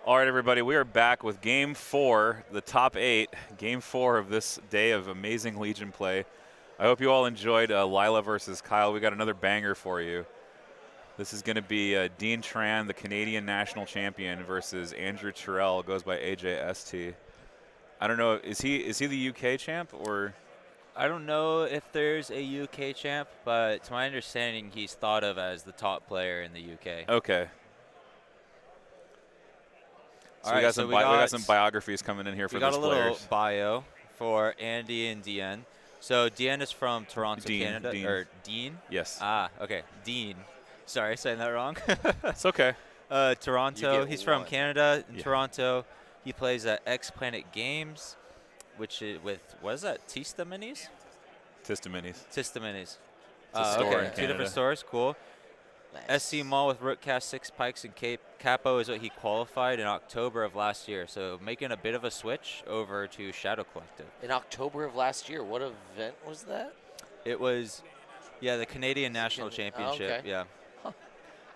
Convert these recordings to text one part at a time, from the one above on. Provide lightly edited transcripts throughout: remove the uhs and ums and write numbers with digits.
All right, everybody, we are back with Game 4, the top 8, Game 4 of this day of amazing Legion play. I hope you all enjoyed Lila versus Kyle. We got another banger for you. This is going to be Dien Tran, the Canadian national champion, versus Andrew Terrell, goes by AJST. I don't know, is he the UK champ or? I don't know if there's a UK champ, but to my understanding, he's thought of as the top player in the UK. Okay. So All we right, got we got some biographies coming in here for those players. We got a little bio for Andy and Dien. So Dien is from Toronto, Canada. Dien. Or Dean? Yes. Ah, okay. Dean. Sorry, saying that wrong. It's okay. Toronto. He's from Canada, in Toronto. He plays at X Planet Games, which is with, what is that, Tista Minis? Tista Minis. Tista Minis. It's a store in okay, Canada. 2 different stores. Cool. Nice. SC Mall with Rookcast 6 Pikes and Capo is what he qualified in October of last year. So making a bit of a switch over to Shadow Collective. In October of last year, what event was that? It was, the Canadian National Championship. okay. Yeah. Huh.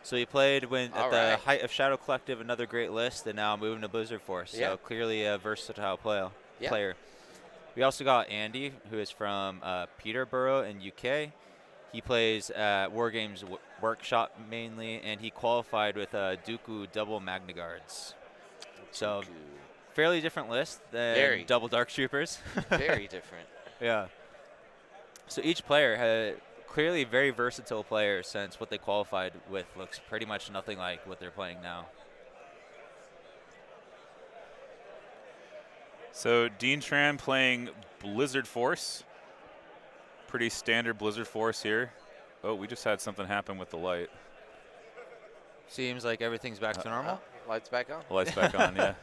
So he played at the right. height of Shadow Collective, another great list, and now moving to Blizzard Force. Yeah. So clearly a versatile Yeah. player. We also got Andy, who is from Peterborough in UK. He plays at Wargames Workshop mainly, and he qualified with Dooku Double Magna Guards. So fairly different list than Double Dark Troopers. Very different. Yeah. So each player had clearly very versatile player, since what they qualified with looks pretty much nothing like what they're playing now. So Dien Tran playing Blizzard Force. Pretty standard Blizzard Force here. Oh, we just had something happen with the light. Seems like everything's back to normal. Lights back on. Lights back on, yeah.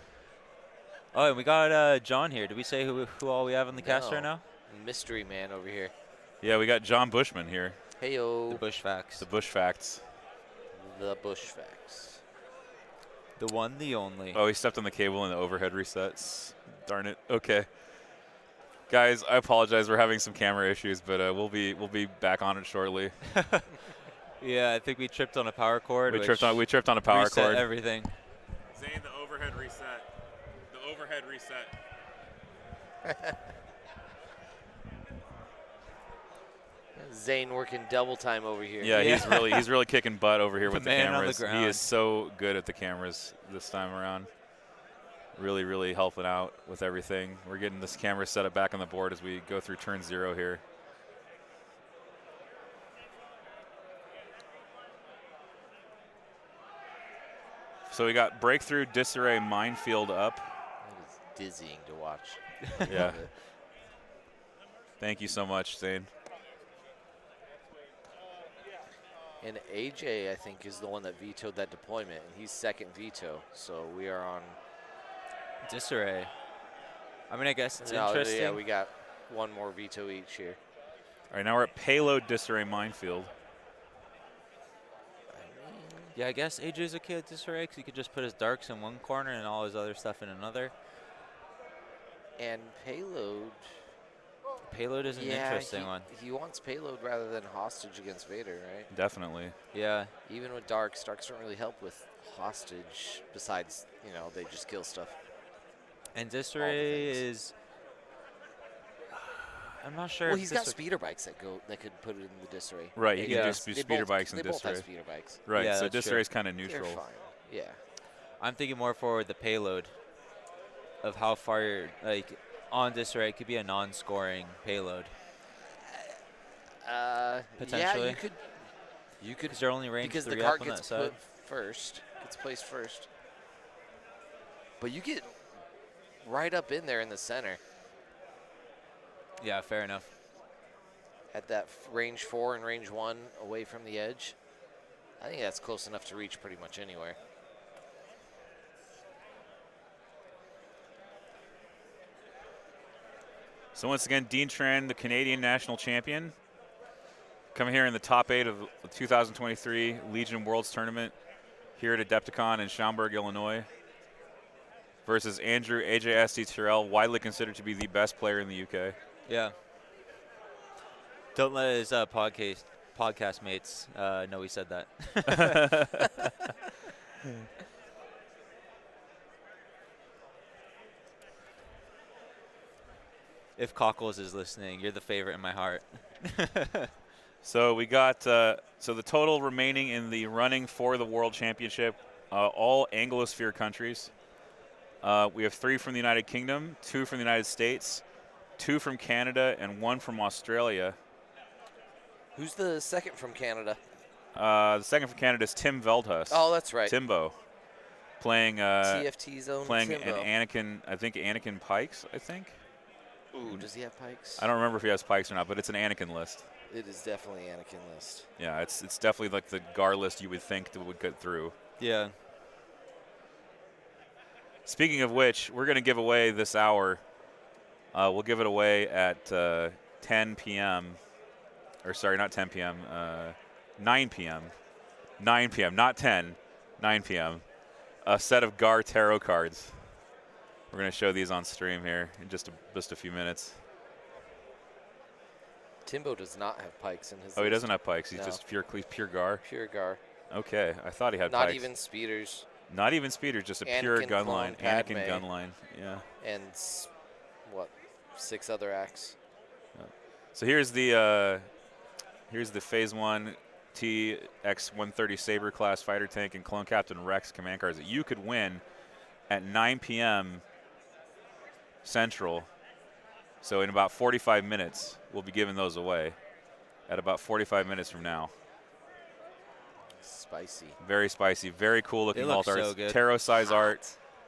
Oh, and we got John here. Did we say who all we have in the cast right now? Mystery man over here. Yeah, we got John Bushman here. Heyo. The Bushfacts. The Bushfacts. The Bushfacts. The one, the only. Oh, he stepped on the cable and the overhead resets. Darn it. Okay. Guys, I apologize. We're having some camera issues, but we'll be back on it shortly. Yeah, I think we tripped on a power cord. We tripped on a power cord. Everything. Zane, the overhead reset. The overhead reset. Zane working double time over here. Yeah, he's really kicking butt over here with the man on the cameras. ground. He is so good at the cameras this time around. Really, really helping out with everything. We're getting this camera set up back on the board as we go through turn 0 here. So we got Breakthrough, Disarray, Minefield up. That is dizzying to watch. Yeah. Thank you so much, Zane. And AJ, I think, is the one that vetoed that deployment, and he's second veto. So we are on Disarray. I mean, I guess it's interesting. Yeah, we got one more veto each here. All right, now we're at Payload, Disarray, Minefield. Yeah, I guess AJ's okay at Disarray because he could just put his darks in one corner and all his other stuff in another. And Payload. Payload is an interesting one. He wants Payload rather than Hostage against Vader, right? Definitely. Yeah. Even with Darks don't really help with Hostage besides, they just kill stuff. And Disarray is... I'm not sure. Well, he's got speeder bikes that could put it in the Disarray. Right, he can just do speeder bikes in Disarray. They both have Disarray. speeder bikes. Right, Yeah, so that's Disarray is kind of neutral. They're fine. Yeah. I'm thinking more for the payload of how far you're, on Disarray, it could be a non-scoring payload. Potentially. Yeah, you could. Because they're only range because 3 the cart up on gets that side. put first, gets placed first. But you get right up in there in the center Yeah, fair enough. at that range 4 and range 1 away from the edge. I think that's close enough to reach pretty much anywhere. So once again, Dien Tran, the Canadian national champion, coming here in the top 8 of the 2023 Legion Worlds Tournament here at Adepticon in Schaumburg, Illinois, versus Andrew AJSD Terrell, widely considered to be the best player in the UK. Yeah. Don't let his podcast mates know he said that. If Cockles is listening, you're the favorite in my heart. So we got so the total remaining in the running for the World Championship, all Anglosphere countries. We have 3 from the United Kingdom, 2 from the United States, 2 from Canada, and 1 from Australia. Who's the second from Canada? The second from Canada is Tim Veldhuis. Oh, that's right. Timbo, playing TFT's own playing Timbo. an Anakin. I think Anakin Pikes. I think. Ooh, does he have pikes? I don't remember if he has Pikes or not, but it's an Anakin list. It is definitely Anakin list. Yeah, it's definitely like the Gar list you would think that would get through. Yeah. Speaking of which, we're going to give away this hour. We'll give it away at 10 p.m. Or sorry, not 10 p.m. 9 p.m. 9 p.m. Not 10. 9 p.m. A set of Gar tarot cards. We're going to show these on stream here in just a few minutes. Timbo does not have pikes in his Oh, he list. doesn't have Pikes. He's No. just pure Gar. Pure Gar. Okay, I thought he had Not Pikes. even speeders. Not even speeders, just a pure Anakin gun clone line. Padme. Anakin gun line. Yeah. And, 6 other acts. So here's the Phase 1 TX-130 Saber class fighter tank and Clone Captain Rex command cards that you could win at 9 p.m. Central. So in about 45 minutes, we'll be giving those away at about 45 minutes from now. Spicy. Very spicy, very cool looking They look alt art. so good. Tarot size art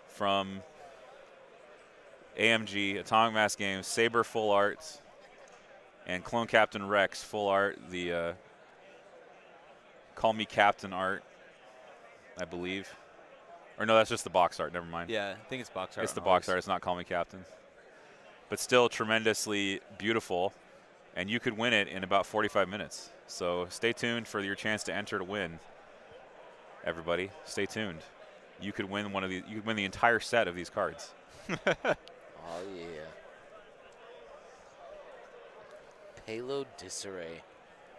from AMG, Atomic Mass Games, Saber full art, and Clone Captain Rex full art. The Call Me Captain art, I believe. Or no, that's just the box art. Never mind. Yeah, I think it's box art. It's the on box all art. It's not Call Me Captain. But still tremendously beautiful, and you could win it in about 45 minutes. So stay tuned for your chance to enter to win. Everybody, stay tuned. You could win one of these. You could win the entire set of these cards. Oh, yeah. Payload Disarray.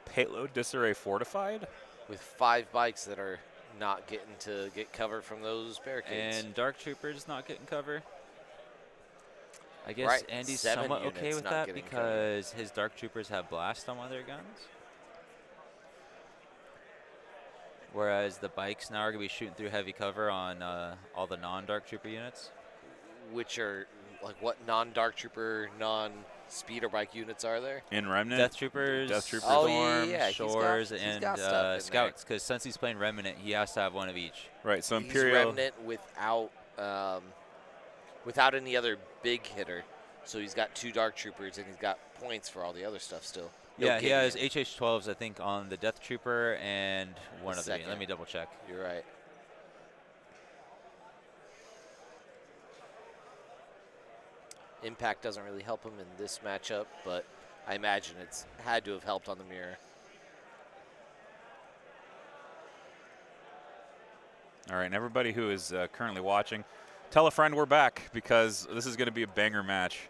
Payload Disarray Fortified. With 5 bikes that are not getting to get cover from those barricades. And Dark Troopers not getting cover. I guess Right, Andy's 7 somewhat okay units with not that getting because his Dark Troopers have blast on one of their guns. Whereas the bikes now are going to be shooting through heavy cover on all the non-Dark Trooper units. Which are, like, what non-Dark Trooper, non-speeder bike units are there? In Remnant. Death Troopers, Oh, Storm, yeah, Shores, he's and got stuff in Scouts. Because since he's playing Remnant, he has to have one of each. Right. So He's Imperial. Remnant without any other big hitter. So he's got 2 Dark Troopers, and he's got points for all the other stuff still. No Yeah, he has Gideon. HH-12s, I think, on the Death Trooper and one The other. Let second. me double check. You're right. Impact doesn't really help him in this matchup, but I imagine it's had to have helped on the mirror. All right, and everybody who is currently watching, tell a friend we're back because this is going to be a banger match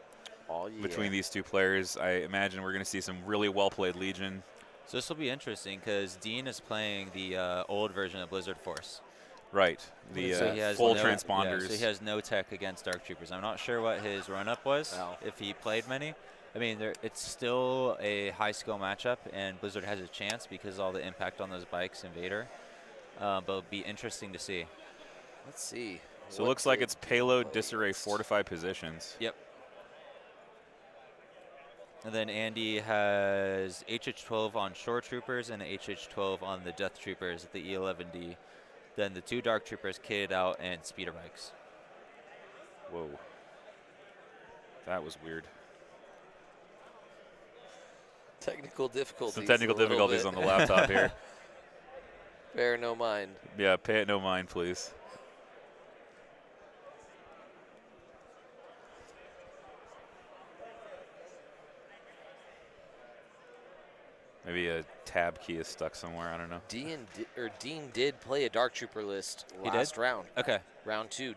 Oh, yeah. between these two players. I imagine we're going to see some really well-played Legion. So this will be interesting because Dean is playing the old version of Blizzard Force. Right, the So he has full no, transponders. Yeah, so he has no tech against Dark Troopers. I'm not sure what his run-up was, Wow. if he played many. I mean, it's still a high-skill matchup, and Blizzard has a chance because of all the impact on those bikes and Vader. But it'll be interesting to see. Let's see. So it What looks like did it's Payload he Disarray play? Fortified Positions. Yep. And then Andy has HH-12 on Shore Troopers and HH-12 on the Death Troopers at the E11D. Then the 2 Dark Troopers kitted out and speeder bikes. Whoa. That was weird. Technical difficulties. Some technical a little difficulties bit. on the laptop here. Bear no mind. Yeah, pay it no mind, please. Maybe a tab key is stuck somewhere. I don't know. Dean did play a Dark Trooper list He last did? round. Okay. Round 2.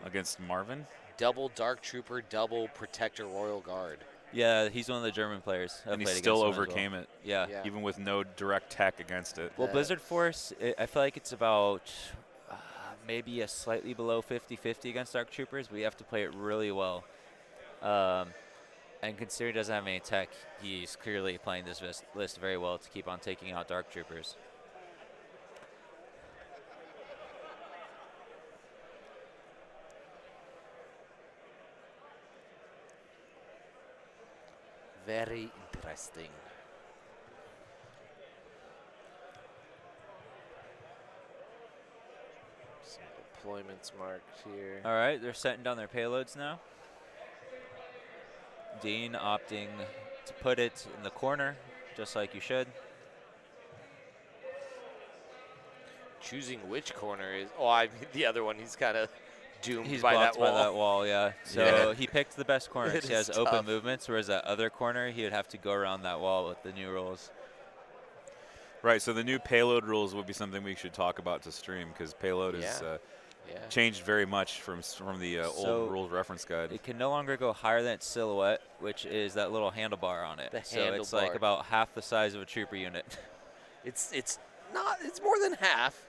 Against Marvin? Double Dark Trooper, double Protector Royal Guard. Yeah, he's one of the German players. I've And he played still against him as well. overcame it, Yeah. Yeah. even with no direct tech against it. Well, Blizzard Force, I feel like it's about maybe a slightly below 50-50 against Dark Troopers, but you have to play it really well. And considering he doesn't have any tech, he's clearly playing this list very well to keep on taking out Dark Troopers. Very interesting. Some deployments marked here. All right, they're setting down their payloads now. Dien opting to put it in the corner, just like you should. Choosing which corner is... Oh, I mean, the other one, he's kind of doomed He's by that blocked wall. by that wall, yeah. So Yeah. he picked the best corner. It He has is open tough. movements, whereas that other corner, he would have to go around that wall with the new rules. Right, so the new payload rules would be something we should talk about to stream, because payload is Yeah. changed very much from the So old rules reference guide. It can no longer go higher than its silhouette, which is that little handlebar on it. The so it's like handlebar. about half the size of a trooper unit. It's not... It's more than half.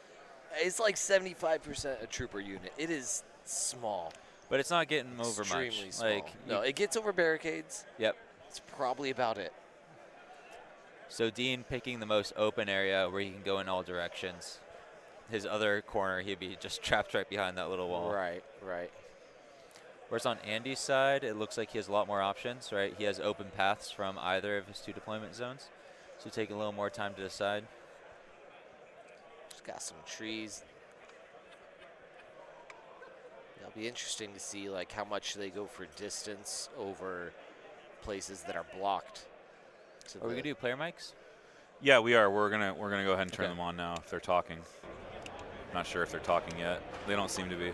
It's like 75% a trooper unit. It is small. But it's not getting over Extremely much. small. Like, No, it gets over barricades. Yep. It's probably about it. So Dien picking the most open area where he can go in all directions. His other corner, he'd be just trapped right behind that little wall. Right. Whereas on Andy's side, it looks like he has a lot more options, right? He has open paths from either of his 2 deployment zones. So take a little more time to decide. Just got some trees. It'll be interesting to see like how much they go for distance over places that are blocked. Are we gonna do player mics? Yeah, we are. We're gonna go ahead and turn Okay. them on now if they're talking. Not sure if they're talking yet. They don't seem to be.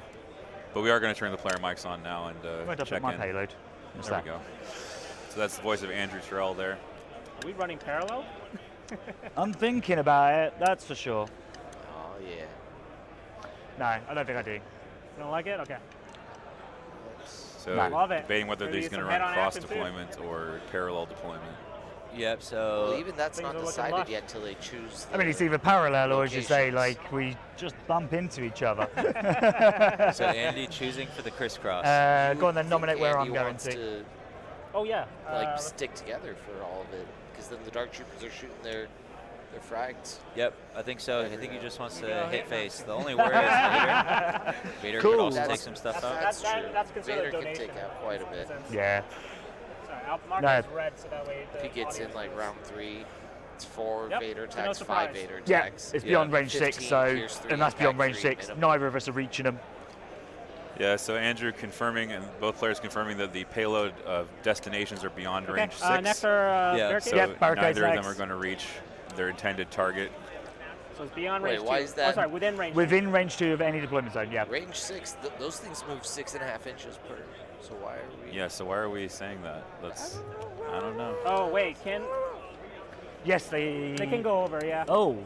But we are going to turn the player mics on now and Went up check at my in. payload. What's There that? we go. So that's the voice of Andrew Terrell there. Are we running parallel? I'm thinking about it, that's for sure. Oh yeah. No, I don't think I do. You don't like it? Okay. So Nah. Love it. debating whether Maybe he's going to some run head-on cross action, too. deployment or parallel deployment. Yep, so Well, even that's things not are looking decided lush. yet till they choose. I mean, the it's either parallel or as you say, locations. like, we just bump into each other. so Andy choosing for the crisscross. You Go would on then, think nominate where Andy I'm going wants to. Oh yeah. Like stick together for all of it, because then the Dark Troopers are shooting their frags. Yep, I think so. I think he just wants to go hit ahead. face. The only worry is Vader. Vader Cool. could also That's- take some stuff out. That's That- true. that's considered Vader a can donation. take out quite a bit. Yeah. Sorry, I'll mark No. it as red so that way. If he gets in audience like knows. round 3, it's 4 Yep, Vader so no attacks, 5 surprise. Vader Yeah, attacks. it's Yeah. beyond range 6, 15, so, Pierce 3, and that's beyond impact range 3 6. minimum. Neither of us are reaching them. Yeah, so Andrew confirming and both players confirming that the payload destinations are beyond Okay. range 6. Next are Yeah, barricades. So Yep, barricades neither of them next. are going to reach their intended target. So it's beyond Wait, range why 2. is that- Oh, sorry, within range. Within range 2 of any deployment zone, yeah. Range 6, those things move 6.5 inches per. So why are we? Yeah, so why are we saying that? I don't know. Oh wait, Yes, they they can go over? Yeah. Oh,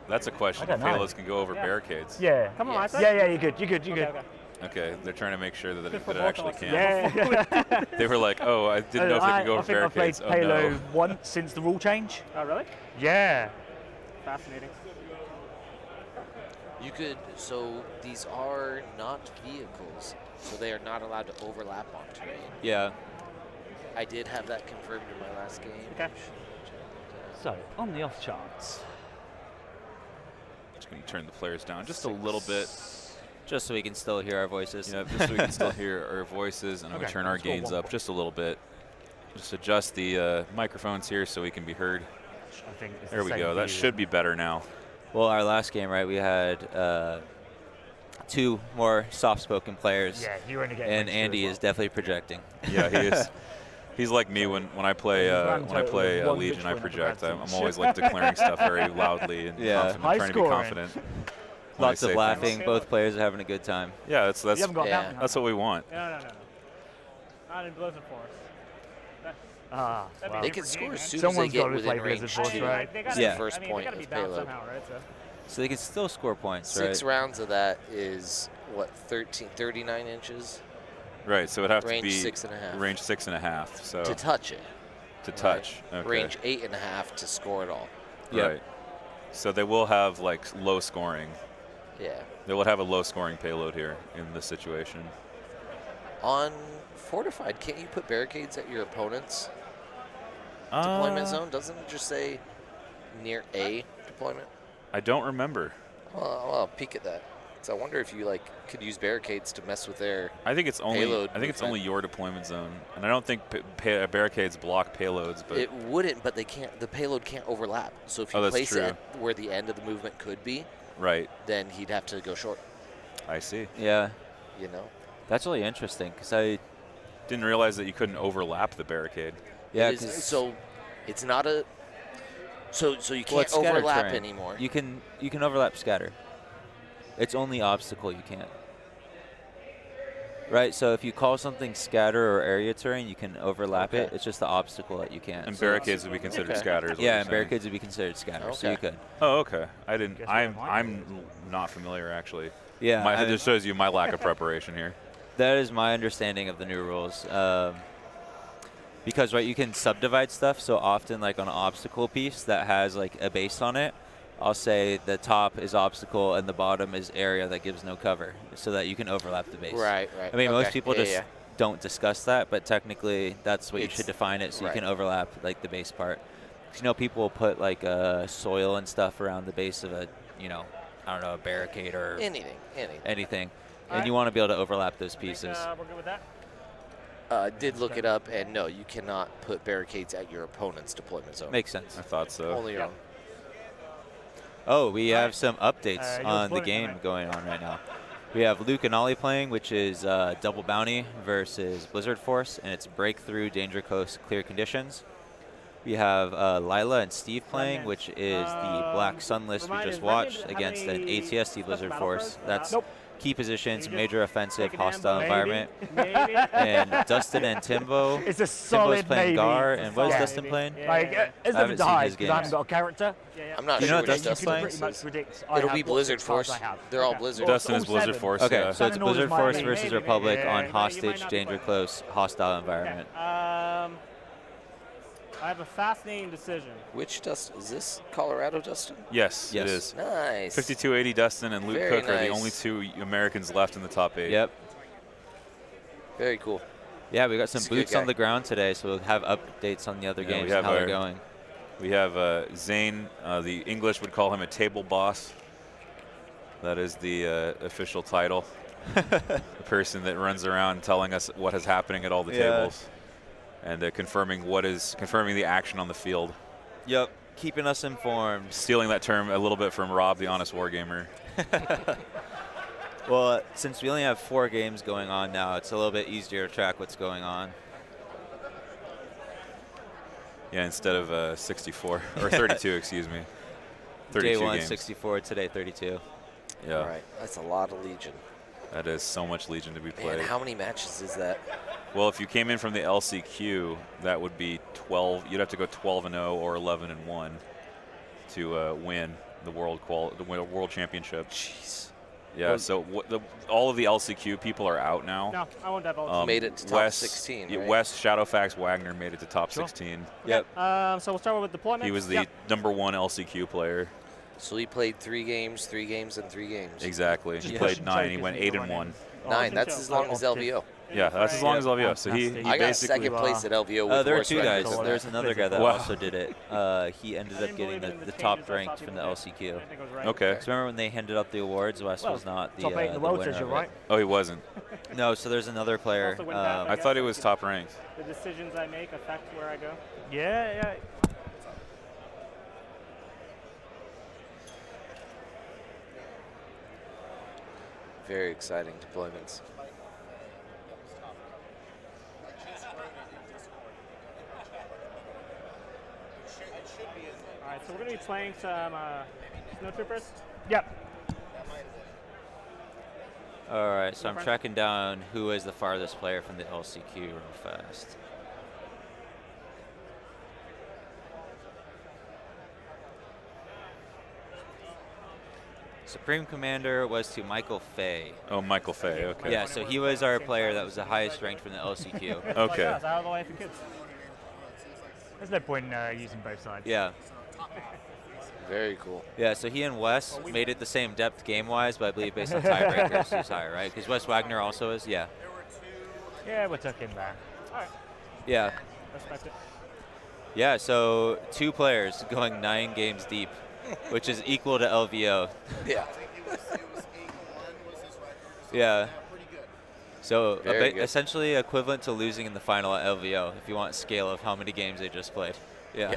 That's a question. I don't know. Payloads can go over Yeah. barricades. yeah. Come on, Yes. I said. Yeah, yeah, you're good, you're good, you're Okay, good. okay. Okay, they're trying to make sure that, Good for that it both actually of us. can. Yeah. They were like, oh, I didn't know if they could go I over think I've played barricades. Oh, Halo no. once since the rule change. Oh really? Yeah. Fascinating. You could. So these are not vehicles, so they are not allowed to overlap on terrain. Yeah, I did have that confirmed in my last game. Okay. So, on the off chance. Just going to turn the players down just a little bit. just so we can still hear our voices. Yeah, just so we can still hear our voices, and I'm going Okay, to turn our let's go gains one up just a little bit. Just adjust the microphones here so we can be heard. I think it's There the we same go. for That you, should be better now. Well, our last game, right, we had 2 more soft-spoken players, Yeah, you're only getting and range 2 Andy as is definitely projecting. Yeah, he is. He's like me when I play Grand total of 1 Legion. I victory and a project. I'm advantage. always like declaring stuff very loudly and Yeah. confident, High trying to be scoring. confident. when I Lots say of things. laughing. Both players are having a good time. Yeah, that's You haven't got Yeah. that. that's what we want. No. Not in Blizzard Force. Ah, That'd well. be They can score as soon as Someone's they get gotta within play range Blizzard Force, 2. right? They gotta, Yeah. First I mean, point they gotta be of balanced payload. somehow, right? So. So they can still score points, 6 right? rounds of that is what 39 inches Right, so it'd have Range to be 6.5. range 6.5. So to touch it. to touch. Okay. Range 8.5 to score it all. Yep. Right. So they will have like low scoring. Yeah. They will have a low scoring payload here in this situation. On Fortified, can't you put barricades at your opponent's deployment zone? Doesn't it just say near a deployment? I don't remember. Well, I'll peek at that. So I wonder if you could use barricades to mess with their I think it's only payload it's movement. only your deployment zone, and I don't think barricades block payloads. But It wouldn't, but they can't. The payload can't overlap. So if you that's place true. it at where the end of the movement could be, right, then he'd have to go short. I see. Yeah, You know. that's really interesting because I Didn't realize that you couldn't overlap the barricade. yeah It is- 'cause so it's not a. So you well, can't it's scatter overlap terrain. anymore. You can overlap scatter. It's only obstacle you can't. Right, so if you call something scatter or area terrain, you can overlap it. Okay. It's just the obstacle that you can't. And So barricades would be considered Okay. scatters. yeah, and barricades would be considered scatter, so you Okay. could. Oh, okay. I didn't. Guess I'm what mine I'm not familiar actually. Yeah, My, I it mean, just shows you my lack of preparation here. that is my understanding of the new rules. Because right, you can subdivide stuff. So often, like on an obstacle piece that has like a base on it, I'll say the top is obstacle and the bottom is area that gives no cover, so that you can overlap the base. Right. I mean, most Okay. people Yeah, just yeah. don't discuss that, but technically that's what you It's- should define it, so right. you can overlap like the base part. 'Cause, people will put like soil and stuff around the base of a, I don't know, a barricade or anything. anything, and Alright. you want to be able to overlap those I think, pieces. we're good with that. Did look it up, and no, you cannot put barricades at your opponent's deployment zone. Makes sense. I thought so. Only your Yeah. own. Oh, we Alright. have some updates You're on the exploding game tonight. going on right now. We have Luke and Ollie playing, which is Double Bounty versus Blizzard Force, and it's Breakthrough, Danger Coast, Clear Conditions. We have Lila and Steve playing, Remnant. which is the Black Sunless we Remind just us, watched Remnant, how against an many ATSD special Blizzard battle Force. cards? That's Nope. key positions, You just major offensive, take a damn hostile vote. environment. Maybe. And Dustin and Timbo. It's a Timbo's solid playing maybe. Gar, It's a and what is solid Dustin maybe. playing? Yeah, Like, yeah, it's I never haven't seen died his because I haven't games. got a character. yeah. I'm not You know sure what which Dustin's Dustin playing? Pretty much is. predict. It'll I be have Blizzard what cards Force. I have. They're all Okay. Blizzard. Dustin all is Blizzard seven. Force. Okay, Yeah. so it's Sun and Blizzard Orders Force might be. versus Maybe, Republic maybe. on You might hostage, not be danger playing. close, hostile environment. I have a fascinating decision. Which Dustin? Is this Colorado Dustin? Yes, Yes. it is. Nice. 5280 Dustin and Luke Very Cook are the nice. only two Americans left in the top 8. Yep. Very cool. Yeah, we got some He's a good boots on guy. the ground today, so we'll have updates on the other Yeah, we games have and how they're our- going. We have Zane. The English would call him a table boss. That is the official title. The person that runs around telling us what is happening at all the Yeah. tables, and confirming the action on the field. Yep, keeping us informed. Stealing that term a little bit from Rob, the honest wargamer. Well, since we only have 4 games going on now, it's a little bit easier to track what's going on. Yeah, instead of 64 or 32, excuse me. 32 Day 1, games. 64, today 32. Yeah, All right. That's a lot of Legion. that is so much Legion to be Man, played. how many matches is that? Well, if you came in from the LCQ, that would be 12. You'd have to go 12-0 or 11-1 to win the world championship. Jeez. Yeah. So all of the LCQ people are out now. No, I won't divulge. Made it to top 16, yeah, right? West Shadowfax Wagner made it to top Sure. 16. Yep. So we'll start with deployment. He was the Yep. #1 LCQ player. So he played 3 games, 3 games, and 3 games. Exactly. Just He push played and 9. choke He is went what you're 8-1. running. 9. That's Awesome as show. long as Optic. LVO. Yeah, that's as long as LVO. So he Fantastic. I got basically second place at LVO with There were horse 2 records guys. on There's that. another guy that Wow. also did it. He ended I up didn't getting believe in the changes top I saw ranked from the people LCQ. do. I think it was right. Okay. So remember when they handed out the awards, Wes Well, was not the top 8 in the world winner says you're of it. right. Oh, he wasn't. No, so there's another player. Also went back, I thought he was top ranked. The decisions I make affect where I go. Yeah. Very exciting deployments. All right, so we're going to be playing some snowtroopers. Yep. All right, so I'm Different. tracking down who is the farthest player from the LCQ real fast. Supreme Commander was to Michael Fay. Oh, Michael Fay. Okay. Yeah, so he was our player that was the highest ranked from the LCQ. Okay. Like us, out of the way for kids. There's no point in using both sides. Yeah. Very cool. Yeah, so he and Wes made it the same depth game-wise, but I believe based on tiebreakers, he's higher, right? Because Wes Wagner also is, yeah. Yeah, we're tucking back. All right. Yeah. Respect it. Yeah, so 2 players going 9 games deep, which is equal to LVO. Yeah. Yeah. So Very good. essentially equivalent to losing in the final at LVO, if you want scale of how many games they just played. Yeah.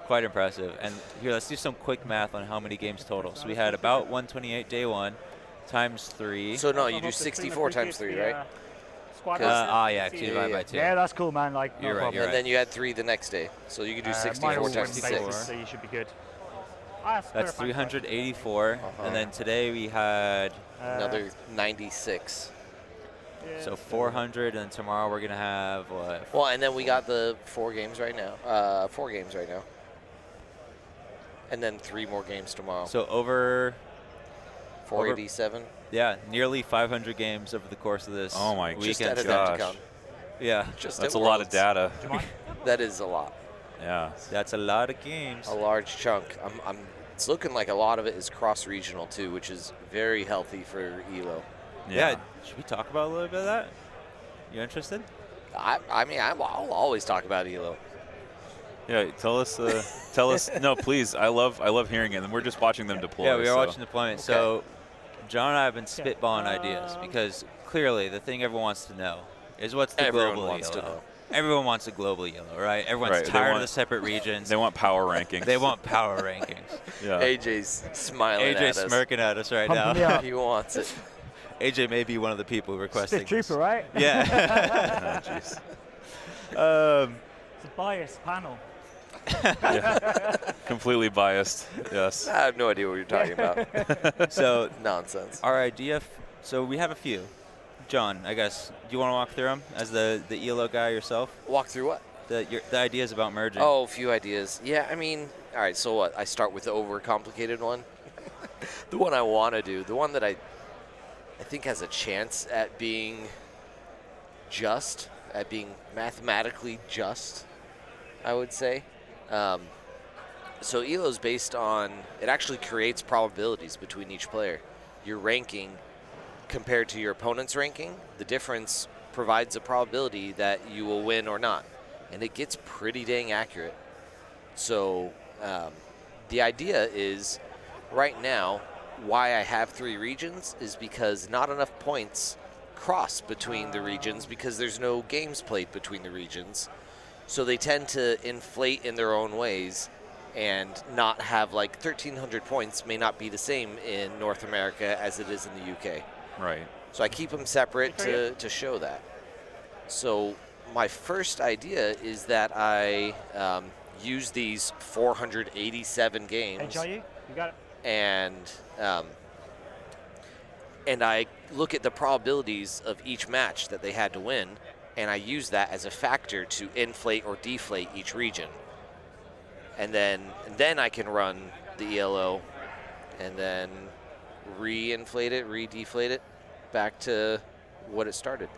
Quite impressive. And here, let's do some quick math on how many games total. So we had about 128 day 1 times 3. So no, Also you do hope the stream 64 times appreciates 3, the, right? Squad Yeah, versus 2 the- divided by 2. Yeah, that's cool, man. Like, no You're right, problem. you're And then you add 3 the next day. So you could do Mine 64 always times went 6. basis, so you should be good. That's That's clarifying question. 384. And then today we had, Another 96. Yeah. so 400, and tomorrow we're going to have, what? Well, and then we got the 4 games right now. 4 games right now. And then 3 more games tomorrow. So over, 487. yeah, nearly 500 games over the course of this Oh my Just weekend. at gosh. Adepticon. Yeah, Just That's at a lot of Worlds. data. That is a lot. Yeah. that's a lot of games. A large chunk. It's looking like a lot of it is cross-regional too, which is very healthy for ELO. Yeah. Should we talk about a little bit of that? You interested? I mean, I'll always talk about ELO. Yeah, tell us. Tell us. No, please. I love hearing it. And we're just watching them deploy. Yeah, we are so. watching deployment. Okay. So John and I have been spitballing ideas because clearly the thing everyone wants to know is what's the Everyone global wants to yellow. know. Everyone wants a global yellow, right? Everyone's Right, they tired of want- the separate regions. They want power rankings. They want power rankings. Yeah. AJ's smiling at AJ's us. smirking at us right Pumping me now. up. He wants it. AJ may be one of the people requesting Stick trooper, right? this. Yeah. Oh, jeez. It's a biased panel. Completely biased. Yes. I have no idea what you're talking about. So Nonsense. our idea, so we have a few. John, I guess, do you want to walk through them as the ELO guy yourself? Walk through what? The ideas about merging. Oh, a few ideas. Yeah, I mean, all right, so what? I start with the overcomplicated one. The one I want to do, the one that I think has a chance at being just, at being mathematically just, I would say. So ELO is based on, it actually creates probabilities between each player. Your ranking compared to your opponent's ranking, the difference provides a probability that you will win or not. And it gets pretty dang accurate. So the idea is, right now, why I have 3 regions is because not enough points cross between the regions because there's no games played between the regions. So they tend to inflate in their own ways and not have, like, 1,300 points may not be the same in North America as it is in the UK. Right. So I keep them separate to show that. So my first idea is that I use these 487 games HIU, you got it. and I look at the probabilities of each match that they had to win, and I use that as a factor to inflate or deflate each region. And then I can run the ELO and then re-inflate it, re-deflate it back to what it started.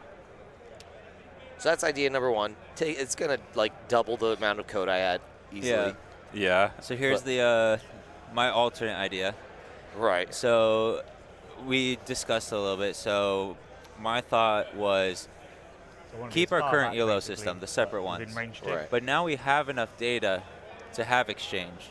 So that's idea number 1. It's gonna like double the amount of code I had easily. Yeah. Yeah. So here's But- the my alternate idea. Right. So we discussed a little bit. So my thought was So one of keep these our far current back, ELO basically, system, the separate but within ones. range 2. Right. But now we have enough data to have exchange.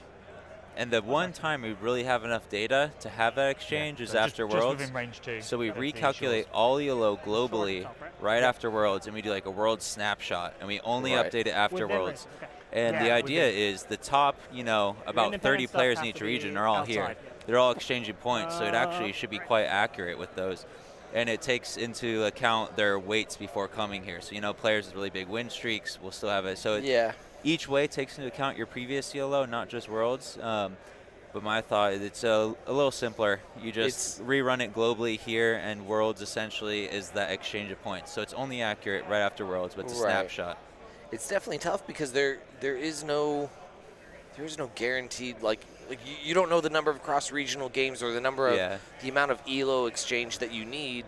And the one time we really have enough data to have that exchange is So after just Worlds. within range 2. So we That is the recalculate shores. all ELO globally Top, right? right after Worlds, and we do like a World snapshot, and we only Right. update it after Within Worlds. range, okay. And the Yeah, idea within- is the top, about independent 30 stuff players in has each to region be are all here. outside. They're all exchanging points, so it actually should be Right. quite accurate with those. And it takes into account their weights before coming here. So, players with really big win streaks will still have it. So Yeah. each way takes into account your previous ELO, not just Worlds. But my thought is it's a little simpler. You just rerun it globally here, and Worlds essentially is that exchange of points. So it's only accurate right after Worlds, but it's a Right. snapshot. It's definitely tough because there is no guaranteed you don't know the number of cross-regional games or the number of the amount of ELO exchange that you need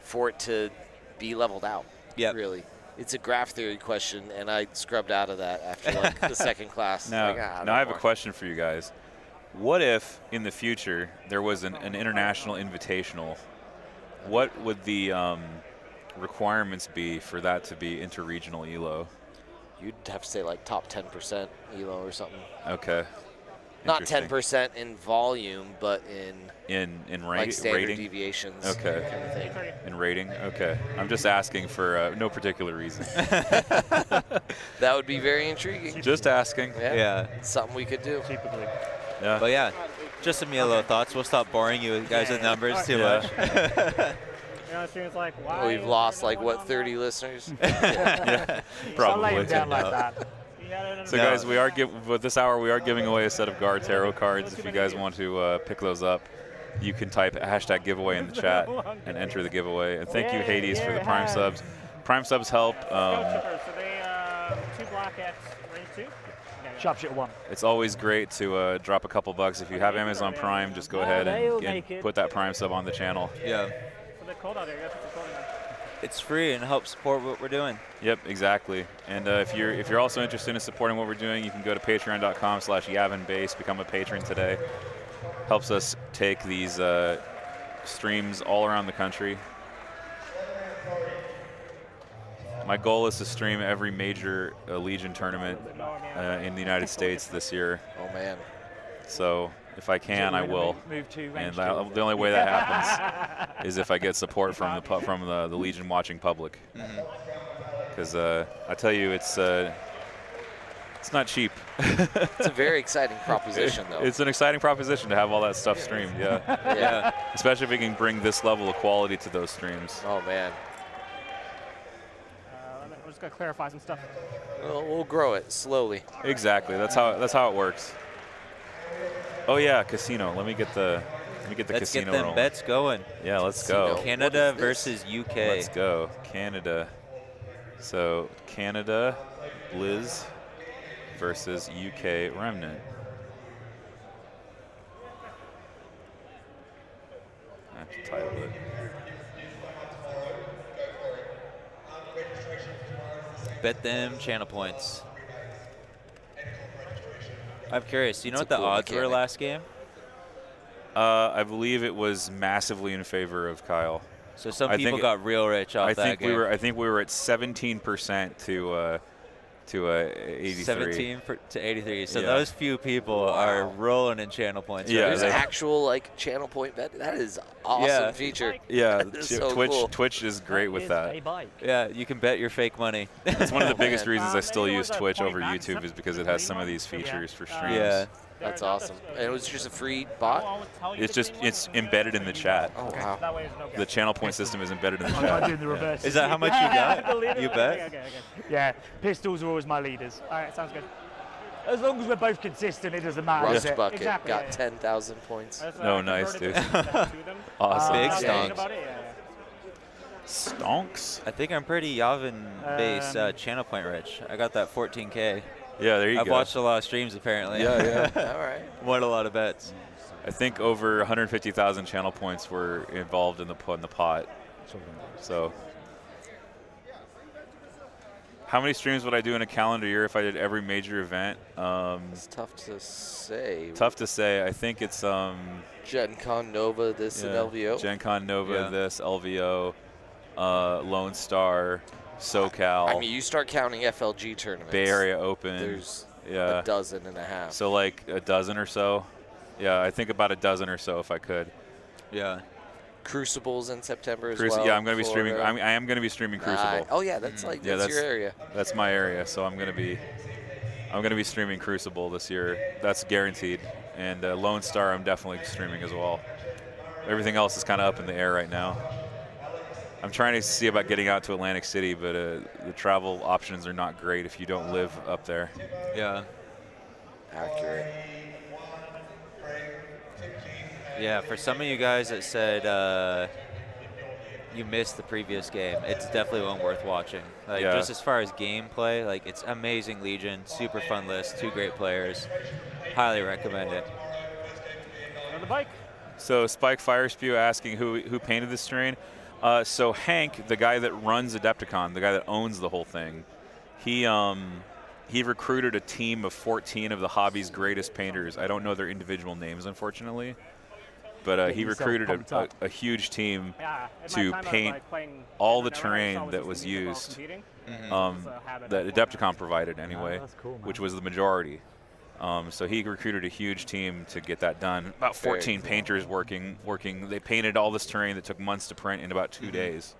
for it to be leveled out. Yep. Really, it's a graph theory question, and I scrubbed out of that after the second class. Now, no now I have a more. question for you guys. What if in the future there was an international invitational? What would the requirements be for that to be interregional ELO? You'd have to say like top 10% ELO or something. Okay. Not Interesting. 10% in volume, but in like standard rating? deviations. Okay. Kind of thing. In rating? Okay. I'm just asking for no particular reason. That would be very intriguing. Just asking. Yeah. Something we could do. Typically. Yeah. But yeah, just some ELO thoughts. We'll stop boring you guys with numbers too Yeah. much. You know, it's like, why We've is lost there like no what one on 30 listeners. Yeah. Stop laying Probably. down like that. So guys, we are with this hour we are giving away a set of Gar Tarot cards. If you guys want to pick those up, you can type hashtag giveaway in the chat and enter the giveaway. And thank you, Hades, for the Prime subs. Prime subs help. Go Chippers. So they 2 black at range 2. Sharpshooter 1. It's always great to drop a couple bucks. If you have Amazon Prime, just go ahead and put that Prime sub on the channel. Yeah. So they're cold out there. You guys are cold out there. It's free and helps support what we're doing. Yep, exactly. And if you're also interested in supporting what we're doing, you can go to patreon.com/yavinbase, become a patron today. Helps us take these streams all around the country. My goal is to stream every major Legion tournament in the United States this year. Oh man. So if I can, I will. Move to And range the only way that happens is if I get support from the Legion watching public. Because I tell you, it's not cheap. It's a very exciting proposition, though. It's an exciting proposition to have all that stuff streamed. Yeah. Yeah. Especially if we can bring this level of quality to those streams. Oh man. We're just gonna clarify some stuff. We'll grow it slowly. Exactly. That's how it works. Oh yeah, casino. Let me get the Let's casino get them rolling. bets going. Yeah, let's Casino. go. Canada What is versus UK. Let's go. Canada. So Canada, Blizz versus UK Remnant. I have to title it. Bet them channel points. I'm curious. Do you know It's what a the cool odds were mechanic. last game? I believe it was massively in favor of Kyle. So some I people think- got real rich off I that think game. I think we were at 17% to 83. 17 to 83. So Yeah. those few people are rolling in channel points. Yeah, right There's they- now. actual like channel point bet. That is awesome Yeah. feature. Yeah, That is so Twitch cool. Twitch is great with that. A bike. Yeah, you can bet your fake money. It's one of the Oh, biggest man. reasons I still Maybe use it was Twitch a over 0.9, YouTube is because it has some of these features for streams. Yeah. That's awesome. And it was just a free bot. It's embedded in the chat. Oh wow. That way there's no The channel point system is embedded in the I'm not chat. doing the reverse. Is that how much you got? You bet? Okay. Yeah, pistols are always my leaders. All right, sounds good. As long as we're both consistent, it doesn't matter. Rust does it? Bucket Exactly, got yeah. 10,000 points. No, nice, dude. Big Awesome. Big stonks. about it, yeah. Stonks? I think I'm pretty Yavin base channel point rich. I got that 14K. Yeah, there you I've go. watched a lot of streams apparently. Yeah, yeah. All right. Won a lot of bets. I think over 150,000 channel points were involved in the pot. So, how many streams would I do in a calendar year if I did every major event? It's tough to say. Tough to say. I think it's Gen Con Nova, this and LVO. Gen Con Nova, Yeah. this LVO, Lone Star, SoCal, I mean, you start counting FLG tournaments. Bay Area Open. There's yeah. a dozen and a half. So like a dozen or so. Yeah, I think about a dozen or so if I could. Yeah. Crucibles in September as Cruci- well. yeah, I'm going to be streaming. Florida. I am going to be streaming Crucible. Oh yeah, that's like Yeah, that's your area. That's my area. So I'm going to be streaming Crucible this year. That's guaranteed. And Lone Star, I'm definitely streaming as well. Everything else is kind of up in the air right now. I'm trying to see about getting out to Atlantic City, but the travel options are not great if you don't live up there. Yeah. Accurate. Yeah, for some of you guys that said you missed the previous game, it's definitely one worth watching. Like Yeah. just as far as gameplay, like it's amazing Legion, super fun list, 2 great players. Highly recommend it. On the bike. So Spike Firespew asking who painted this terrain. So Hank, the guy that runs Adepticon, the guy that owns the whole thing, he recruited a team of 14 of the hobby's greatest painters. I don't know their individual names, unfortunately. but Get he yourself recruited pumped up. a huge team Yeah. In to my time paint of, like, playing all the Remnant, I always terrain always that listen was to music while used, competing. um, It's a habit that I've formed now. Adepticon provided anyway, that's cool, man. which was the majority. So he recruited a huge team to get that done. About 14 painters working. They painted all this terrain that took months to print in about 2 days.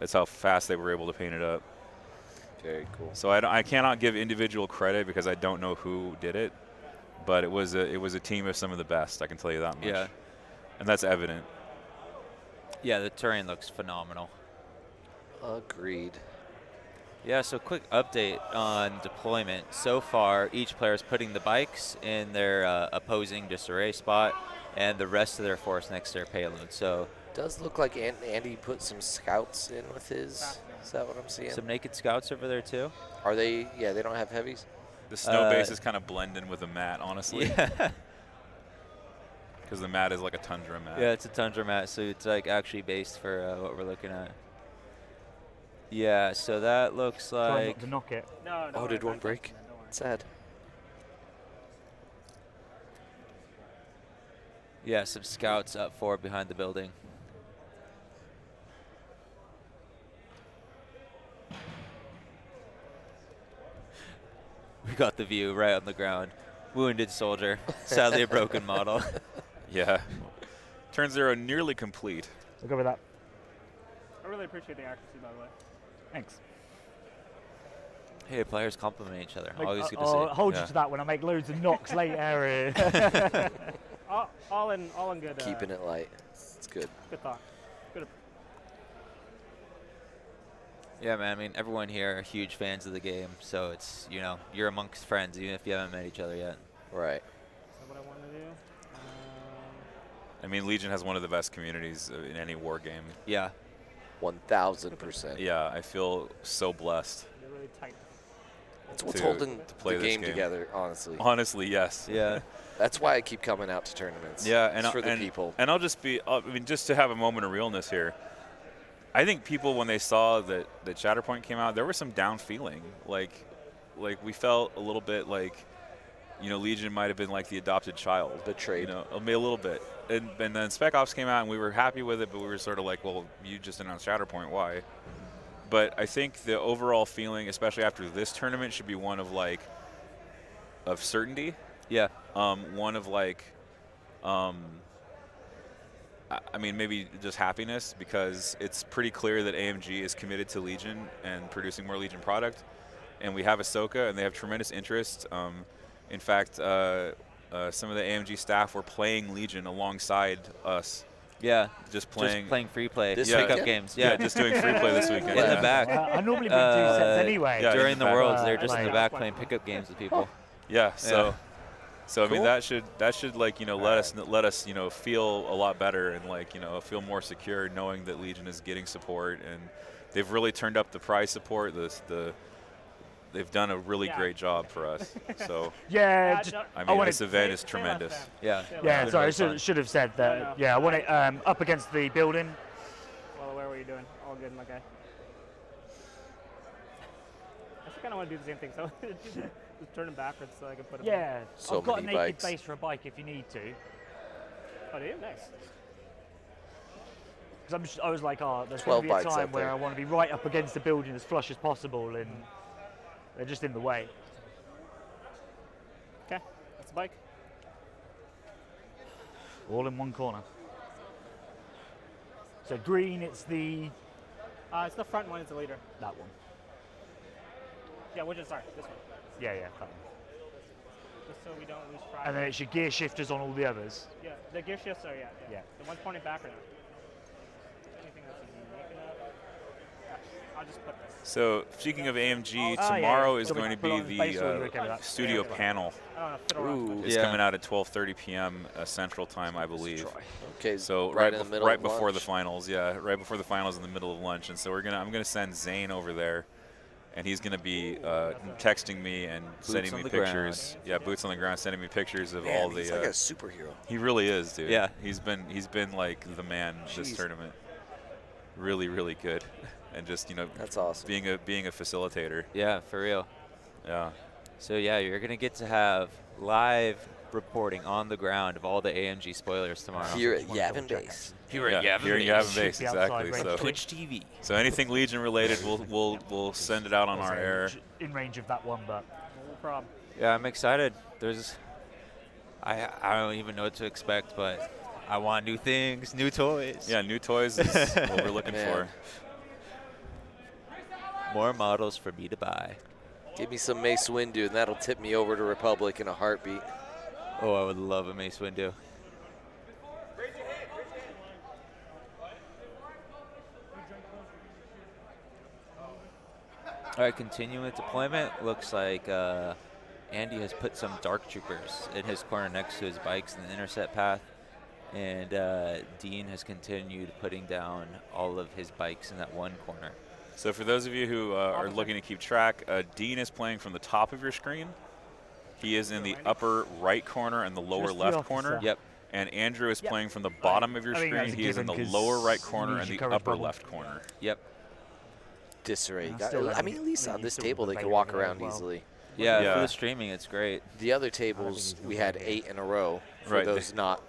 That's how fast they were able to paint it up. Very cool. So I cannot give individual credit because I don't know who did it, but it was a team of some of the best. I can tell you that much. Yeah. And that's evident. Yeah, the terrain looks phenomenal. Agreed. Yeah, so quick update on deployment. So far, each player is putting the bikes in their opposing disarray spot and the rest of their force next to their payload. So Does look like Andy put some scouts in with his. Is that what I'm seeing? some naked scouts over there too. Are they? Yeah, they don't have heavies. The snow base is kind of blending with the mat, honestly, Yeah. because the mat is like a tundra mat. Yeah, it's a tundra mat, so it's like actually based for what we're looking at. Yeah, so that looks Try not like to knock it. No, Oh, did one break? Don't worry. Sad. yeah, some scouts up forward behind the building. We got the view right on the ground. Wounded soldier, sadly a broken model. Yeah. Turn 0 nearly complete. We'll go with that. I really appreciate the accuracy, by the way. Thanks. Hey, players compliment each other. Like, Always good to I'll see. hold Yeah. you to that when I make loads of knocks later. All in good. Keeping it light. It's good. Good thought. Good. Yeah, man. I mean, everyone here are huge fans of the game, so it's you're amongst friends, even if you haven't met each other yet. Right. Is that what I want to do? I mean, Legion has one of the best communities in any war game. Yeah. 1000%. Yeah, I feel so blessed. They're really tight. It's what's to holding play the this game game. together, honestly. Honestly, yes. Yeah. That's why I keep coming out to tournaments. Yeah, and It's for the people. And I'll just be, I mean, just to have a moment of realness here. I think people, when they saw that Shatterpoint came out, there was some down feeling. Like we felt a little bit like, Legion might have been like the adopted child. Betrayed. A little bit. And then Spec Ops came out, and we were happy with it, but we were sort of like, well, you just announced Shatterpoint, why? But I think the overall feeling, especially after this tournament, should be one of of certainty. Yeah. One of I mean, maybe just happiness, because it's pretty clear that AMG is committed to Legion and producing more Legion product. And we have Ahsoka, and they have tremendous interest. In fact, some of the AMG staff were playing Legion alongside us. Yeah. Just playing. Just playing free play This pickup weekend? games. Yeah, Yeah. just doing free play this weekend. In yeah. the back. I normally bring 2 sets anyway. yeah. During in the the back. Worlds, they're just in the like- back playing pickup games with people. Yeah. So I mean, Cool. that should let us feel a lot better and feel more secure knowing that Legion is getting support, and they've really turned up the prize support. They've done a really Yeah. great job for us. So Yeah, Yeah, just, no- I I mean, wanna this event is Say less, tremendous. Sam. Yeah. Say less. yeah, It's sorry, been really should have said that. No, no. Yeah, I want it up against the building. Well, where were you doing? All good, my guy. I kind of want to do the same thing, so just turn him backwards so I can put him. Yeah, So I've got a many naked bikes. base for a bike if you need to. Oh, do you? Nice. Because I was like, there's 12 going to be a bikes time up where there. I want to be right up against the building as flush as possible, and they're just in the way. Okay, that's the bike. All in one corner. So green, it's the It's the front one. It's the leader. that one. Yeah, which is sorry, this one. Yeah, that one. Just so we don't lose track. And then it's your gear shifters on all the others. Yeah, the gear shifts are Yeah. The one's pointing back or not? Anything that's unique enough? Yeah, I'll just put this. So speaking of AMG, Oh, yeah, tomorrow yeah. is So we going to put be on the base or the okay with that? studio Yeah. panel. I don't know. Fiddle around with Ooh. it. It's Yeah. coming out at 12:30 p.m. Central Time, I believe. Okay, So right in the middle right of before the lunch. finals, yeah, right before the finals in the middle of lunch. And so I'm gonna send Zane over there, and he's gonna be texting me and sending on me the pictures. ground. Yeah, boots on the ground, sending me pictures of Man, all the. he's like a superhero. He really is, dude. Yeah. He's been like the man this Jeez. tournament. Really, really good, and just That's awesome. being a facilitator. Yeah, for real. Yeah. So yeah, you're gonna get to have live reporting on the ground of all the AMG spoilers tomorrow. Here at Just wanna Yavin double check, Base. Here Yeah, here in Yavin Base, Should be outside exactly. range So, two. Twitch TV. so anything Legion related, we'll send it out on our air. In range of that one, but No problem. Yeah, I'm excited. I don't even know what to expect, but I want new things, new toys. Yeah, new toys is what we're looking Man. for. More models for me to buy. Give me some Mace Windu, and that'll tip me over to Republic in a heartbeat. Oh, I would love a Mace Windu. All right, continuing with deployment. Looks like Andy has put some Dark Troopers in his corner next to his bikes in the intercept path. And Dien has continued putting down all of his bikes in that one corner. So for those of you who are looking to keep track, Dean is playing from the top of your screen. He is in the upper right corner and the lower Just the left officer. corner. Yep. And Andrew is playing from the bottom of your I think screen. that's a He is in the given 'cause lower right corner and usually the coverage upper bubble. left corner. Yep. Disarray. I still I don't mean, at least think on you this still table, would they debate can walk it very around well. easily. Yeah, Yeah. for the streaming, it's great. The other tables, he's we gonna had be 8 in a row for Right, those not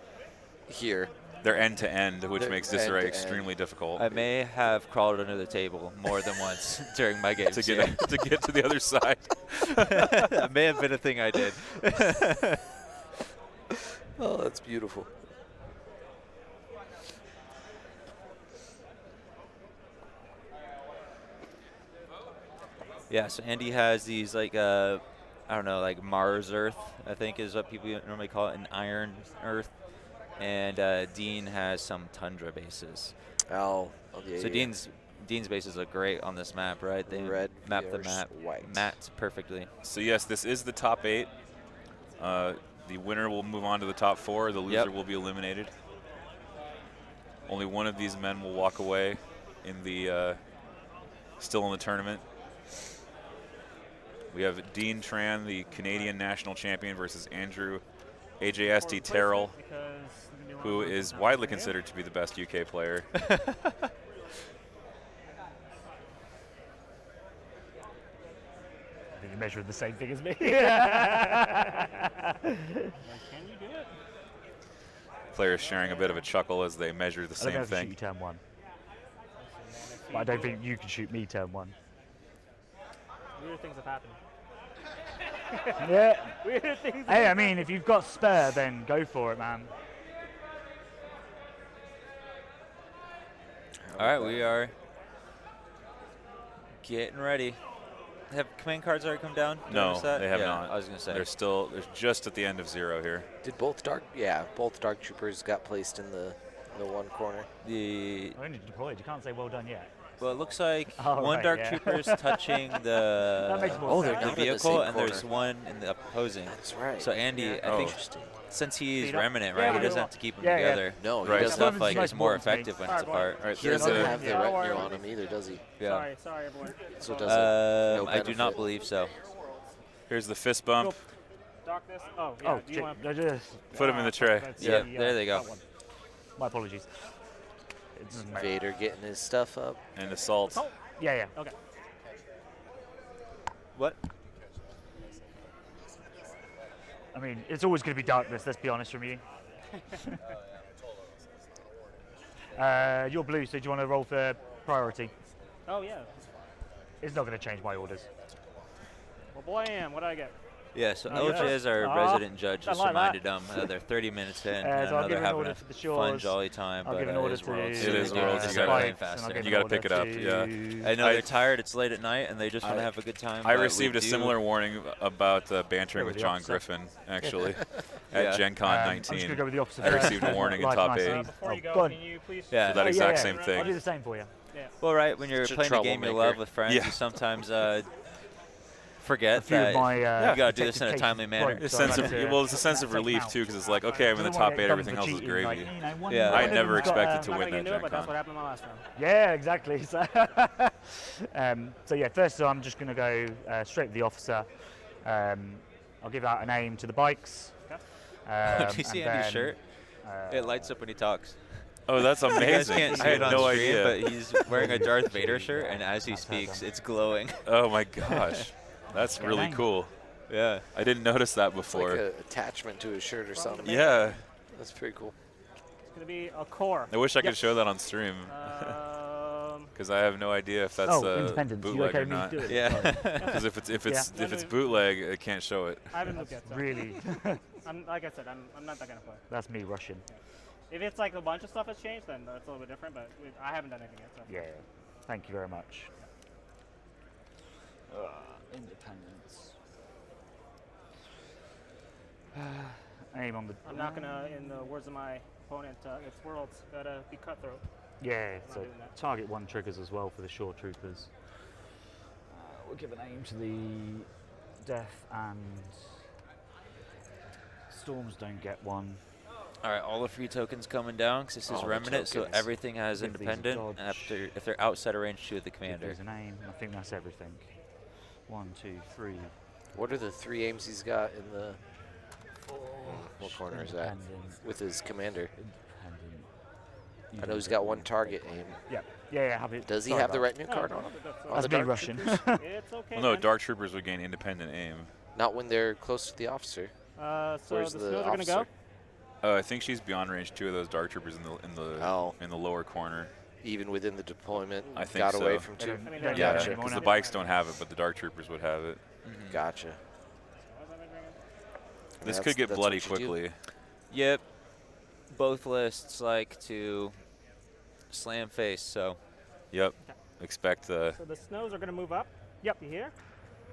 here. They're end to end, which They're makes disarray end to end. extremely difficult I may have crawled under the table more than once during my games. to get to get to the other side. That may have been a thing I did. Oh, that's beautiful. Yeah, so Andy has these like I don't know, like Mars Earth, I think is what people normally call it, an Iron Earth, and Dean has some Tundra bases. Oh, yeah. So Dean's bases look great on this map, right? They Red map the versus map white. mapped perfectly. So yes, this is the top 8. The winner will move on to the top 4. The loser Yep. will be eliminated. Only one of these men will walk away in the still in the tournament. We have Dien Tran, the Canadian national champion, versus Andrew AJST Terrell, who is widely considered to be the best UK player. I think you measured the same thing as me. Can you do it? Players sharing a bit of a chuckle as they measure the I don't same know if I can shoot thing. you turn 1. But I don't think you can shoot me turn 1. Weird things have happened. Yeah. Weird things. Hey, I mean, if you've got spare, then go for it, man. All right, we are getting ready. Have command cards already come down? Did I No, miss that? they have Yeah, not. I was gonna say. They're just at the end of 0 here. Did both both Dark Troopers got placed in the one corner. The I only deployed. You can't say well done yet. well, it looks like Oh, one right, Dark yeah. Trooper's touching That makes the more Oh, they're sense. the not in the vehicle, same and there's corner. one in the opposing. That's right. So Andy, I Oh. think Interesting. since he's Speed up. Remnant, Yeah, right, he I doesn't will. have to keep them Yeah, yeah. together. No, he Right. doesn't. Stuff That's like most is more important to me. effective when Sorry, it's boy. apart. All right, He there's doesn't a have the Yeah, don't retinue worry. on him either, does he? Yeah. Sorry, everyone. So does it no I do not benefit? believe so. here's the fist bump. Darkness. Oh, yeah. Oh, do you want shit. Just, Put him in the tray. Yeah, there they go. that one. My apologies. It doesn't matter. Vader getting his stuff up. And assault. Oh, Yeah, yeah. okay. What? I mean, it's always going to be darkness, let's be honest from you. You're blue, so do you want to roll for priority? Oh, yeah. It's not going to change my orders. Well, boy, I am. What do I get? Yeah, so Oh, LJ yeah. is our Oh, resident judge. I Just like that. reminded them they're 30 minutes in, So and I'll I know give they're an having order a for the fun, shores. jolly time, I'll but give an it order is to Worlds. It is They Worlds, just you gotta gotta- play spikes, and I'll faster. give You an gotta order pick it up, yeah. to- I know I- they're tired. It's late at night, and they just want to have a good time. I but we received a do- similar warning about bantering Yeah, with with the John opposite. Griffin, actually, Yeah. at Gen Con I'm just going to 19. go with the opposite. I first. received a warning in Life top nice 8. and easy. Before you Oh, go, on. can you please? Yeah. For that Oh, exact yeah, same I'll thing. do the same for you. Yeah. Well, right, when you're Such a playing a game you troublemaker. love with friends, Yeah. you sometimes A forget few that of my, you gotta do this detective in a cases timely manner. broke, It's so I sense had of, to well, it's a sense of take them relief out. too, because it's like, okay, I'm in the Don't wanna top get 8. done Everything for else is cheating, gravy. like, you know, one- Yeah. one I of never them's got, expected to I'm not win gonna that do it, Gen but that's Con. what happened in my last round. Yeah, exactly. So yeah, first I'm just going to go straight with the officer. I'll give out an aim to the bikes. Okay. Do you see and Andy's then, shirt? It lights up when he talks. Oh, that's You guys amazing. can't see I had it on no screen, idea. but he's wearing a Darth Vader shirt, and as he speaks, it's glowing. Oh my gosh, that's really name. cool. Yeah. I didn't notice that It's before. like an attachment to his shirt or something. Yeah. That's pretty cool. It's gonna be a core. I wish I could show that on stream. Because I have no idea if that's Independence. You bootleg okay or with me not. to do it? Yeah. Sorry. Because if it's Yeah. bootleg, I can't show it. I haven't looked yet. So. Really? Like I said, I'm not that kind of player. That's me rushing. If it's like a bunch of stuff has changed, then that's a little bit different. But I haven't done anything yet. So. Yeah. Thank you very much. Independence. Aim on the. I'm not gonna, in the words of my opponent, it's worlds. Gotta be cutthroat. Yeah, not so doing that. target 1 triggers as well for the shore troopers. We'll give an aim to the death, and storms don't get one. All right, all the free tokens coming down because this is All the Remnant, so tokens. everything has Give these a independent dodge. after if they're outside of range 2 of the Give commander. these an aim, and I think that's everything. 1, 2, 3. What are the 3 aims he's got in the? What corner is that? Independent. With his commander. Independent. I know he's got 1 target aim. Yeah, have it. Does he sorry have the about retinue card on? That's the me dark rushing. It's okay. Well, no, man. Dark Troopers would gain independent aim. Not when they're close to the officer. So Where's the the snows are gonna officer? I think she's beyond range 2 of those Dark Troopers in the lower corner. Even within the deployment, I think got so. away from 2. I mean, Yeah, Yeah, yeah. because the bikes don't have it, but the Dark Troopers would have it. Gotcha. This That's- could get that's bloody what you do. quickly. Yep. Both lists like to slam face, so Yep. Expect So the snows are gonna move up. Yep. You hear?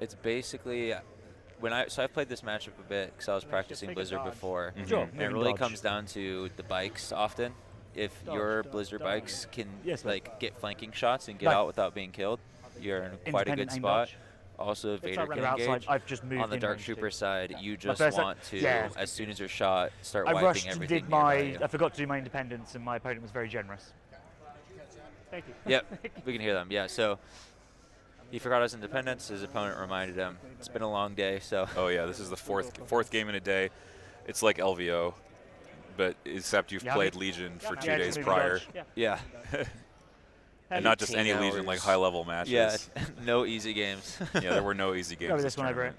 it's basically I've played this matchup a bit because I was And then just practicing take a Blizzard dodge. before. Sure, And it moving really dodge. comes down to the bikes often. If Dodge, your dodge, Blizzard dodge. bikes can Yes, ma'am. get flanking shots and get Right. out without being killed, you're in quite a good Independent aim spot. dodge. Also, Vader already can You're outside. engage. I've just moved On the in Dark range Trooper 2. side, you My just first want to, yeah. as soon as you're shot, start I wiping rushed and everything did my. nearby you. I forgot to do my independence, and my opponent was very generous. Thank you. Yep, we can hear them. Yeah, so he forgot his independence. His opponent reminded him. It's been a long day, so Oh yeah, this is the fourth game in a day. It's like LVO, but except you've Yeah, played Legion for Yeah, 2 yeah, days just maybe prior, dodge. Yeah. yeah, and not just 18 any Legion, like hours. high-level matches. yeah, no easy games. Yeah, there were no easy games. Go with this one over tournament.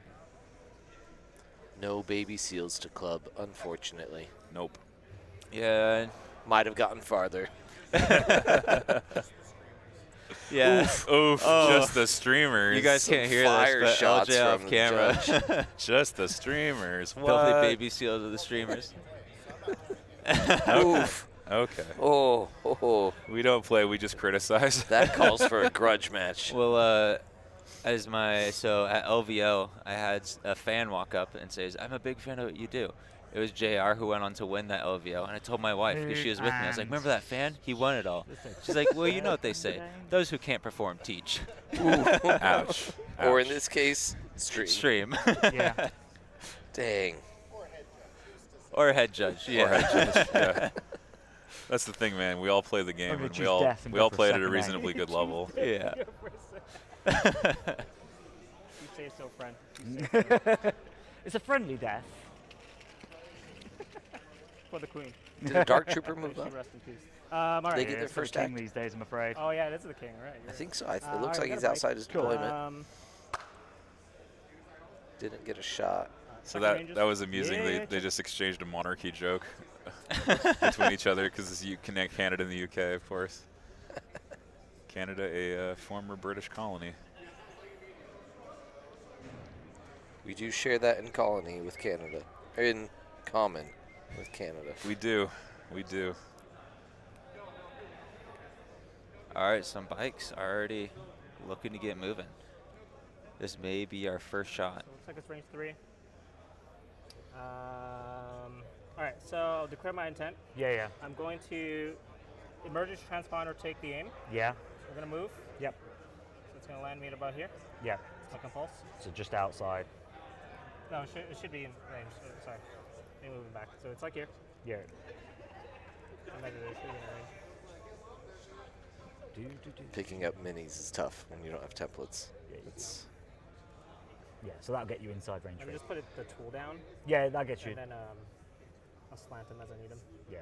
No baby seals to club, unfortunately. Nope. Yeah, Might have gotten farther. yeah. Oof, Oh. just the streamers. You guys Some can't hear fire this, but shots LJ off from the camera. judge. Just the streamers. Filthy What? baby seals of the streamers. Oof. Okay. Oh, We don't play, we just criticize. that calls for a grudge match. Well, so at LVO, I had a fan walk up and says, "I'm a big fan of what you do." It was JR who went on to win that LVO, and I told my wife because she was with me. I was like, "Remember that fan? He won it all." She's like, "Well, you know what they say: those who can't perform teach." Ouch. Or in Ouch. this case, stream. Stream. Yeah. Dang. Or head judge. Yeah. Or head judge, yeah. That's the thing, man. We all play the game, gonna and choose death and we go all for a play it at a second aim. reasonably good level. Yeah. You say so, friend. You say so. It's a friendly death. For the queen. Did a Dark Trooper May move she up? rest in peace. All right. They get Yeah, their it's for the first king act? these days, I'm afraid. Oh yeah, this is the king, right? I think so. It all looks right, like got he's a bike. outside his Cool. deployment. Didn't get a shot. So second that ranges? that was amusing. Yeah, They just exchanged a monarchy joke between each other because you connect Canada and the UK, of course. Canada, a former British colony. We do share that in colony with Canada. Or in common with Canada. We do. We do. All right, some bikes are already looking to get moving. This may be our first shot. So looks like it's range 3. All right, so I'll declare my intent. Yeah. I'm going to emergency transponder, take the aim. Yeah. We're gonna move. Yep. So it's gonna land me at about here. Yeah. It's my compulse. So just outside. No, it should be in range. Sorry, let me move it back. So it's like here. Yeah. And then it should be in range. Picking up minis is tough when you don't have templates. Yeah, It's Yeah, so that'll get you inside range. Let me three. just put the tool down, Yeah, that gets you. and then I'll slant him as I need him. Yeah.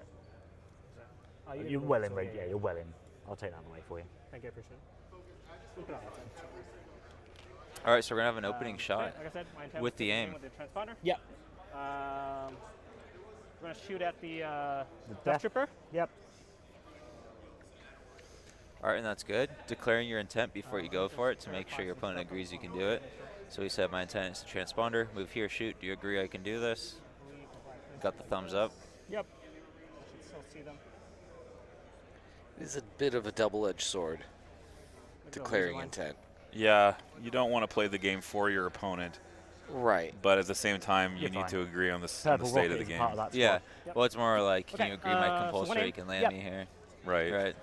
Oh, you You're can well move in it, range. so Yeah, you're well in. I'll take that away for you. Thank you, I appreciate it. We'll put it on that side. All right, so we're going to have an opening shot. Like I said, my intent with was the to aim. With the transponder. Yep. We're going to shoot at the Death. Death Trooper. Yep. All right, and that's good. Declaring your intent before you go for it to make sure your opponent agrees you can do it. So he said, my intent is to transponder. Move here, shoot. Do you agree I can do this? Got the thumbs up. Yep. I should still see them. It is a bit of a double-edged sword, declaring intent. Yeah, you don't want to play the game for your opponent, Right. but at the same time, you You're need fine. to agree on the Purple state of Rocket the is a game. part of that Yeah. squad. Yep. Well, it's more like, can you Okay, agree my so one compulsory? aim. You can land Yep. me here. Right. Right.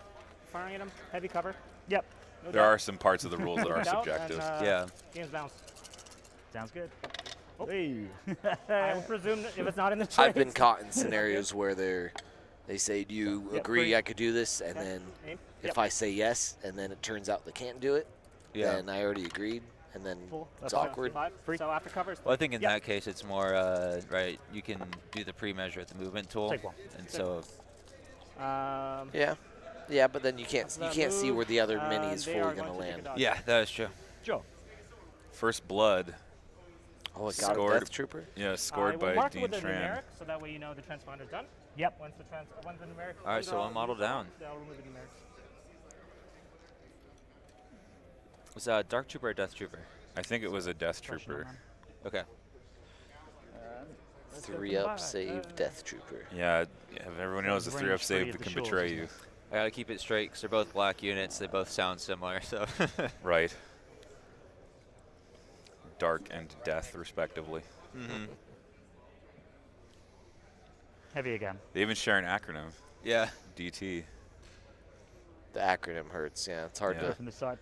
Firing at him. Heavy cover. Yep. No There doubt. are some parts of the rules that are Doubt, subjective. and, Yeah. Game's bounced. Sounds good. Oh. Hey. I would presume that if it's not in the trades. I've been caught in scenarios where they say, do you Yep, agree free. I could do this? And Okay. then Aim. if I say yes, and then it turns out they can't do it, Yeah. then I already agreed, and then Full. it's That's awkward. Five. Free. So after cover is Well, I think in Yep. that case, it's more, right, you can do the pre-measure at the movement tool. Take one. And so, Yeah. Yeah, but then you can't see move, where the other mini is they fully are going to take a land. dodge. yeah, that is true. Sure. First blood, Oh, it got a Scored. Death Trooper? yeah, I scored will by mark it Dien with a Tran. numeric, so that way you know the transponder's done. Yep. Once the numeric. All right, so one model down. They'll remove the numerics. Was Dark Trooper or Death Trooper? I think it was a Death Trooper. Okay. 3-up save Death Trooper. Yeah, if everyone knows the Range 3-up three save of the can shores, betray isn't you. it? I gotta keep it straight because they're both black units. They both sound similar, so. Right. Dark and Death, respectively. Mm-hmm. Heavy again. They even share an acronym, Yeah. DT. The acronym hurts, yeah. It's hard Yeah. to. From this side.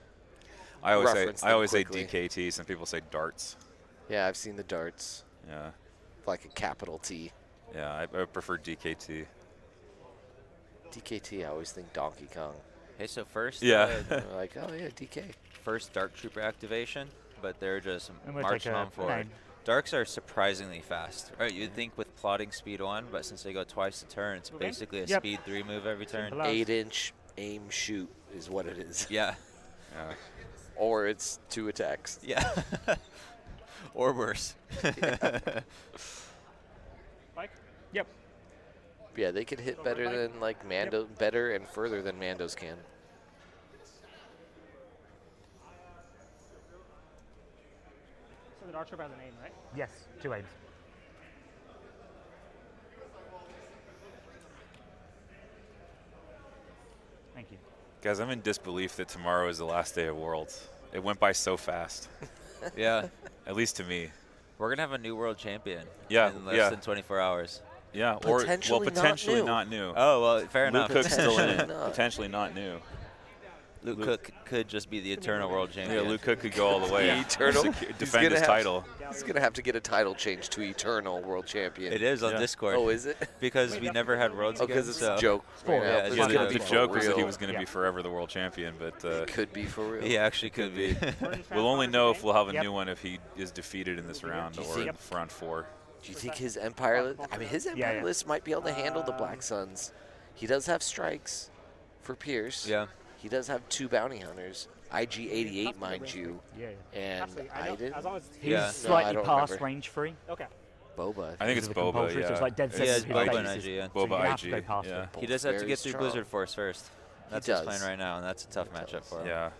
I always Reference say them say quickly. DKT. Some people say darts. Yeah, I've seen the darts. Yeah, Like a capital T. yeah. I prefer DKT. DKT, I always think Donkey Kong. Hey, so first, Yeah. They're like, oh yeah, DK. first Dark Trooper activation, but they're just I'm gonna marching take a on forward. name. Darks are surprisingly fast, right? You'd think with plotting speed 1, but since they go twice a turn, it's Move in? basically a Yep. speed 3 move every turn. Simple as. 8-inch aim shoot is what it is. Yeah. Yeah. Or it's 2 attacks. Yeah. Or worse. Mike? Yep. Yeah, they could hit better than like Mando, better and further than Mandos can. So the Dark Trooper has an aim, right? Yes. 2 aims. Thank you. Guys, I'm in disbelief that tomorrow is the last day of Worlds. It went by so fast, Yeah. at least to me. We're going to have a new world champion Yeah, in less yeah. than 24 hours. Yeah, Potentially not potentially new. not new. Oh, well, fair Luke enough. Cook's still in it. Potentially not. Potentially not new. Luke Cook could just be the eternal world Yeah, champion. Luke Cook could go all the way. The Eternal. Defend his have- title. He's gonna have to get a title change to Eternal World Champion. It is on Yeah. Discord. Oh, is it? Because we never had worlds Oh, again. because it's so a joke. Four. Right now, Yeah, but it's Yeah, it's Yeah, gonna the be joke for was that he real. was going to Yeah. be forever the world champion, but It could be for real. He actually could be. we'll only know if we'll have a Yep. new one if he is defeated in this round Do you or think- in the front 4. Do you think his Empire list? I mean, his Empire yeah. list might be able to handle the Black Suns. He does have strikes for Pierce. Yeah. He does have 2 bounty hunters. IG-88, mind you, Yeah. and Absolutely. I know, Iden. as long as He's Yeah. No, I slightly don't past remember. range 3. okay. Boba. I think it's because of the Boba, compulsory, yeah. So it's like dead Yeah, center it's his Boba base and is- IG, yeah. so you Boba have to IG, go past yeah. it. He does have to Very get through strong. Blizzard Force first. That's does. his plan right now, and that's a tough matchup for him. Yeah.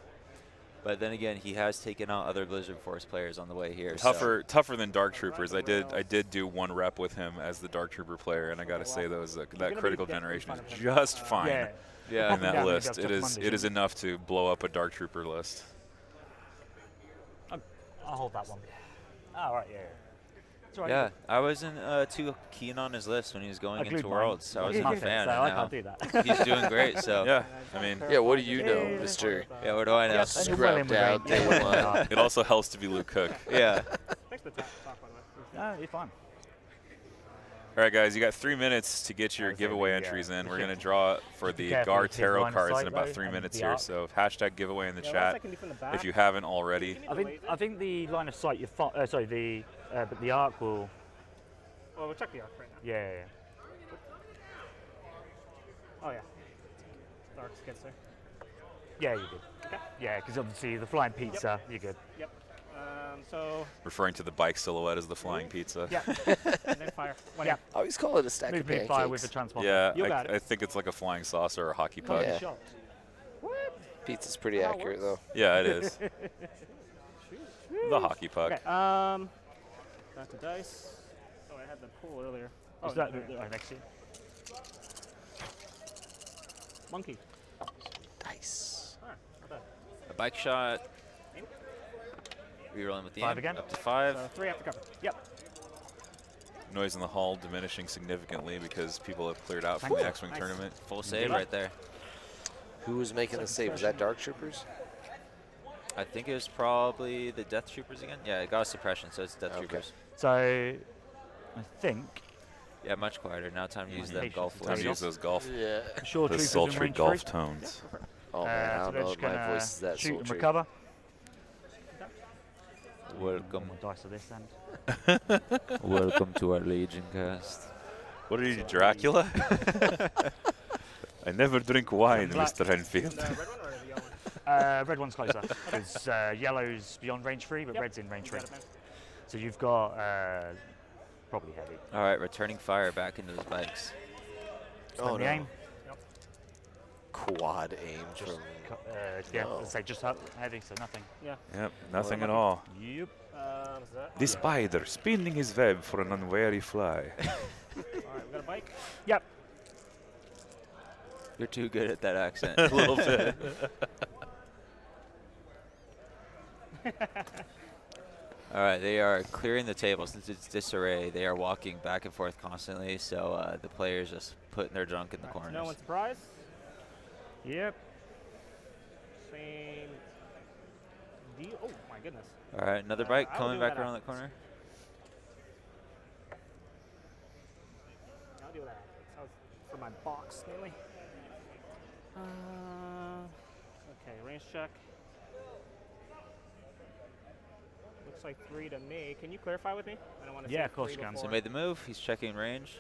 But then again, he has taken out other Blizzard Force players on the way here. Tougher than Dark Troopers. I did do 1 rep with him as the Dark Trooper player, and I got to say that critical generation is just fine Yeah. Yeah. in that Yeah, list. that's It tough is Mondays, it is isn't enough to blow up a Dark Trooper list. I'll hold that one. Oh, right, yeah. It's all right. Yeah, I wasn't too keen on his list when he was going I glued into mine. Worlds. So I It's wasn't my a fault, fan. so and I now can't do that. he's doing great. So Yeah, I mean, Yeah, what do you know, Yeah. Mr. yeah, what do I know? Yes, and you're well in Scrubbed with out range. day one. it also helps to be Luke Cook. Yeah. Thanks for the talk, by the way. No, you're fine. All right, guys, you got 3 minutes to get your I would say giveaway the, entries in. the We're ship- going to draw for be the careful Gar with his Tarot line of cards in sight, about though, 3 and minutes the here. arc. So hashtag giveaway in the Yeah, chat I can do from the back. if you haven't already. Give me I the think laser. the line of sight you but the arc will. Well, we'll check the arc right now. Yeah. Oh, yeah. Dark skits there. Yeah, you're good. Okay. Yeah, because obviously the flying pizza, you're good. Yep. So Referring to the bike silhouette as the flying pizza. yeah, and then fire. One Yeah. in. I always call it a stack of Move, move, pancakes. fire with the transponder. Yeah, You got it. I think it's like a flying saucer or a hockey Call puck. it Yeah. a shot. Pizza's pretty How it accurate, works. though. Yeah, it is. The hockey puck. Okay. Back to dice. Oh, I had the pool earlier. Oh, Is that there. next to you? Monkey. Dice. All right. Not bad. A bike shot. Rerolling with the 5 aim, again? up to 5. So 3 after cover. Yep. Noise in the hall diminishing significantly because people have cleared out from Thank the you. X-Wing Nice. tournament. Full save luck. right there. Who was making the save? Was that Dark Troopers? I think it was probably the Death Troopers again. Yeah, it got a suppression, so it's Death Okay. Troopers. So, I think Yeah, much quieter. Now time to use them Patience golf is Time floors. to use those golf, Yeah. shore those troopers in sultry range golf 3. tones. Oh, man, I So don't they're know just if my gonna voice is that shoot and sultry. recover. Welcome, More dice to this end. welcome to our Legion cast. What are you, Dracula? I never drink wine, Black. Mr. Henfield. The red one or the yellow one? Red one's closer because yellow's beyond range 3, but Yep. red's in range 3. Got it, man. So you've got probably heavy. All right, returning fire back into those bikes. Oh, the no. aim. Quad aim Just from... yeah, No. let's say just heavy, so nothing. Yeah. Yep, nothing at lucky. all. Yep. Is that? The spider spinning his web for an unwary fly. All right, we got a bike. Yep. You're too good at that accent. A little bit. All right, they are clearing the table since it's disarray. They are walking back and forth constantly, so the players just putting their junk in the All right, corners. no one's surprised. Yep. Same deal. Oh my goodness. All right, another bike I'll coming do back that around that afterwards. corner. I'll deal with that. That was for my box mainly. Okay, range check. Looks like 3 to me. Can you clarify with me? I don't want to. Yeah, of course you can. So made the move. He's checking range.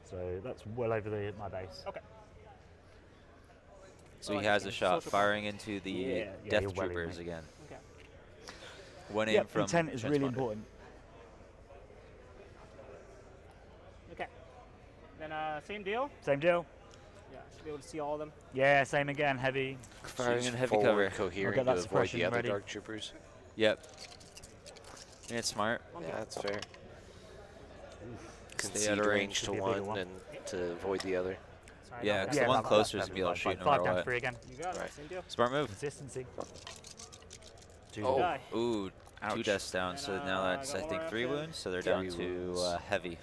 So that's well over my base. Okay. So Oh, he I has a understand. shot Social firing into the Yeah, Death you're well in, Troopers mate. again. Okay. One aim Yep, from intent is really transponder. important. Okay. Then same deal. Same deal. Yeah, I should be able to see all of them. Yeah, same again, heavy. Firing She's in heavy forward cover. cohering get that to avoid suppression the other ready. Dark Troopers. Yep. Yeah, it's smart. Okay. Yeah, that's fair. Stay Concede out of range. range to Could be a bigger one one. and to avoid the other. Sorry, Yeah, no, 'cause okay. the one that- closer is that'd gonna be able to shoot no 5 matter down what. 3 again. You got Right. it. Same deal. Smart move. Consistency. Oh. Die. Ooh, 2 Ouch. deaths down. And, So now I that's, got I more think, 3 after. wounds. So they're Three down to wounds. heavy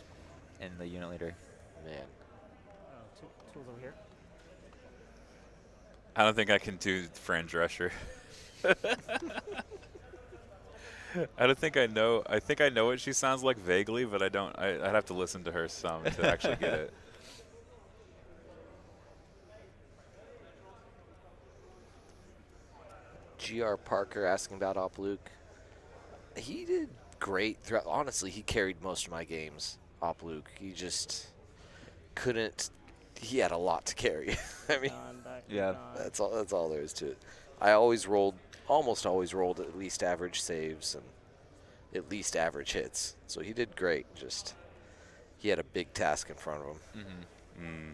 in the unit leader. Man. Oh, tools over here. I don't think I can do Fran Drescher. I don't think I know. I think I know what she sounds like vaguely, but I don't. I'd have to listen to her some to actually get it. G.R. Parker asking about Op Luke. He did great throughout. Honestly, he carried most of my games. Op Luke. He just couldn't. He had a lot to carry. I mean, Back, Yeah. that's all there is to it. I always rolled, almost always rolled at least average saves and at least average hits. So he did great. Just he had a big task in front of him. Mm-hmm.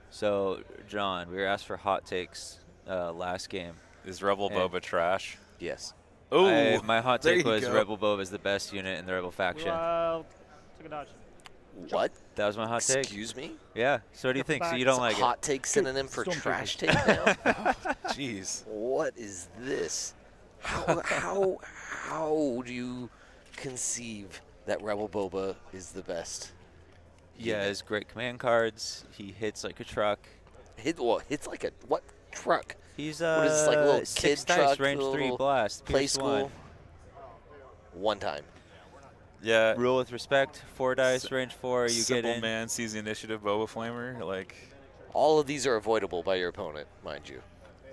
So, John, we were asked for hot takes last game. Is Rebel Hey. Boba trash? Yes. My hot there take you was go. Rebel Boba is the best unit in the Rebel faction. Well, took a dodge. What? That was my hot take. Excuse me? Yeah. So what do you think? So you don't like Hot take synonym for Stormtroopers. trash take now? Jeez. What is this? How do you conceive that Rebel Boba is the best? it? Yeah, his great command cards. He hits like a truck. It's like a what truck? He's What is this, like a little 6 kid dice, truck, range 3 little blast, Play Pierce school. 1. One time. Yeah. Rule with respect, 4 dice, range 4. You Simple get in. man sees the initiative. Boba Flamer. Like. All of these are avoidable by your opponent, mind you.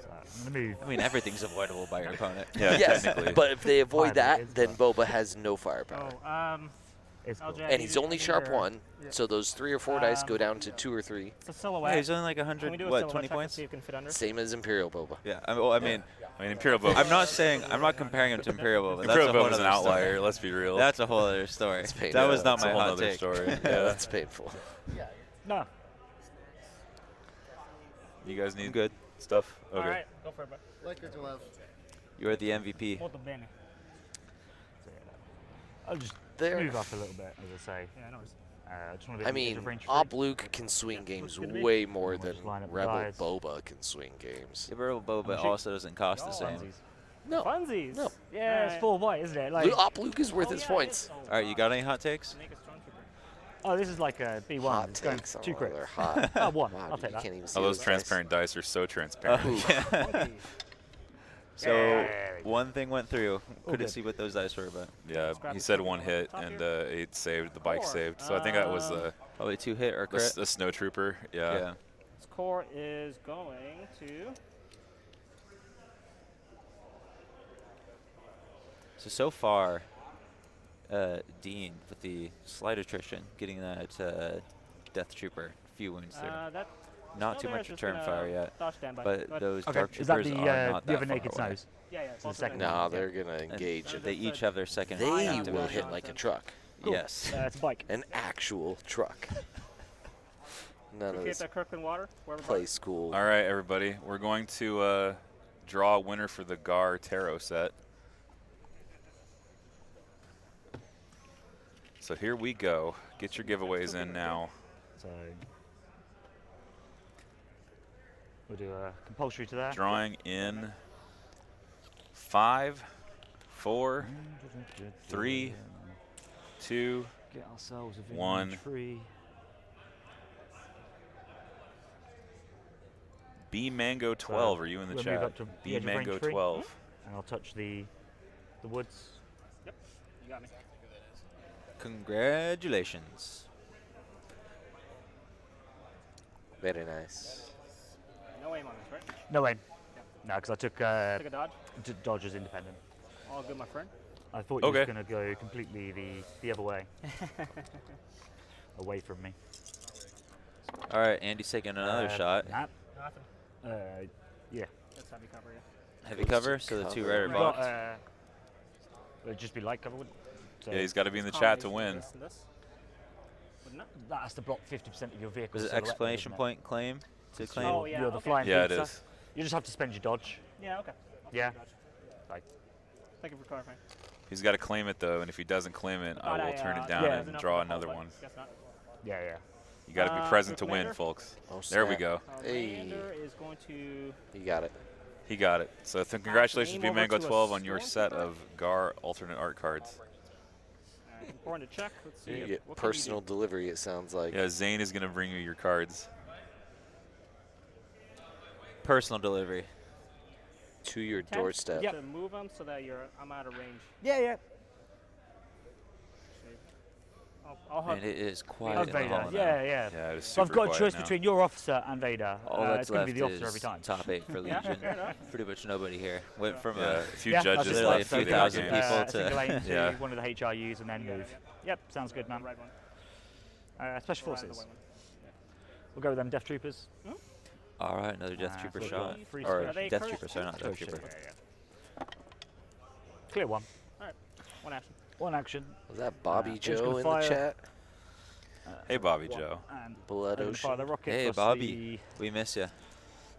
So I'm going to move. I mean, everything's avoidable by your opponent. Yeah. Yes, Technically. but if they avoid Fine, it that, is, then but- Boba has no firepower. Oh, It's cool. LJ, I And need he's you- I only need sharp your- 1, so those 3 or 4 dice go down to 2 or 3. It's a silhouette. Yeah, he's only like Can we 100, do a what, silhouette 20 check to points? see if you can fit under? Same as Imperial Boba. Yeah, I mean, Imperial Boba. I'm not saying, I'm not comparing him to Imperial Boba. That's Imperial a whole Boba's an other story. outlier. Let's be real. That's a whole other story. painful. That was not That's my a whole hot other take. story. Yeah, Yeah. that's painful. No. You guys need I'm good. stuff? Okay. All right, go for it, bud. You are the MVP. Molto bene. I'll just There. move up a little bit, as I say. Yeah, no worries. I just want to I be mean, range Op Luke can swing games way more We'll than just line up the Rebel guys. Boba can swing games. Imperial Boba shoot. also doesn't cost the same. Funsies. No. Funsies. No. Yeah, it's 4 white, isn't it? Like, Op Luke is worth Oh, his yeah, it points. is. All right, you got any hot takes? Make a stormtrooper. oh, this is like a B1. Hot It's going takes. 2 Oh, they're crits. hot. Oh, 1. Wow, I'll dude, take you that. can't even see Oh, those dice. transparent dice are so transparent. Funky. So Yeah. one thing went through. Couldn't good. see what those dice were, but Yeah, Scrap he the said top 1 hit top and here. 8 saved. The bike 4. saved. So I think that was probably 2 hit or the crit. snow trooper. Yeah. Yeah. This core is going to. So far, Dean with the slight attrition, getting that Death Trooper, few wounds there. That. Not still too there, much just return gonna fire yet, Dodge standby. but Go ahead. those Okay, Dark is that Troopers the, are not the that other far naked away. snows? Yeah, yeah. It's the also second gonna- one. Nah, they're gonna engage it. They each have their second They activation. will hit like a truck. Cool. Yes. It's a bike. An actual truck. None of Appreciate this that Kirkland water. Wherever play school. All right, everybody. We're going to draw a winner for the Gar Tarot set. So here we go. Get your giveaways in now. So we'll do a compulsory to that. Drawing in 5, 4, 3, 2. Get ourselves a 1. free. B Mango 12. Are you in the we'll move chat? up to the B edge of range Mango 3. 12. And I'll touch the woods. You got me. Congratulations. Very nice. No aim on this, right? No aim. No, because I took Take a dodge. Dodgers independent. All good, my friend. I thought you Okay. was going to go completely the other way. Away from me. All right, Andy's taking another shot. Nah. Nothing. Yeah. That's heavy cover, yeah. Heavy cover, so the 2 red are We've got, blocked. it'd just be light cover, wouldn't it? So Yeah, he's got to be in the chat to Combination win. of this and this. Wouldn't it? that has to block 50% of your vehicle. Was it silhouette, exclamation doesn't it? point claim to claim? Oh, yeah, You're the okay. flying Yeah, it pizza. is. You just have to spend your dodge. Yeah, okay. I'll Yeah. take a dodge. Like, Thank you for clarifying. He's got to claim it, though, and if he doesn't claim it, I will turn it down yeah. and draw another one. Guess not. yeah, yeah. You got to be present to win, Commander? folks. Oh, There we snap. go. Hey. Commander is going to. You got it. He got it. So congratulations, aim B over Mango to a 12, on your stormtrooper? set of Gar alternate art cards. Important to check. Let's see. You what get can you personal do? delivery, it sounds like. Yeah, Zane is going to bring you your cards. Personal delivery. To your Attempt doorstep. To move them so that I'm out of range. Yeah, yeah. I'll hug. And it is quiet Hug in the Vader. hall now. Yeah, yeah. Yeah, it is So I've super got a quiet choice now. between your officer and Vader. All that's it's going to left be the officer is every time. top 8 for Yeah, Legion. fair enough. Pretty much nobody here. Went from Yeah, a few Yeah, judges that's literally left a few for the thousand games. people a to- single aim to Yeah. one of the HRUs and then Yeah, move. yeah. Yep, sounds good, man. Red one. Special Or rather the forces. white one. We'll go with them Death Troopers. All right, another Death Trooper free- shot. free Or Are they Death cursed Trooper, sorry, too? not Oh, Death shit, Trooper. yeah. Clear one. One action. One action. Was that Bobby Who's gonna Joe in the fire? chat? Hey, Bobby One. Joe. And Blood I'm gonna fire Ocean. the rocket Hey, plus Bobby. We miss you.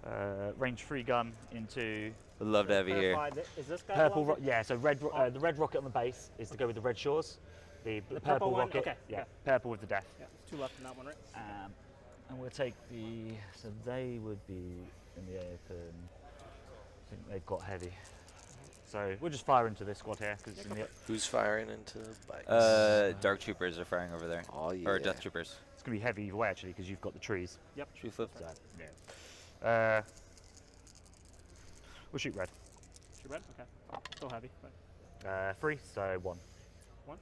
the range 3 gun into Would love to have you here. Clarify, Is this guy purple. belong to- Yeah, so the red rocket on the base is to go with the red shores. The purple purple one? rocket. Okay, Yeah, okay. purple with the death. Yeah, there's 2 left in that one, right? And we'll take the. So they would be in the open. I think they've got heavy. So we'll just fire into this squad here because it's in the. Who's firing into the bikes? Dark Troopers are firing over there. Oh, yeah. Or Death Troopers. It's gonna be heavy either way actually because you've got the trees. Should we flip? So yeah. We'll shoot red. Shoot red? Okay. Still heavy. But 3, so 1. 1?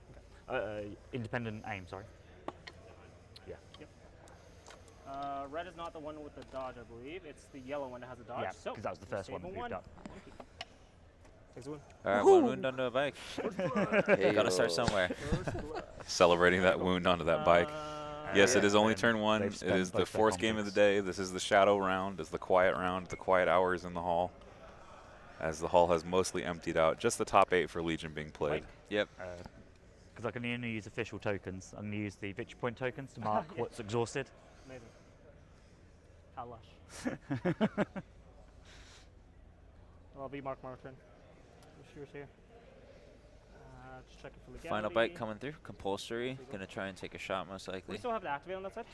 Okay. Independent aim. Sorry. Yeah. Red is not the one with the dodge, I believe. It's the yellow one that has a dodge. Yeah, So, 'cause that was the first one disable we picked up. Takes a win. All right, one wound onto a bike. Hey, Got to start somewhere. Celebrating that wound onto that bike. Yes, it is only And turn 1. they've It spent is the both their 4th game of the conflicts. day. This is the shadow round. It's the quiet round, the quiet hours in the hall. As the hall has mostly emptied out. Just the top 8 for Legion being played. Yep. Because I can only use official tokens. I'm going to use the victory point tokens to mark Yeah. what's exhausted. Amazing. How lush. I'll be Mark Martin. Shooters here. Just checking for legality. Final bike coming through. Compulsory. Going to try and take a shot most We likely. still have to activate on that side.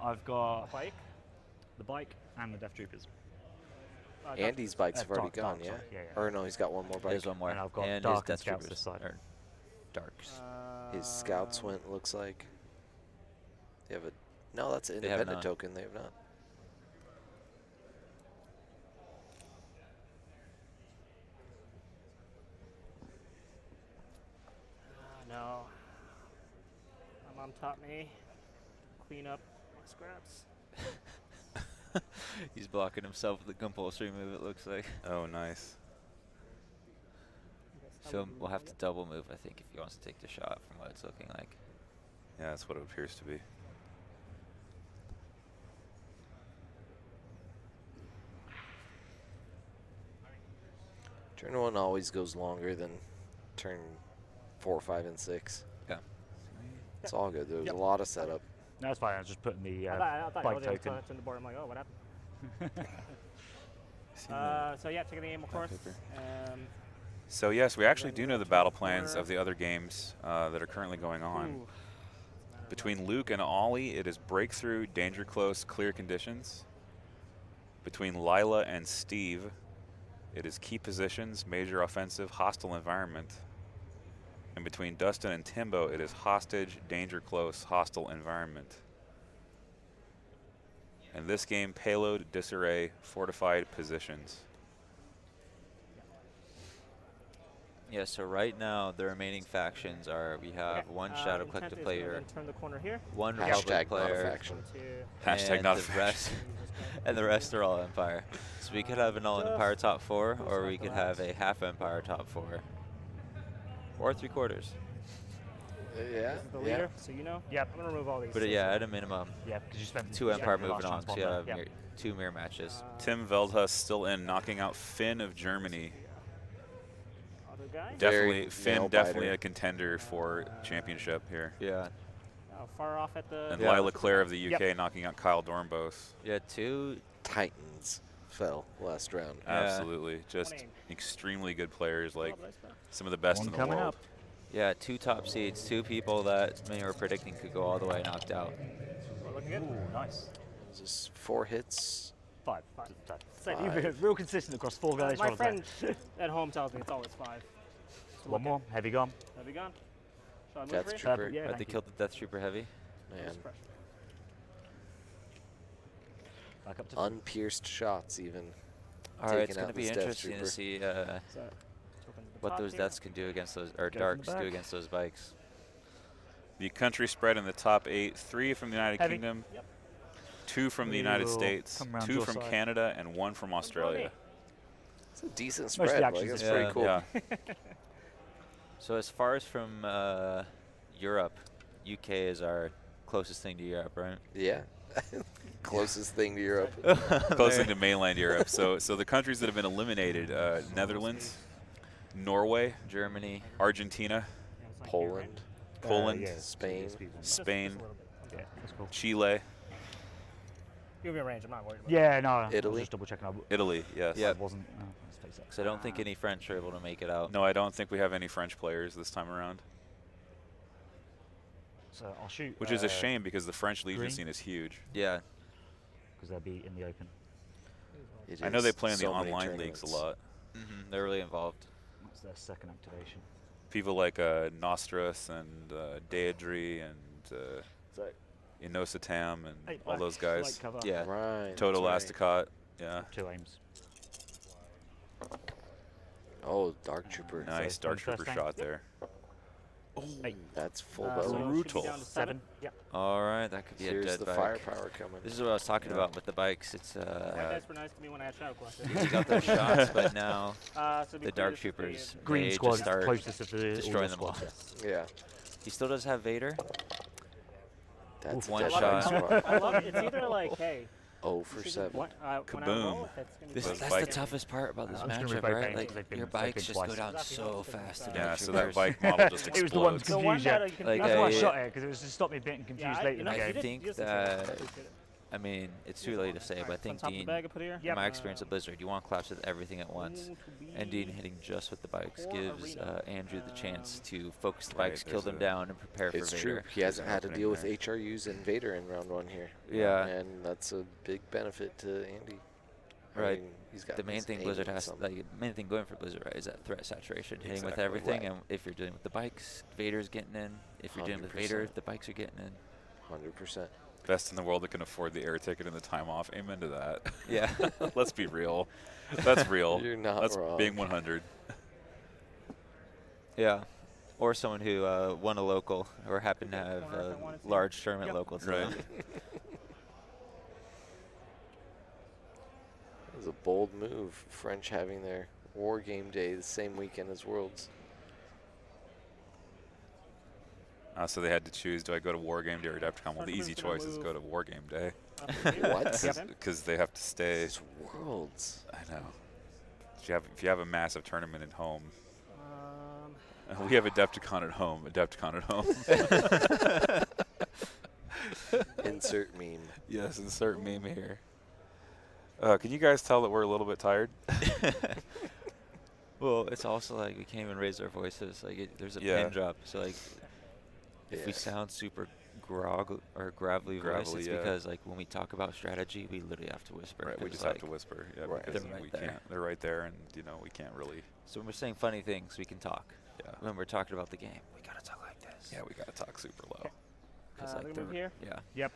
I've got Bike. the bike and the Death Troopers. Andy's bikes have already Dark, gone, sorry. yeah? Yeah. Or no, he's got one more bike. There's one more. And I've got and Dark his and Death Scouts Troopers. this side. Or Darks. His Scouts went, looks like. They have a. No, that's an They have independent not. token. They have not. No. I'm on top me. Clean up my scraps. He's blocking himself with the compulsory move, it looks like. Oh, nice. So we'll have to double move, I think, if he wants to take the shot from what it's looking like. Yeah, that's what it appears to be. Turn 1 always goes longer than turn 4, 5, and 6. Yeah. It's all good. There was Yep. a lot of setup. No, that's fine. I was just putting the I thought bike I was token. on the board. I'm like, oh, what happened? Seen that. So yeah, taking the game, of course. paper. Um, So yes, we actually do know the battle plans of the other games that are currently going on. ooh. Between Luke and Ollie, it is breakthrough, danger close, clear conditions. Between Lila and Steve, it is key positions, major offensive, hostile environment. And between Dustin and Timbo, it is hostage, danger close, hostile environment. And this game, payload, disarray, fortified positions. Yeah, so right now the remaining factions are we have one Shadow intent Collective is player, gonna turn the corner here. one Hashtag Republic not a player, faction. Hashtag and not a the faction. rest and the rest are all Empire. So we could have an all Empire top 4, or we could have a half Empire top 4. Or 3/4. Yeah. This is the leader, so you know. Yep. I'm gonna remove all these. But yeah, at a minimum, Yeah, because you spent 2 you Empire spent the moving last on. So you transponder. have Yep. 2 mirror matches. Tim Veldhuis still in, knocking out Finn of Germany. Other guy. Definitely, Very Finn nail definitely biter. a contender for championship here. Yeah. Far off at the. And Yeah. Lila Claire of the UK knocking out Kyle Dornbos. Yeah, 2. Titans fell last round. Yeah. Absolutely. Just Winning. extremely good players, like Oh, nice pass. some of the best One in the coming world. up. Yeah, 2 top seeds, 2 people that many were predicting could go all the way knocked out. We're looking good. Ooh, nice. This is 4 hits. Five. Five. So you've been real consistent across 4 guys. My friend at home tells me it's always 5. One more. Heavy gone. Have you gone? Shall I move Death for you? Trooper. Yeah, Right, they thank you. killed the Death Trooper heavy. Man. Just pressure. Back up to Unpierced shots, even. All right, it's Taking going to out be this Death interesting to Trooper. see So, token to the what top those here. deaths can do against those, or Go from the darks do back. against those bikes. The country spread in the top 8, 3 from the United Heavy. Kingdom, Yep. 2 from the We United will States, come round 2 your from side. Canada, and 1 from Australia. It's a decent Most of the spread. Like, actions it's is- pretty Yeah. cool. Yeah. So as far as from Europe, UK is our closest thing to Europe, right? Yeah. Closest thing to Europe. Closing to mainland Europe. So the countries that have been eliminated, Netherlands, Norway, Germany. Argentina, Yeah, it's like here, right? Poland. Poland, yeah, Spain. it's people. Just- just a Spain, little bit. Okay. Yeah, that's cool. Chile, Give me a range. I'm not worried about Yeah, no. I was Italy. just double checking. Italy, yes. Yeah. I wasn't. Let's face it. Because I don't think any French are able to make it out. No, I don't think we have any French players this time around, So I'll shoot. which is a shame because the French Legion green. scene is huge. Yeah. Because they'll be in the open. It I know is they play in the so many online leagues a tournaments. lot. They're really involved. That's their second activation. People like Nostras and Deidre and So Inositam and Hey, all black, those guys. light cover. Yeah. Right. Total that's Asticot, yeah. 2 aims. right. Oh, Dark Trooper. Nice So, Dark first Trooper tank? shot there. That's full So boat. it should be Brutal. down to 7. Yep. All right, that could be a Here's dead the bike. firepower coming. This is what I was talking about with the bikes. It's White dice were nice to me when I had Shadow Collector. you got those shots, but now So to be the clear, Dark this is the Troopers, Green they squad just is start closest of the destroying them squad. all. Yes. Yeah. He still does have Vader. That's One dead shot. squad. I love it. It's either like, hey, 0 for this is 7. when I Kaboom. roll, if it's gonna be This, Those that's like- the bikes- toughest part about this I'm just gonna matchup, revoke right? games, Like, 'cause they've been- your they've bikes been just twice. go down Exactly. so fast. to the Yeah, so that Troopers. bike model just It was the one explodes. to The one confuse you. that you can Like, That's why I I- shot it, because it was to stop me getting confused Yeah, later you know, in the I you game. did think use this that- example. Appreciate it. I mean, it's too late to say, but I think On top of the Dean, bag I put here. in my experience at Blizzard, you want to collapse with everything at once. And Dean hitting just with the bikes Or gives arena. Andrew the chance to focus the Right, bikes, kill there's them a- down, and prepare for It's Vader. true. He hasn't had to opening deal with there. HRUs and Vader in round 1 here. Yeah. And that's a big benefit to Andy. I Right. mean, he's got The main his thing aim Blizzard and has, some- like, the main thing going for Blizzard, right, is that threat saturation, hitting with Exactly. everything. Right. And if you're dealing with the bikes, Vader's getting in. If you're dealing with Vader, 100%. the bikes are getting in. 100%. Best in the world that can afford the air ticket and the time off. Amen to that. Yeah. Let's be real. That's real. You're not That's wrong. being 100. Yeah. Or someone who won a local or happened to have Don't know if I a wanna see. large tournament Yep. local to Right. them. It was a bold move. French having their War Game Day the same weekend as Worlds. So they had to choose, do I go to War Game Day or Adepticon? Well, the easy Stormtrooper's gonna choice is move. go to War Game Day. What? Because they have to stay. It's Worlds. I know. If you have a massive tournament at home, Um, we have Adepticon at home. Adepticon at home. Insert meme. Yes, insert meme here. Can you guys tell that we're a little bit tired? Well, it's also like we can't even raise our voices. Like there's a Yeah. pin drop, so like if we Yeah. sound super gravelly voice, Gravelly, it's yeah. because like when we talk about strategy, we literally have to whisper. Right, we 'cause, just have like, to whisper. Yeah, Right. because They're right we there. can't. They're right there, and we can't really. So when we're saying funny things, we can talk. Yeah. When we're talking about the game, we gotta talk like this. Yeah, we gotta talk super low. Okay. 'Cause, they're like gonna move here. Yeah. Yep.